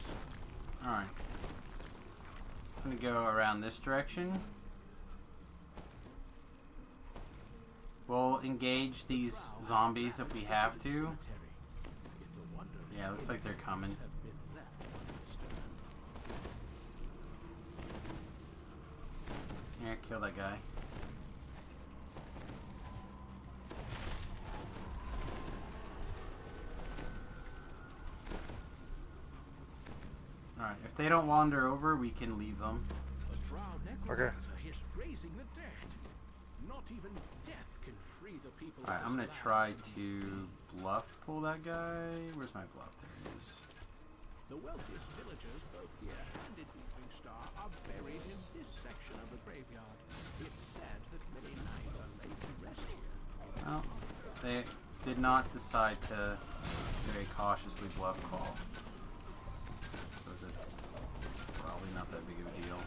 Alright. I'm gonna go around this direction. We'll engage these zombies if we have to. Cemetery. It's a wonder Yeah, looks like they're coming. have been left undisturbed. Yeah, kill that guy. Alright, if they don't wander over, we can leave them. A drow necromancer is raising the dead. Not even death can free the people. Alright, of I'm this gonna try land from to bluff pull that guy. Where's my bluff? There it is. The wealthiest villagers, both here and in Etring Star, are buried in this section of the graveyard. It's said that many knights are laid to rest here. Well, they did not decide to very cautiously bluff call. So it's probably not that big of a deal.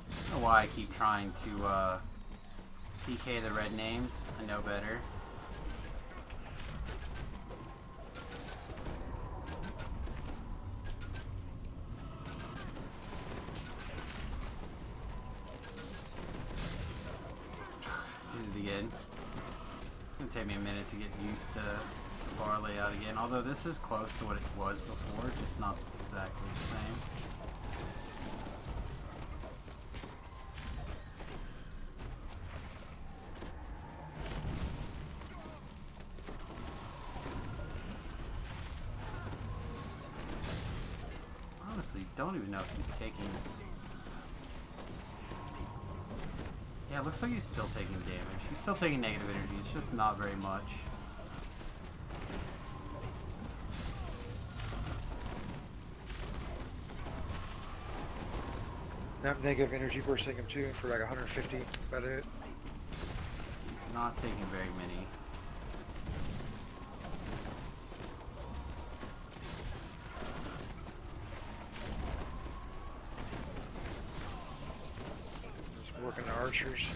I don't know why I keep trying to PK the red names. I know better. Did it again. It's gonna take me a minute to get used to the bar layout again. Although this is close to what it was before, just not exactly the same. Honestly, don't even know if he's taking... Yeah, it looks like he's still taking damage. He's still taking negative energy, it's just not very much. That negative energy bursting him too for like 150. About it. He's not taking very many. Just working the archers.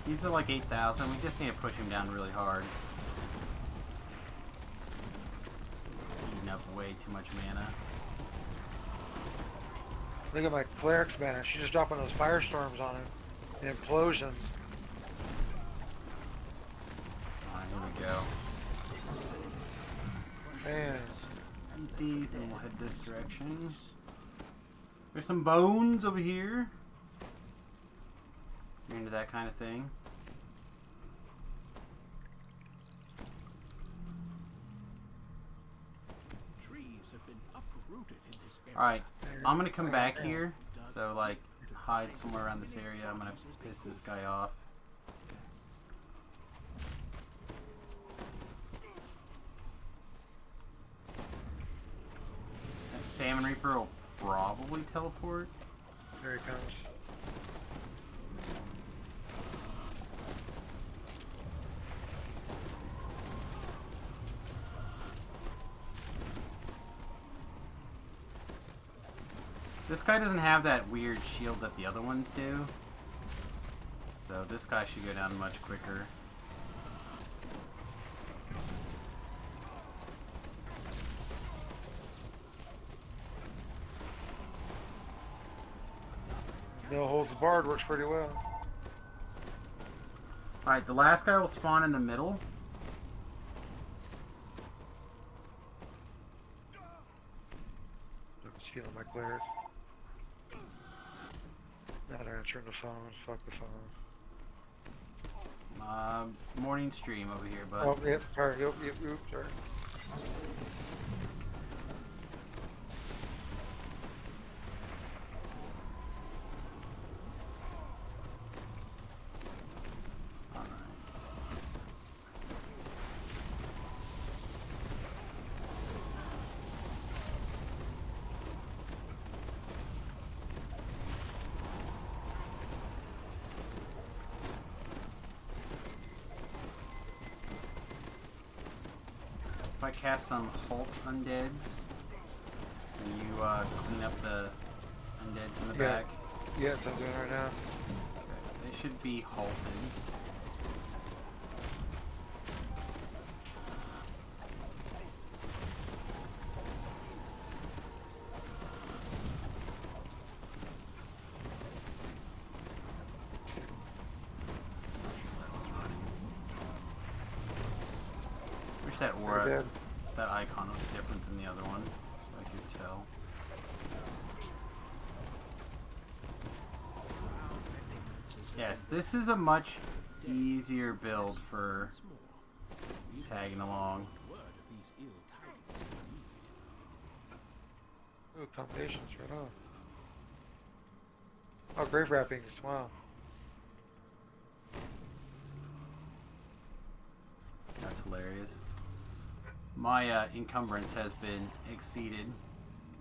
He's at like 8,000. We just need to push him down really hard. Eating up way too much mana. Look at my cleric's mana. She's just dropping those firestorms on him. And implosions. Alright, here we go. Man. Eat these and we'll head this direction. There's some bones over here. You're into that kind of thing. Trees have been uprooted in this area. Alright, I'm gonna come back here. So, like, hide somewhere around this area. I'm gonna piss this guy off. That Famine Reaper will probably teleport. There he comes. This guy doesn't have that weird shield that the other ones do. So this guy should go down much quicker. No holds barred works pretty well. Alright, the last guy will spawn in the middle. I'm stealing my cleric. Now they're gonna turn the phone. Fuck the phone. Morning stream over here, bud. Oh, yep, sorry, yep, sorry. If I cast some Halt Undeads, and you clean up the Undeads in the Yeah. back. Yes, I'm doing it right now. Okay, they should be halted. Wish that They're aura, dead. that icon was different than the other one, so I could tell. Yes, this is a much easier build for tagging along. Ooh, combinations right off. Oh, grave wrappings, wow. That's hilarious. My encumbrance has been exceeded.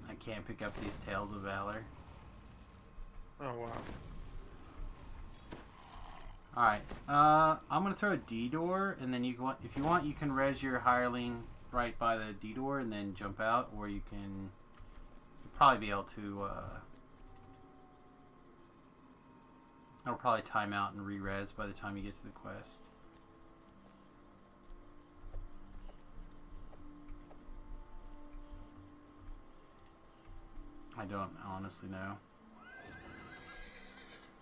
I can't pick up these Tales of Valor. Oh, wow. Alright, I'm gonna throw a D-door, and then you want, if you want, you can res your hireling right by the D-door and then jump out, or you can you'll probably be able to, it'll probably time out and re-res by the time you get to the quest. I don't honestly know.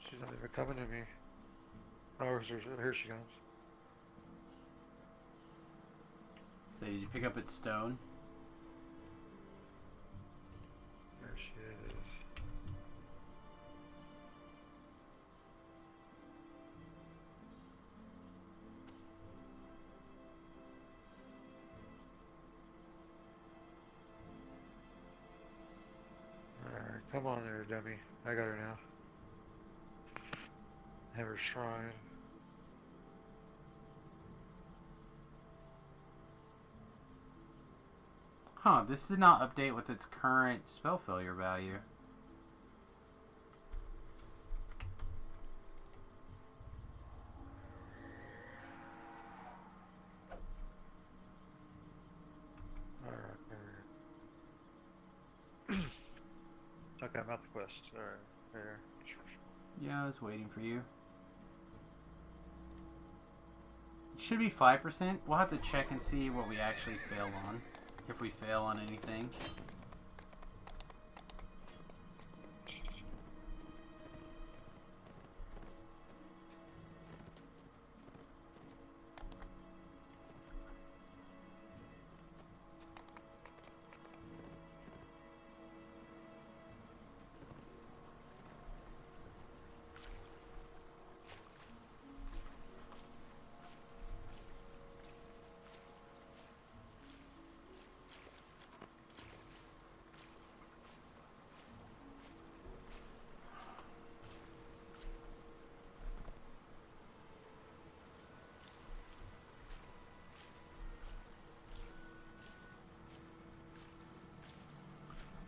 She's not even coming to me. Oh, here she comes. So did you pick up its stone? There she is. Alright, come on there, dummy. I got her now. Have her shrine. Huh, this did not update with its current spell failure value. Alright, okay, I'm out the quest. Alright, there. Yeah, I was waiting for you. should be 5%. We'll have to check and see what we actually fail on. If we fail on anything.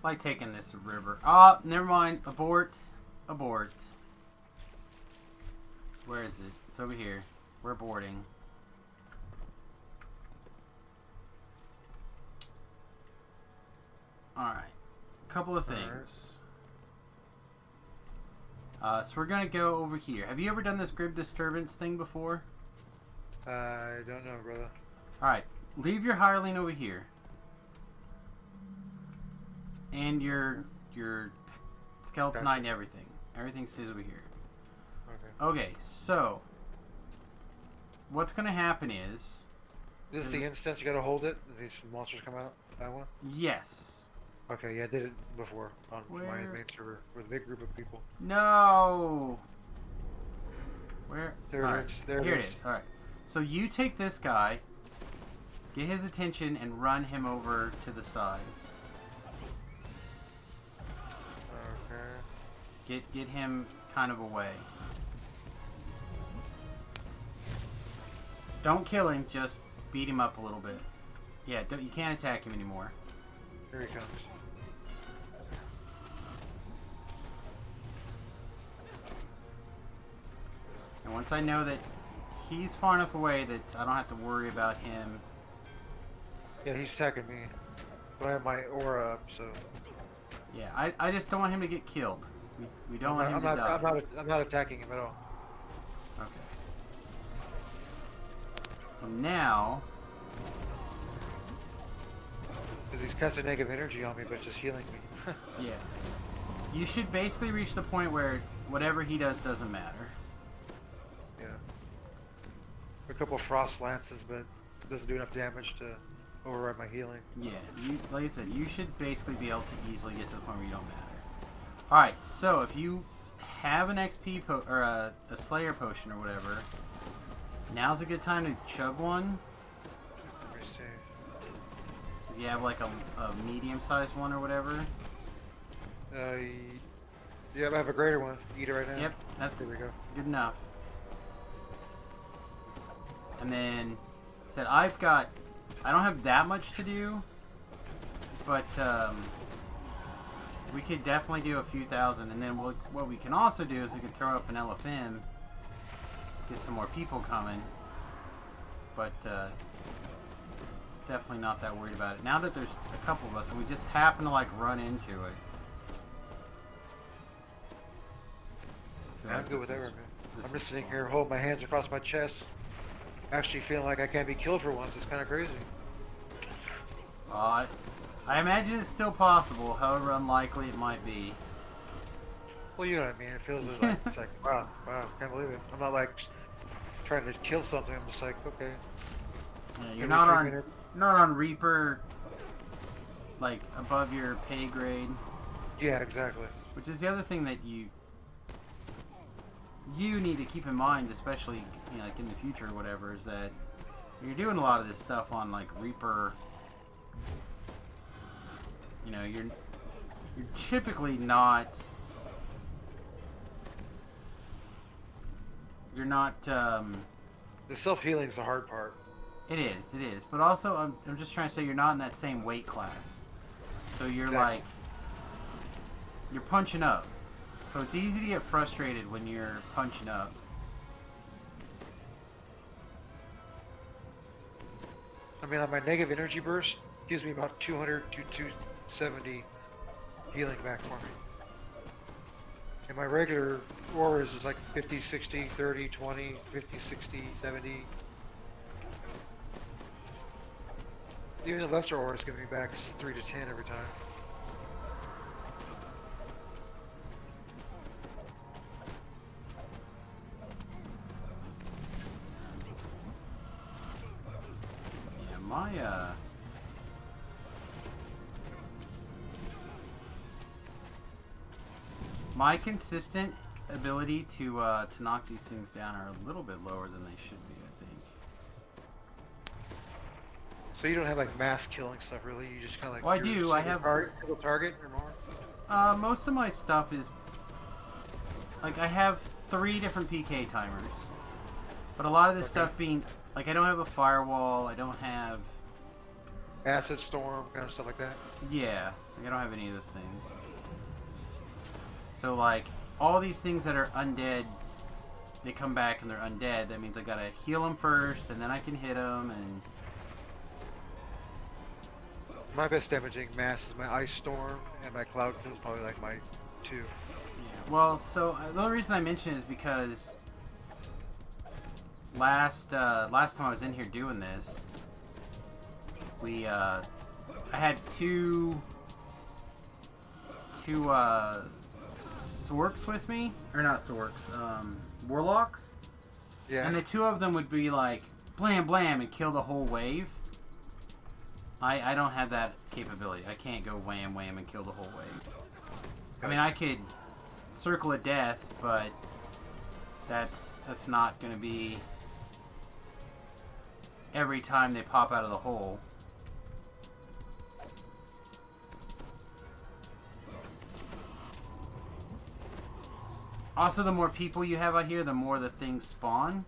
Like taking this river. Oh, never mind. Abort. Abort. Where is it? It's over here. We're boarding. Alright. Couple of things. So we're gonna go over here. Have you ever done this grid disturbance thing before? I don't know, brother. Alright. Leave your hireling over here. And your skeletonite Gotcha. and everything. Everything stays over here. Okay. Okay, so what's gonna happen is This is the instance you gotta hold it. These monsters come out. That one. yes. Okay, yeah, I did it before on my Where? main server with a big group of people. No. Where? There Alright, it is. There here it it is. is. All right. So you take this guy, get his attention, and run him over to the side. Okay. Get him kind of away. Don't kill him. Just beat him up a little bit. Yeah. You can't attack him anymore. Here he comes. And once I know that he's far enough away that I don't have to worry about him. Yeah, he's attacking me. But I have my aura up, so. Yeah, I just don't want him to get killed. We don't want him to die. I'm not attacking him at all. Okay. And now, Because he's casting negative energy on me, but it's just healing me. yeah. You should basically reach the point where whatever he does doesn't matter. Yeah. A couple frost lances, but it doesn't do enough damage to override my healing. Yeah, like I said, you should basically be able to easily get to the point where you don't matter. Alright, so if you have an XP or a Slayer potion or whatever, now's a good time to chug one. Let me see. If you have like a medium-sized one or whatever. Yeah, I have a greater one. Eat it right now. Yep, that's There we go. good enough. And then, said I don't have that much to do, but we could definitely do a few thousand. And then what we can also do is we can throw up an LFM, get some more people coming, but definitely not that worried about it. Now that there's a couple of us and we just happen to like run into it. I feel I'm like good with this is- everything. this I'm just is sitting fun. here holding my hands across my chest, actually feeling like I can't be killed for once. It's kind of crazy. Well, I imagine it's still possible, however unlikely it might be. Well, you know what I mean. It feels like it's like wow, can't believe it. I'm not like trying to kill something. I'm just like okay. You're Every not 3 on minutes. not on Reaper, like above your pay grade, Yeah, exactly. which is the other thing that you need to keep in mind, especially like in the future or whatever, is that you're doing a lot of this stuff on like Reaper. You know, you're typically not. You're not. The self healing is the hard part. It is. But also, I'm just trying to say you're not in that same weight class. So you're Exactly. like, you're punching up. So it's easy to get frustrated when you're punching up. I mean, like my negative energy burst gives me about 200 to 270 healing back for me. And my regular auras is like 50, 60, 30, 20, 50, 60, 70. Even the lesser ores give me back 3 to 10 every time. Yeah, my consistent ability to knock these things down are a little bit lower than they should be, I think. So you don't have like mass killing stuff really. You just kind of like. Well, I your do. I single have single target or more. most of my stuff is like I have 3 different PK timers, but a lot of this stuff being like I don't have a firewall. I don't have Acid storm, kind of stuff like that. like, I don't have any of those things. So like all these things that are undead, they come back and they're undead. That means I gotta heal them first, and then I can hit them. And My best damaging mass is my ice storm, and my cloud kill is probably like my 2. yeah, well, so the only reason I mention it is because last time I was in here doing this, I had two Sorks with me, or not Sorks, Warlocks, Yeah. and the 2 of them would be like blam blam and kill the whole wave. I don't have that capability. I can't go wham wham and kill the whole wave. I mean, I could circle of death, but that's not going to be every time they pop out of the hole. Also, the more people you have out here, the more the things spawn.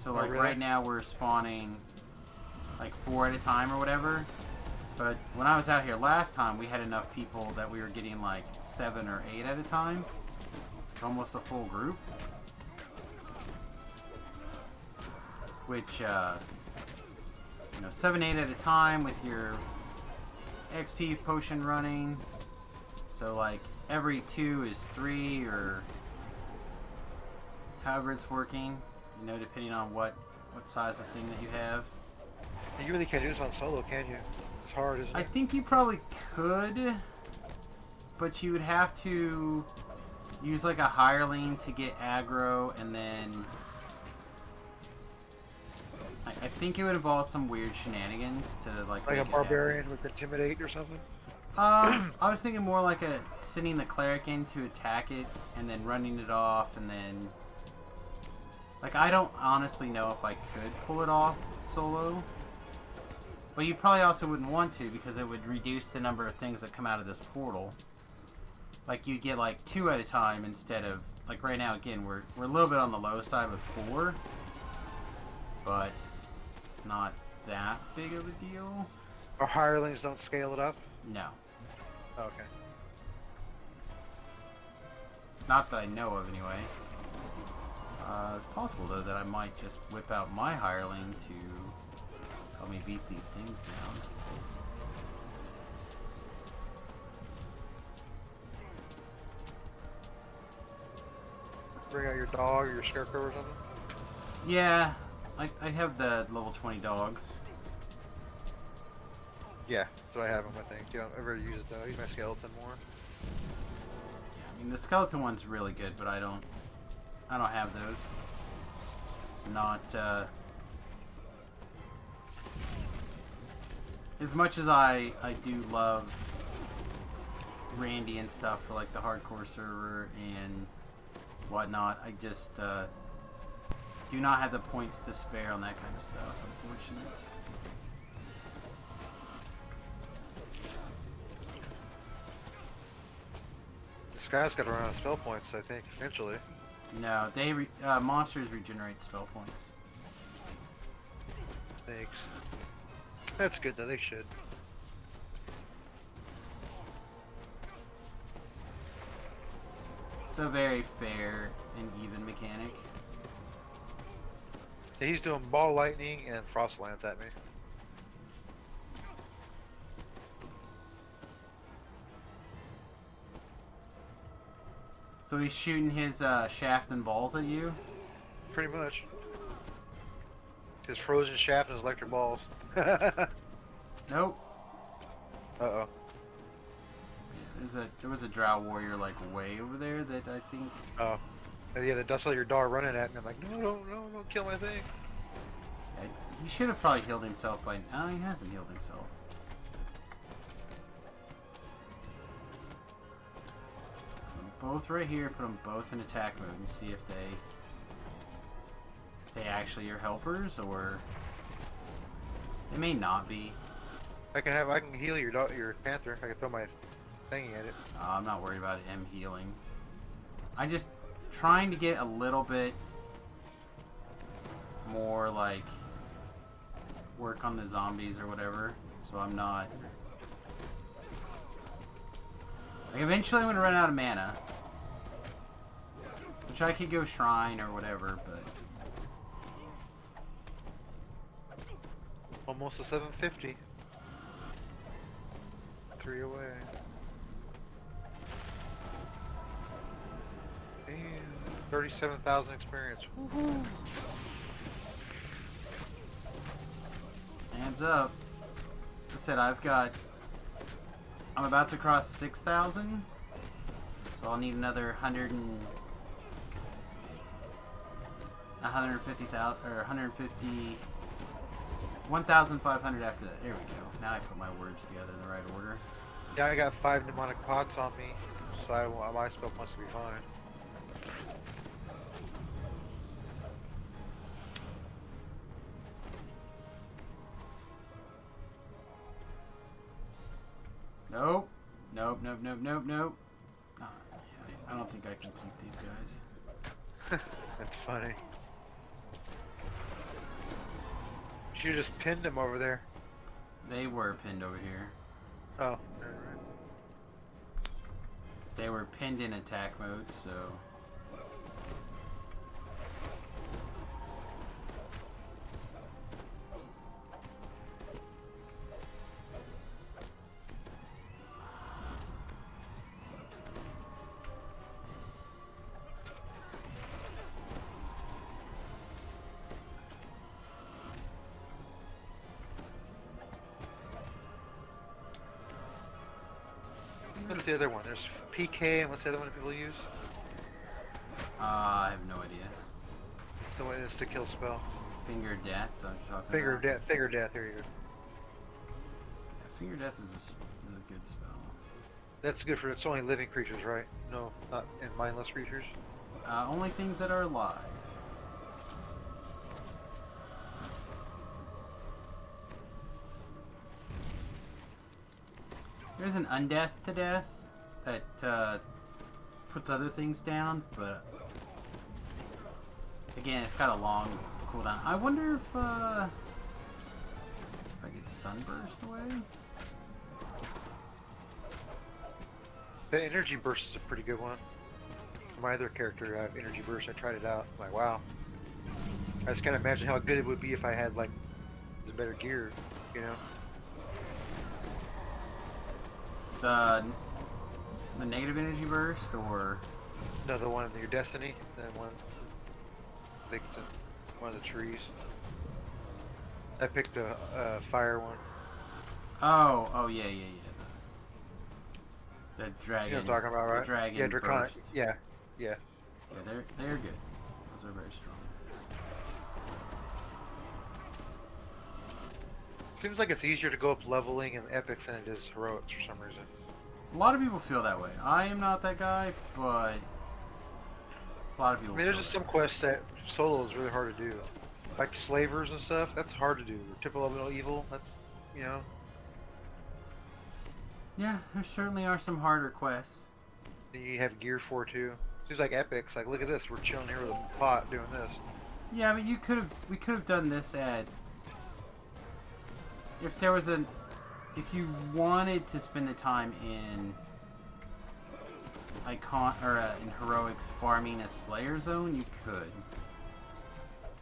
So, like, really? right now we're spawning, like, 4 at a time or whatever. But when I was out here last time, we had enough people that we were getting, like, 7 or 8 at a time. Almost a full group. Which, 7, 8 at a time with your XP potion running. So, like, every 2 is 3, or however it's working, depending on what size of thing that you have. And you really can't do this on solo, can you? It's hard, isn't I it? think you probably could, but you would have to use like a hireling to get aggro, and then I think it would involve some weird shenanigans to like Like make a it barbarian with intimidate or something? I was thinking more like sending the cleric in to attack it and then running it off, and then like I don't honestly know if I could pull it off solo, but you probably also wouldn't want to because it would reduce the number of things that come out of this portal. Like you'd get like 2 at a time instead of like right now. Again, we're a little bit on the low side with 4, but it's not that big of a deal. Our hirelings don't scale it up? No. Okay. Not that I know of, anyway. It's possible, though, that I might just whip out my hireling to help me beat these things down. Bring out your dog or your scarecrow or something? Yeah, I have the level 20 dogs. Yeah, that's what I have him, I think. You don't ever use it though. I use my skeleton more. Yeah, I mean, the skeleton one's really good, but I don't have those. It's not, as much as I do love Randy and stuff for like the hardcore server and whatnot, I just do not have the points to spare on that kind of stuff, unfortunately. This guy's got to run out of spell points, I think, eventually. No, they monsters regenerate spell points. Thanks. That's good though, they should. It's a very fair and even mechanic. Yeah, he's doing ball lightning and frost lance at me. So he's shooting his shaft and balls at you? Pretty much. His frozen shaft and his electric balls. Nope. Uh-oh. There was a drow warrior like way over there that I think. Oh. Yeah, that's all your dog running at, and I'm like, no, don't kill my thing. He should have probably healed himself by now. He hasn't healed himself. Put them both right here. Put them both in attack mode and see if they actually are helpers, or they may not be. I can heal your panther. I can throw my thingy at it. I'm not worried about him healing. I'm just trying to get a little bit more like work on the zombies or whatever, so I'm not. Like, eventually I'm gonna run out of mana, which I could go shrine or whatever, but Almost a 750. 3 away. Damn. 37,000 experience. Woohoo! hands up. I said I'm about to cross 6,000, so I'll need another 150,000 or 150. 1,500 after that. There we go. Now I put my words together in the right order. Yeah, I got 5 demonic pots on me, so my spell points will be fine. Nope. Nope. Oh, I don't think I can keep these guys. That's funny. You should have just pinned them over there. They were pinned over here. Oh, alright. They were pinned in attack mode, so. What's the other one? There's PK, and what's the other one that people use? I have no idea. It's the one that's to kill spell. Finger death. So I'm talking Finger about. death. Finger death. Here you go. Yeah, finger death is a good spell. That's good for it's only living creatures, right? No, not in mindless creatures. Only things that are alive. There's an undeath to death that puts other things down, but again, it's got a long cooldown. I wonder if I get sunburst away. The energy burst is a pretty good one. For my other character, I have energy burst. I tried it out. I'm like, wow. I just can't imagine how good it would be if I had like the better gear, you know. The negative energy burst, or No, the one in your destiny. That one. I think it's in one of the trees. I picked the fire one. oh yeah. The dragon. You know what I'm talking about, right? The dragon. Yeah, draconic. burst. Yeah. Yeah, they're good. Those are very strong. Seems like it's easier to go up leveling in epics than it is heroics for some reason. A lot of people feel that way. I am not that guy, but a lot of people. I mean, there's feel just that some quests that solo is really hard to do. Like slavers and stuff, that's hard to do. Triple elemental evil, that's, you know. Yeah, there certainly are some harder quests. Then you have gear for too. Seems like epics. Like, look at this. We're chilling here with a pot doing this. Yeah, but we could have done this at. If you wanted to spend the time in in heroics farming a Slayer zone, you could.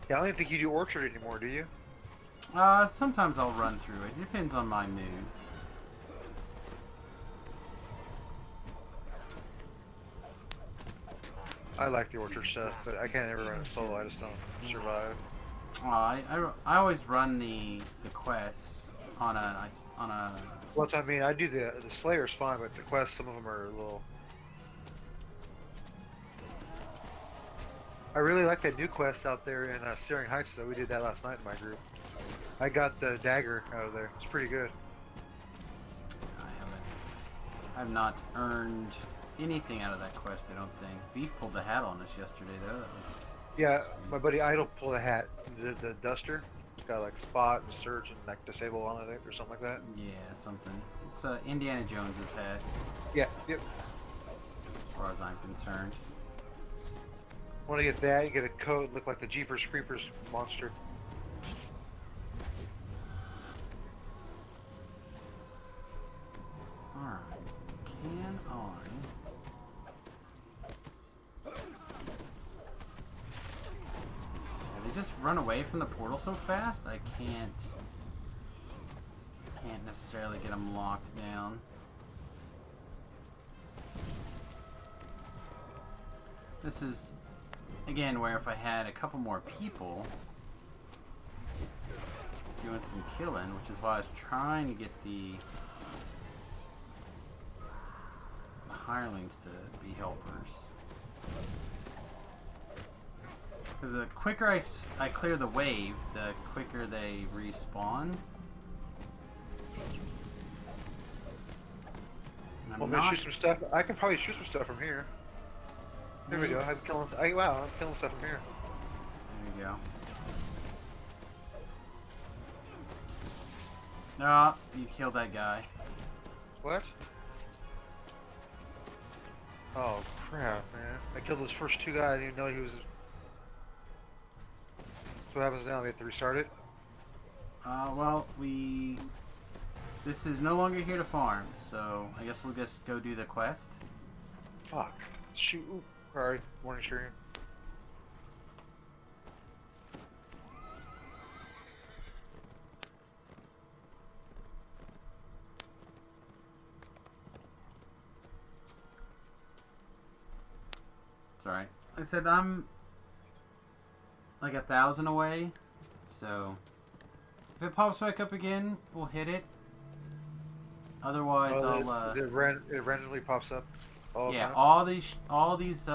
Yeah, I don't even think you do Orchard anymore, do you? Sometimes I'll run through it. It depends on my mood. I like the Orchard stuff, but I can't ever run it solo. I just don't survive. I always run the quests on a Well, that's what I mean. I do the Slayer's fine, but the quests, some of them are a little. I really like that new quest out there in Searing Heights, though. We did that last night in my group. I got the dagger out of there. It's pretty good. I've not earned anything out of that quest. I don't think. Beef pulled the hat on us yesterday though. That was. Yeah, my buddy Idle pulled a hat. The duster. It's got like spot and search and like disable on it or something like that. Yeah, something. It's Indiana Jones's hat. Yeah. Yep. As far as I'm concerned. Want to get that? You get a coat, look like the Jeepers Creepers monster. Alright. Can I? Yeah, they just run away from the portal so fast. I can't necessarily get them locked down. This is again where if I had a couple more people doing some killing, which is why I was trying to get the hirelings to be helpers. Because the quicker I clear the wave, the quicker they respawn. And I'm Well, not... maybe shoot some stuff. I can probably shoot some stuff from here. There we go. I'm killing. Wow, I'm killing stuff from here. There you go. No, you killed that guy. What? Oh crap, man! I killed those first two guys. I didn't even know he was. So what happens now? We have to restart it. Well, this is no longer here to farm, so I guess we'll just go do the quest. Fuck. Shoot. Ooh, sorry. Warning stream. It's alright. I said I'm like 1,000 away, so if it pops back up again, we'll hit it. Otherwise, it randomly pops up. All the yeah, time? all these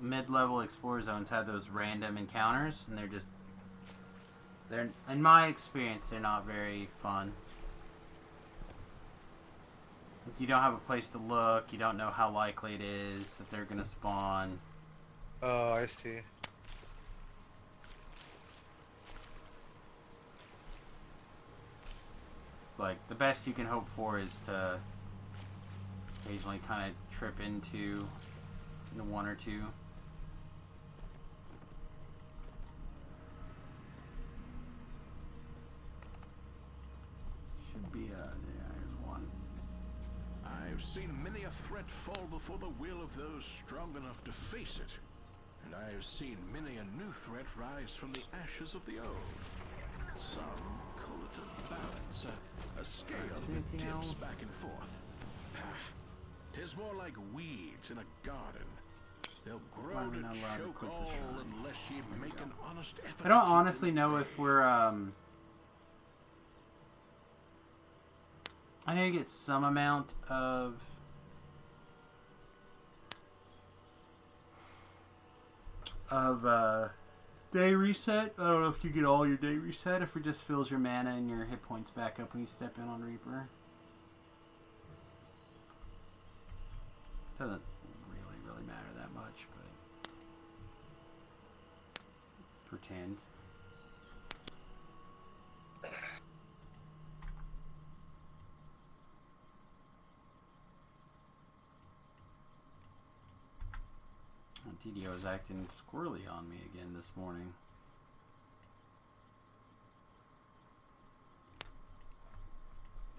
mid-level explorer zones have those random encounters, and they're in my experience, they're not very fun. You don't have a place to look. You don't know how likely it is that they're gonna spawn. Oh, I see. It's like the best you can hope for is to occasionally kind of trip into one or two. Should be there's one. I've seen many a threat fall before the will of those strong enough to face it. And I have seen many a new threat rise from the ashes of the old. Some call it a balance, a scale that tips else? back and forth. Tis more like weeds in a garden. They'll grow Why am I to not allowed to choke click all this shrine? unless ye make an honest effort. I don't to keep honestly them know away. if we're I know you get some amount of day reset. I don't know if you get all your day reset, if it just fills your mana and your hit points back up when you step in on Reaper. Doesn't really matter that much, but pretend. TDO is acting squirrely on me again this morning.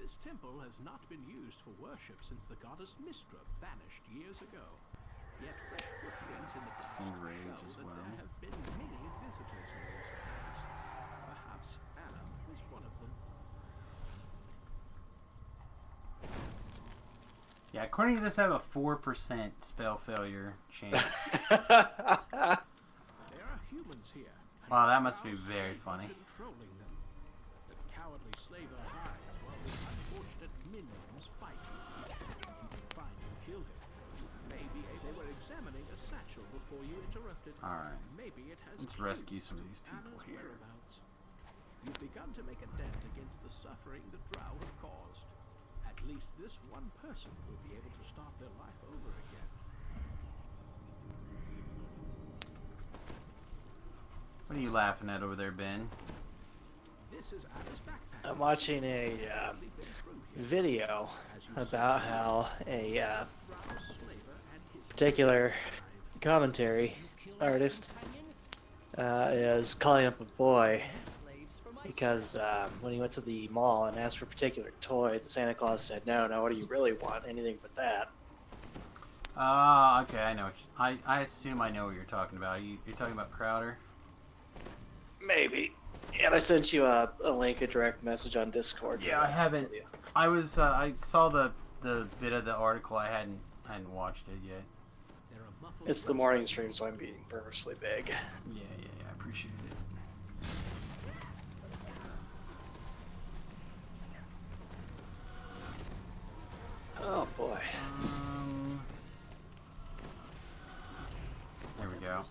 This temple has not been used for worship since the goddess Mistra vanished years ago. Yet fresh footprints in the past Extend rage show as that well. there have been many visitors in this place. Perhaps Anna was one of them. Yeah, according to this, I have a 4% spell failure chance. There are humans here, Wow, that must be very funny. Controlling them. The cowardly slaver hides while the unfortunate minions fight. You can find and kill him. Maybe they were examining a satchel before you interrupted. Alright. Maybe it has Let's clues rescue some of to these people Anna's here. whereabouts. You've begun to make a dent against the suffering the Drow have caused. At least this one person will be able to start their life over again. What are you laughing at over there, Ben? This is Anna's backpack. I'm watching a video about how a particular commentary artist is calling up a boy because when he went to the mall and asked for a particular toy, the Santa Claus said, "No, what do you really want? Anything but that." Okay, I know. I assume I know what you're talking about. You're talking about Crowder? Maybe. And I sent you a link, a direct message on Discord. Yeah, I haven't. I was. I saw the bit of the article. I hadn't watched it yet. It's the morning stream, so I'm being purposely big. Yeah. I appreciate it. Oh boy. There we go.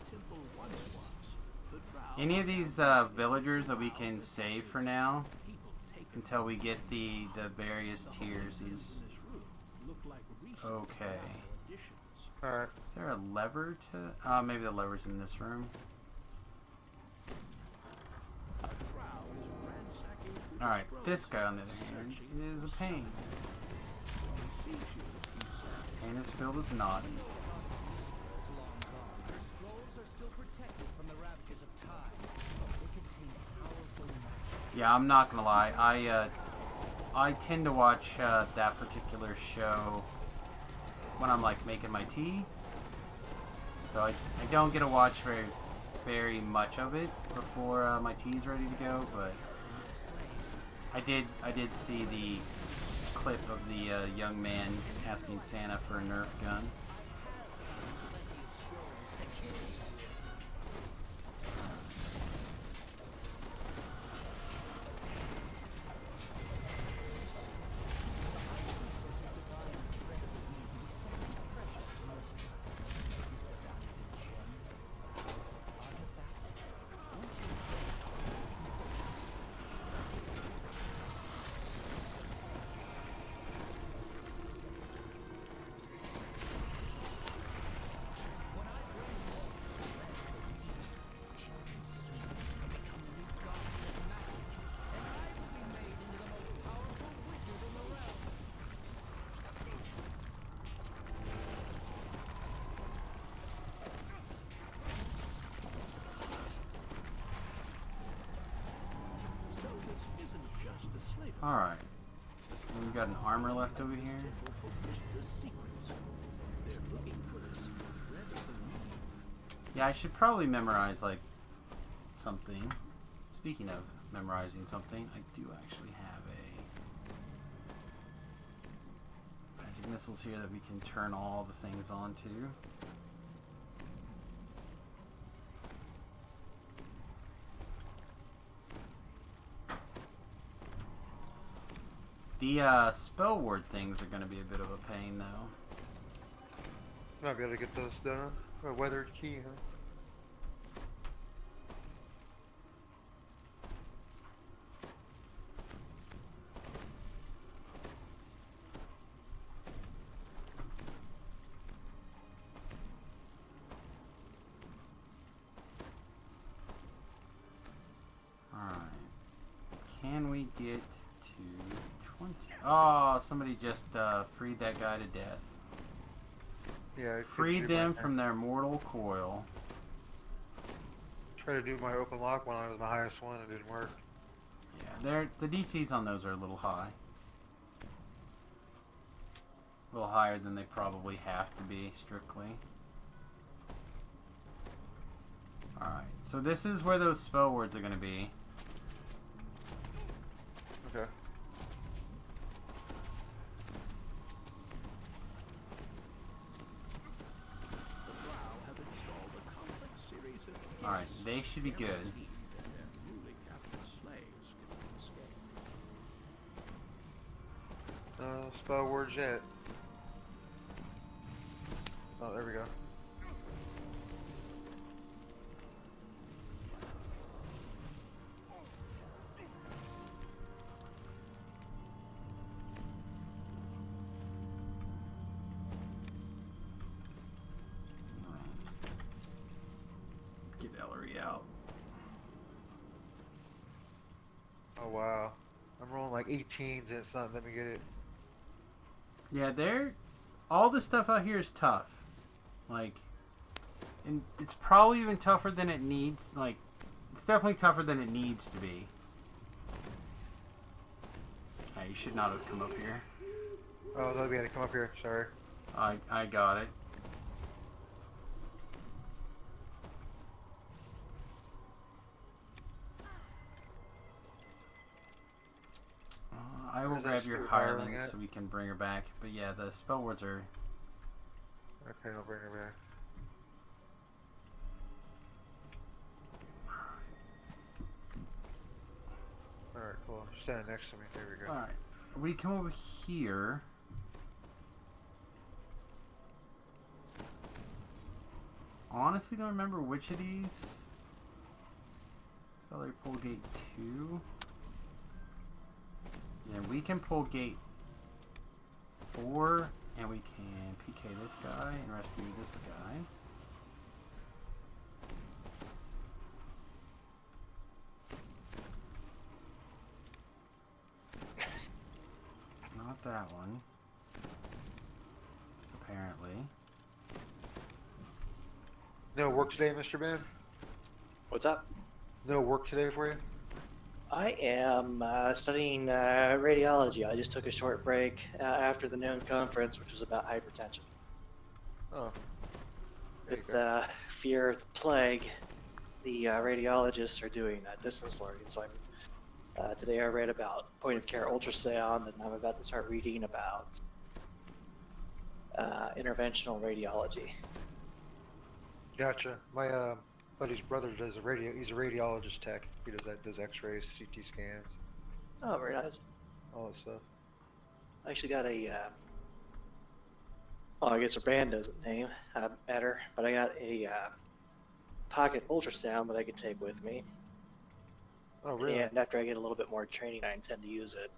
Any of these villagers that we can save for now until we get the various tiers is okay. Alright. Is there a lever to? Maybe the lever's in this room. Alright, this guy on the other hand is a pain. And is filled with naughty. Yeah, I'm not gonna lie. I tend to watch that particular show when I'm like making my tea. So I don't get to watch very much of it before my tea's ready to go. But I did see the clip of the young man asking Santa for a Nerf gun. Alright. We've got an armor left over here. Yeah, I should probably memorize, like, something. Speaking of memorizing something, I do actually have a magic missiles here that we can turn all the things onto. The spell word things are going to be a bit of a pain, though. Might be able to get those done. A weathered key, huh? Alright. Can we get to 20? Oh, somebody just freed that guy to death. Yeah. Freed them from their mortal coil. Try to do my open lock when I was my highest one. It didn't work. Yeah, the DCs on those are a little high. A little higher than they probably have to be, strictly. Alright, so this is where those spell words are going to be. Okay. Alright, they should be good. No spell words yet. Oh, there we go. Get Ellery out. Oh wow. I'm rolling like 18s and it's not letting me get it. Yeah, all the stuff out here is tough. Like, and it's probably even tougher than it needs. Like, it's definitely tougher than it needs to be. You should not have come up here. Oh, no, we had to come up here. Sorry. I got it. I will Where's that grab your stupid hireling hireling at? so we can bring her back. But yeah, the spell words are... Okay, I'll bring her back. Alright, cool. She's standing next to me. There we go. Alright. We come over here. Honestly, don't remember which of these. Celery pull gate 2. Yeah, we can pull gate 4, and we can PK this guy and rescue this guy. Not that one. Apparently. No work today, Mr. Ben? What's up? No work today for you? I am studying radiology. I just took a short break after the noon conference, which was about hypertension. Oh. There you With go. fear of the plague, the radiologists are doing distance learning. So today I read about point of care ultrasound, and I'm about to start reading about interventional radiology. Gotcha. My buddy's brother does he's a radiologist tech. He does x-rays, CT scans, Oh, very nice. all that stuff. I actually got a, well, I guess her band doesn't name matter, but I got a pocket ultrasound that I can take with me. Oh, really? And after I get a little bit more training, I intend to use it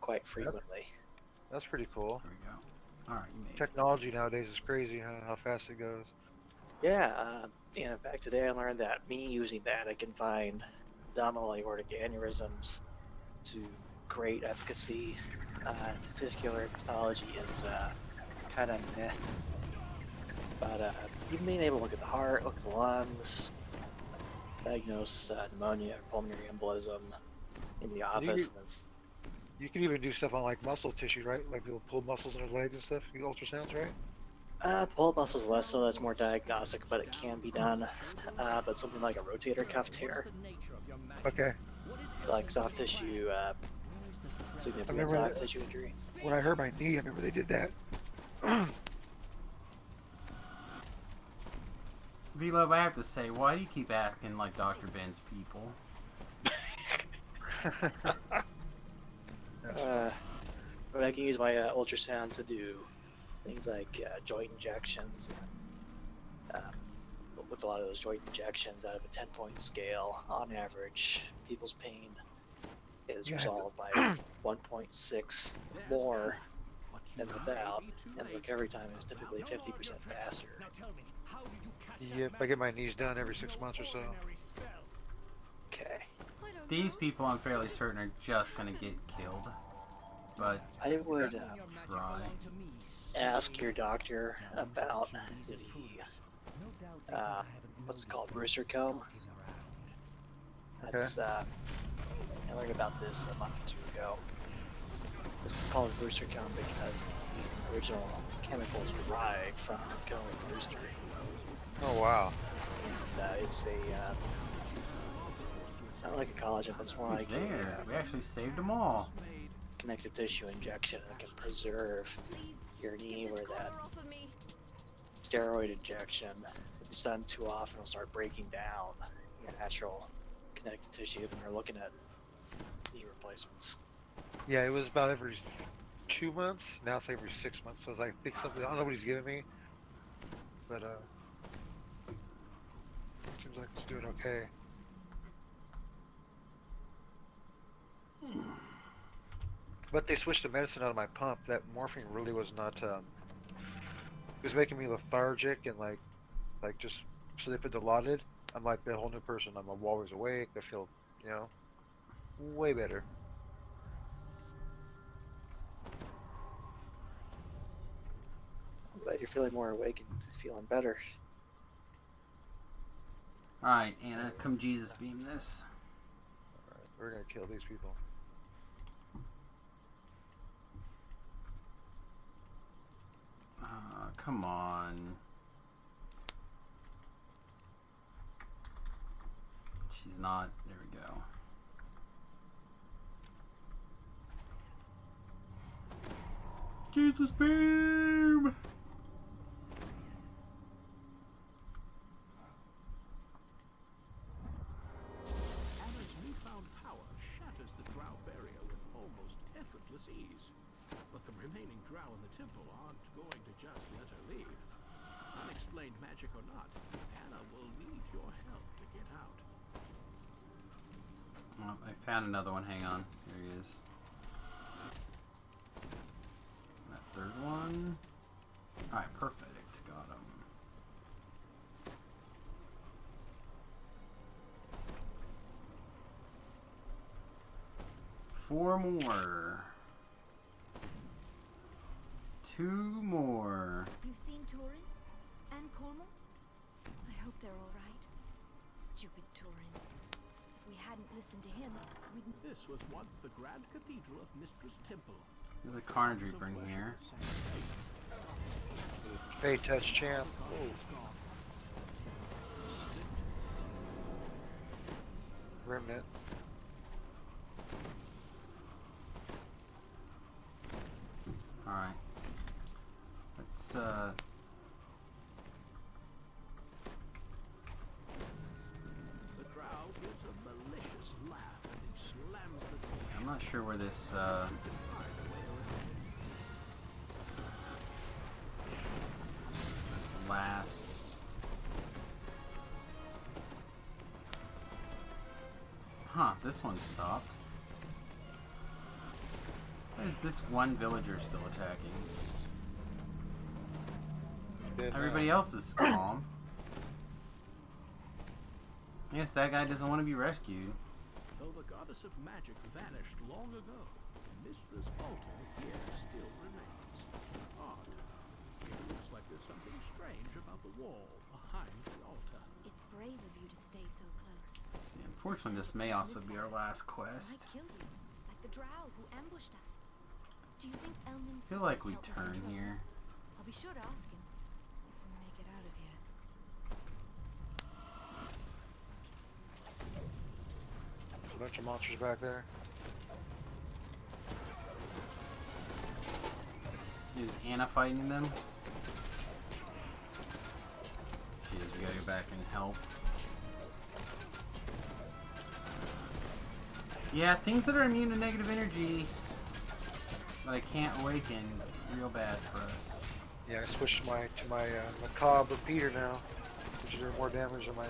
quite frequently. That's pretty cool. There we go. Alright, you made it. Technology nowadays is crazy, huh? How fast it goes. Yeah, and in fact, today I learned that me using that, I can find abdominal aortic aneurysms to great efficacy. Testicular pathology is kind of meh. But even being able to look at the heart, look at the lungs, diagnose pneumonia or pulmonary embolism in the office. And it's, You can even do stuff on like muscle tissue, right? Like people pull muscles in their legs and stuff. You ultrasounds, right? pull-up muscles less so, that's more diagnostic, but it can be done. But something like a rotator cuff tear, Okay. so like soft tissue, significant remember soft that- tissue injury. When I hurt my knee, I remember they did that. V-Love, I have to say, why do you keep acting like Dr. Ben's people? But I can use my ultrasound to do things like joint injections. But with a lot of those joint injections, out of a 10-point scale, on average, people's pain is Yeah. resolved by 1.6 more than without, and the recovery time is typically 50% faster. Yep, I get my knees done every 6 months or so. Okay. These people, I'm fairly certain, are just gonna get killed. But I would try. ask your doctor about the what's it called, Brewster comb. That's I learned about this a month or two ago. It's called Brewster comb because the original chemicals derived from the comb of Brewster. Oh wow. And it's not like a collagen, but it's more Who's like there? a We actually saved them all. connective tissue injection that can preserve your knee, where that steroid injection, if it's done too often, will start breaking down your natural connective tissue when we're looking at knee replacements. Yeah, it was about every 2 months. Now it's every 6 months. So it's like, I think something. I don't know what he's giving me, but seems like it's doing okay. But they switched the medicine out of my pump. That morphine really was not. It was making me lethargic and like just sleep and dilaudid. I'm like a whole new person. I'm always awake. I feel, you know, way better. I'm glad you're feeling more awake and feeling better. Alright, Anna, come Jesus beam this. Alright, we're gonna kill these people. Come on. She's not. There we go. Jesus beam! Anna's newfound power shatters the drow barrier with almost effortless ease. But the remaining drow in the temple aren't going to just let her leave. Unexplained magic or not, Anna will need your help to get out. Oh, I found another one. Hang on. Here he is. That third one. Alright, perfect. Got him. Four more. Two more. You've seen Turin? And Cornwall? I hope they're alright. Stupid Turin. If we hadn't listened to him, we'd... This was once the Grand Cathedral of Mistress Temple. There's a Carnage Reaper in here. Fate Touch Champ. Remnant. Alright. Let's, The crowd gives a malicious laugh as he slams the door. I'm not sure where this, this last... Huh, this one stopped. Why is this one villager still attacking? Everybody else is calm. Yes, that guy doesn't want to be rescued. Though the goddess of magic vanished long ago, Mistress Alter here still remains. Odd. It looks like there's something strange about the wall behind the altar. It's brave of you to stay so close. See, unfortunately, this may also be our last I quest. killed you, like the drow who ambushed us. Do you think Elmin's... I feel like we help us turn recover? here. I'll be sure to ask him if we make it out of here. A bunch of monsters back there. Is Anna fighting them? She is. We gotta go back and help. Yeah, things that are immune to negative energy that I can't awaken, real bad for us. Yeah, I switched to my macabre repeater now, which is doing more damage than my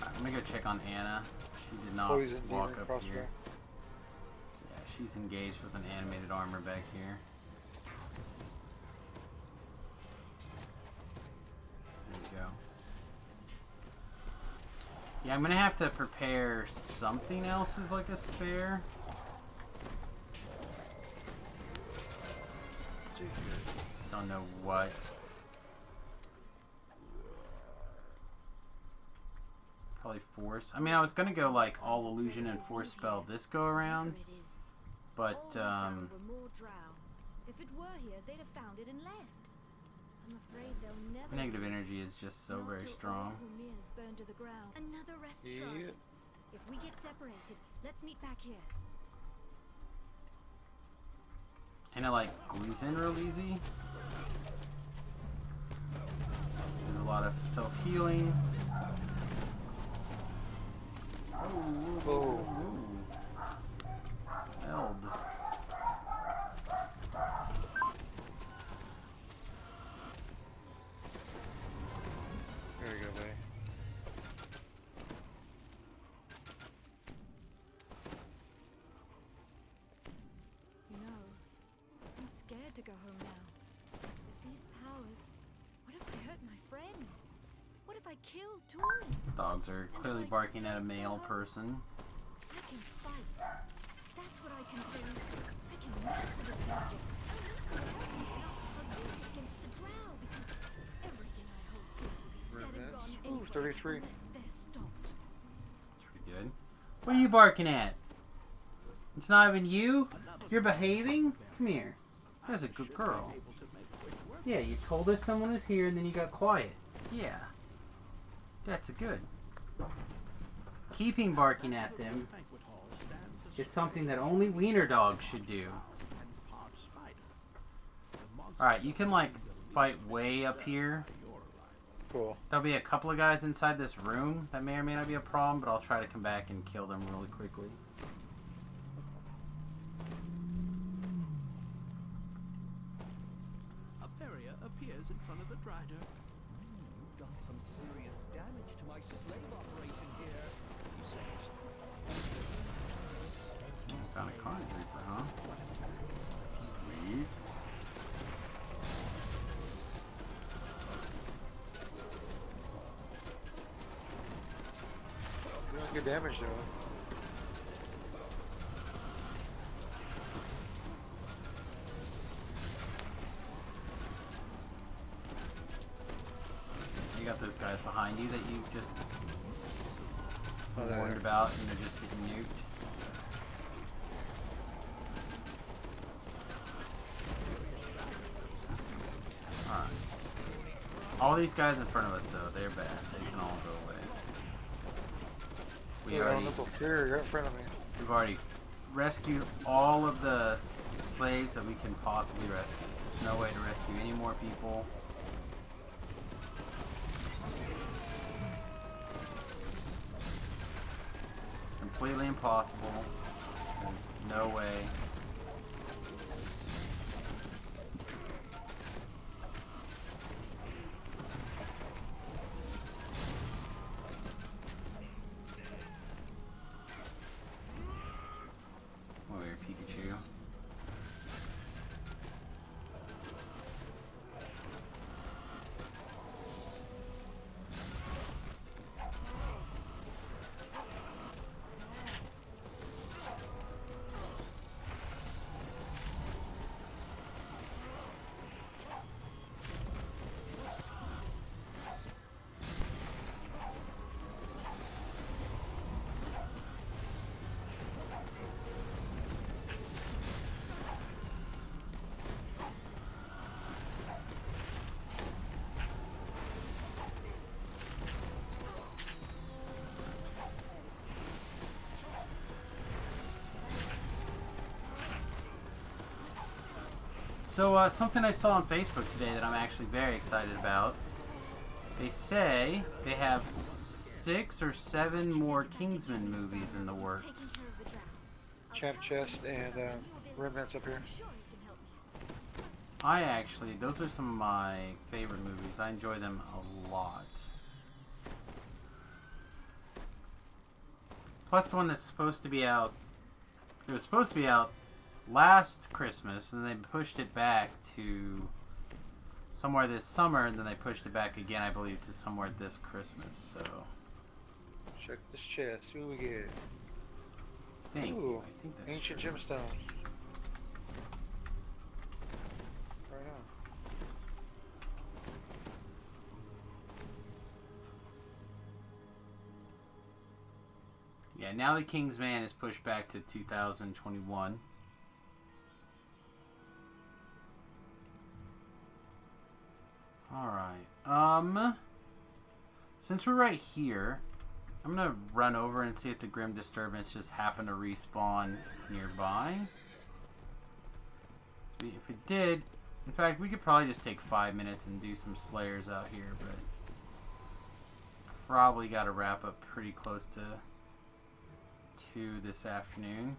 Alright, I'm gonna go check on Anna. She did not poison walk demon up crossbow. here. Yeah, she's engaged with an animated armor back here. There we go. Yeah, I'm gonna have to prepare something else as like a spare. Just don't know what. Probably force. I mean, I was gonna go like all illusion and force spell this go around, Whatever it is, but all we found were more drow. If it were here, they'd have found it and left. I'm afraid they'll never... negative energy is just so Not very till strong. all Humir's burned to the ground. Another rest shrine. If we get separated, let's meet back here. And it like glues in real easy. There's a lot of self-healing. Oh. Held. scared to go home now. With these powers, what if I hurt my friend? What if I killed Torin? Dogs are clearly barking at a male person. I can fight. That's what I can do. I can master this magic. At least I hope not hug this against the drow, because everything I hold dear will be dead and gone Ooh, anyway 33. unless they're stopped. That's pretty good. What are you barking at? It's not even you? You're behaving? Come here. There's a good girl. Yeah, you told us someone was here and then you got quiet. Yeah. That's a good. Keeping barking at them is something that only wiener dogs should do. Alright, you can like fight way up here. Cool. There'll be a couple of guys inside this room. That may or may not be a problem, but I'll try to come back and kill them really quickly. A barrier appears in front of the Drider. You've done some serious damage to my slave operation here. He says, Found a Carnage Reaper, huh? Sweet. You don't get damage though. You got those guys behind you that you just Oh, there. warned about and they're just getting nuked. Alright. All these guys in front of us though, they're bad. They can all go away. You're in front of me. We've already rescued all of the slaves that we can possibly rescue. There's no way to rescue any more people. Completely impossible. There's no way. Over here, Pikachu. So, something I saw on Facebook today that I'm actually very excited about. They say they have 6 or 7 more Kingsman movies in the works. Champ chest and remnants up here. Those are some of my favorite movies. I enjoy them a lot. Plus the one that's supposed to be out, it was supposed to be out last Christmas, and they pushed it back to somewhere this summer, and then they pushed it back again, I believe, to somewhere this Christmas. So Check this chest. See what we get. thank Ooh, you. I think that's ancient true. gemstone. Right on. Yeah, now the King's Man is pushed back to 2021. Alright, since we're right here, I'm gonna run over and see if the Grim Disturbance just happened to respawn nearby. If it did, in fact, we could probably just take 5 minutes and do some Slayers out here, but probably gotta wrap up pretty close to 2 this afternoon.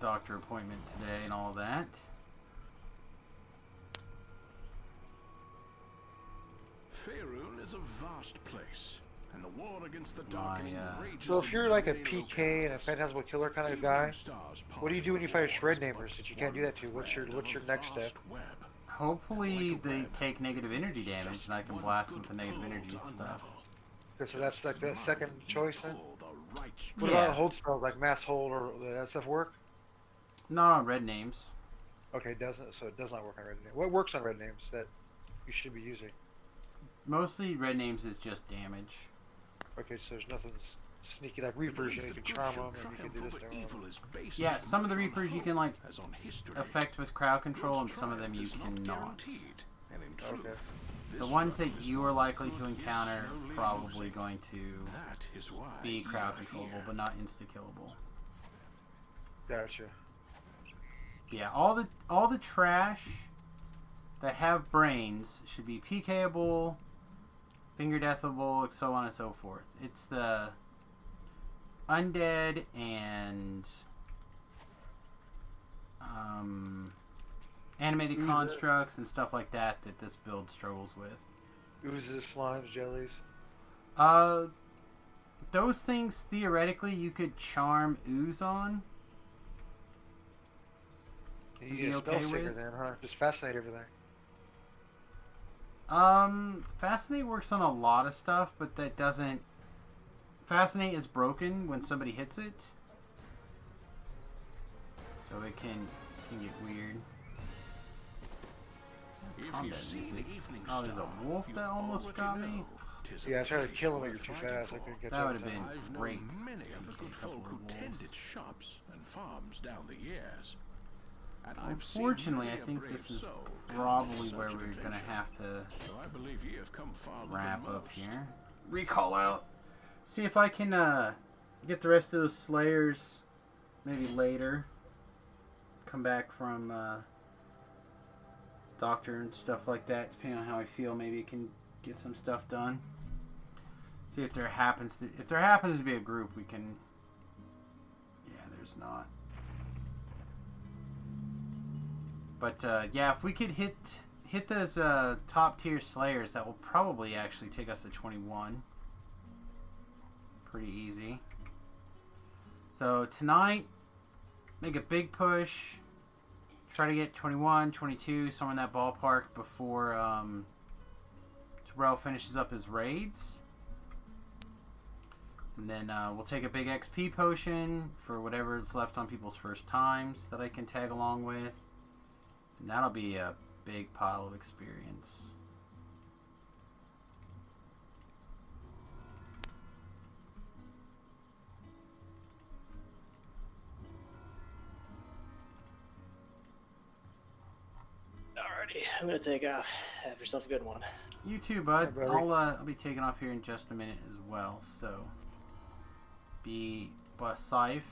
Doctor appointment today and all that. Faerun is a vast place, and the war against the My, darkening rages So if in you're like a many PK and a locales. Phantasmal Killer kind of Evening guy, stars what do you parted do when you the fight walls, shred but namers that you can't do one that to? What's your thread of a next step? vast web. Hopefully And like a they web, take negative energy it's damage just and I can one blast them good with the negative pull energy to and stuff. unravel. Okay, so that's like the Just second mine, you choice then? pull the right What string. about hold spells like Mass Hold or that stuff work? Not on red names. Okay, it doesn't. So it does not work on red names. What works on red names that you should be using? Mostly red names is just damage. Okay, so there's nothing sneaky like The Reapers. belief You that can good charm shall them and you can triumph do this over to them. evil is based Yeah, as some of the much on Reapers you hope can like as on history. affect with crowd control and Good's some of them you triumph is not cannot. guaranteed, and in truth, Okay. The this ones that realm is you one are likely good to is encounter slowly probably losing. going to That is why be you crowd are controllable here. but not insta killable. Gotcha. Yeah, all the trash that have brains should be PKable, finger deathable, so on and so forth. It's the undead and animated Ooh, constructs and stuff like that that this build struggles with. Oozes, slimes, jellies. Those things theoretically you could charm ooze on. You Be need a spell okay sticker with? then, huh? Just fascinate everything. Fascinate works on a lot of stuff, but that doesn't. Fascinate is broken when somebody hits it, so it can get weird. If Combat you've seen music. Evening Oh, there's a Star, wolf you that almost already got me. know 'tis a Yeah, I tried to place kill him, but worth you're too fighting fast. I for. couldn't catch That up would have to him. been I've great. known many if of the we good get a couple folk who of tended wolves. shops and farms down the years. And I've seen Unfortunately, many I a think brave this is soul come probably to where such an we're gonna adventure. have to So I believe ye have come farther wrap than up most. here. Recall out. See if I can get the rest of those slayers maybe later. Come back from doctor and stuff like that. Depending on how I feel, maybe I can get some stuff done. See if there happens to be a group we can. Yeah, there's not. But yeah, if we could hit those top tier slayers, that will probably actually take us to 21. Pretty easy. So tonight, make a big push. Try to get 21, 22, somewhere in that ballpark before Terrell finishes up his raids. And then we'll take a big XP potion for whatever's left on people's first times that I can tag along with. And that'll be a big pile of experience. Alrighty, I'm gonna take off. Have yourself a good one. You too, bud. Hey, buddy. I'll be taking off here in just a minute as well. So be safe.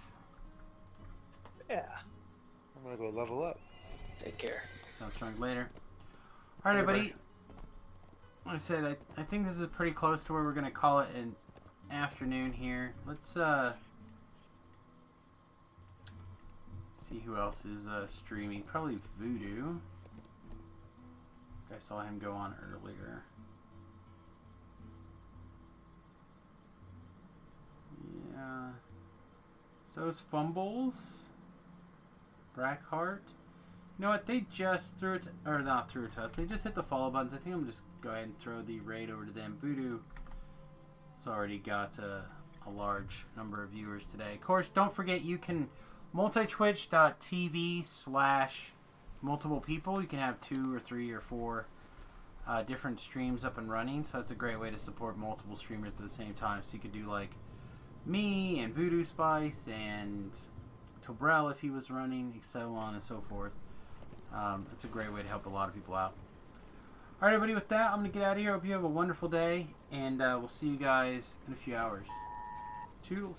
Yeah. I'm gonna go level up. Take care. Sounds strong later. All right, everybody. Like I said, I think this is pretty close to where we're gonna call it an afternoon here. Let's see who else is streaming. Probably Voodoo. I saw him go on earlier. Yeah. So's Fumbles. Brackheart. You know what? They just threw it, or not threw it to us. They just hit the follow buttons. I think I'm just go ahead and throw the raid over to them. Voodoo has already got a large number of viewers today. Of course, don't forget you can multitwitch.tv/multiple people. You can have 2 or 3 or 4 different streams up and running. So that's a great way to support multiple streamers at the same time. So you could do like me and Voodoo Spice and Tobrell if he was running, so on and so forth. It's a great way to help a lot of people out. Alright, everybody, with that, I'm going to get out of here. Hope you have a wonderful day, and we'll see you guys in a few hours. Toodles.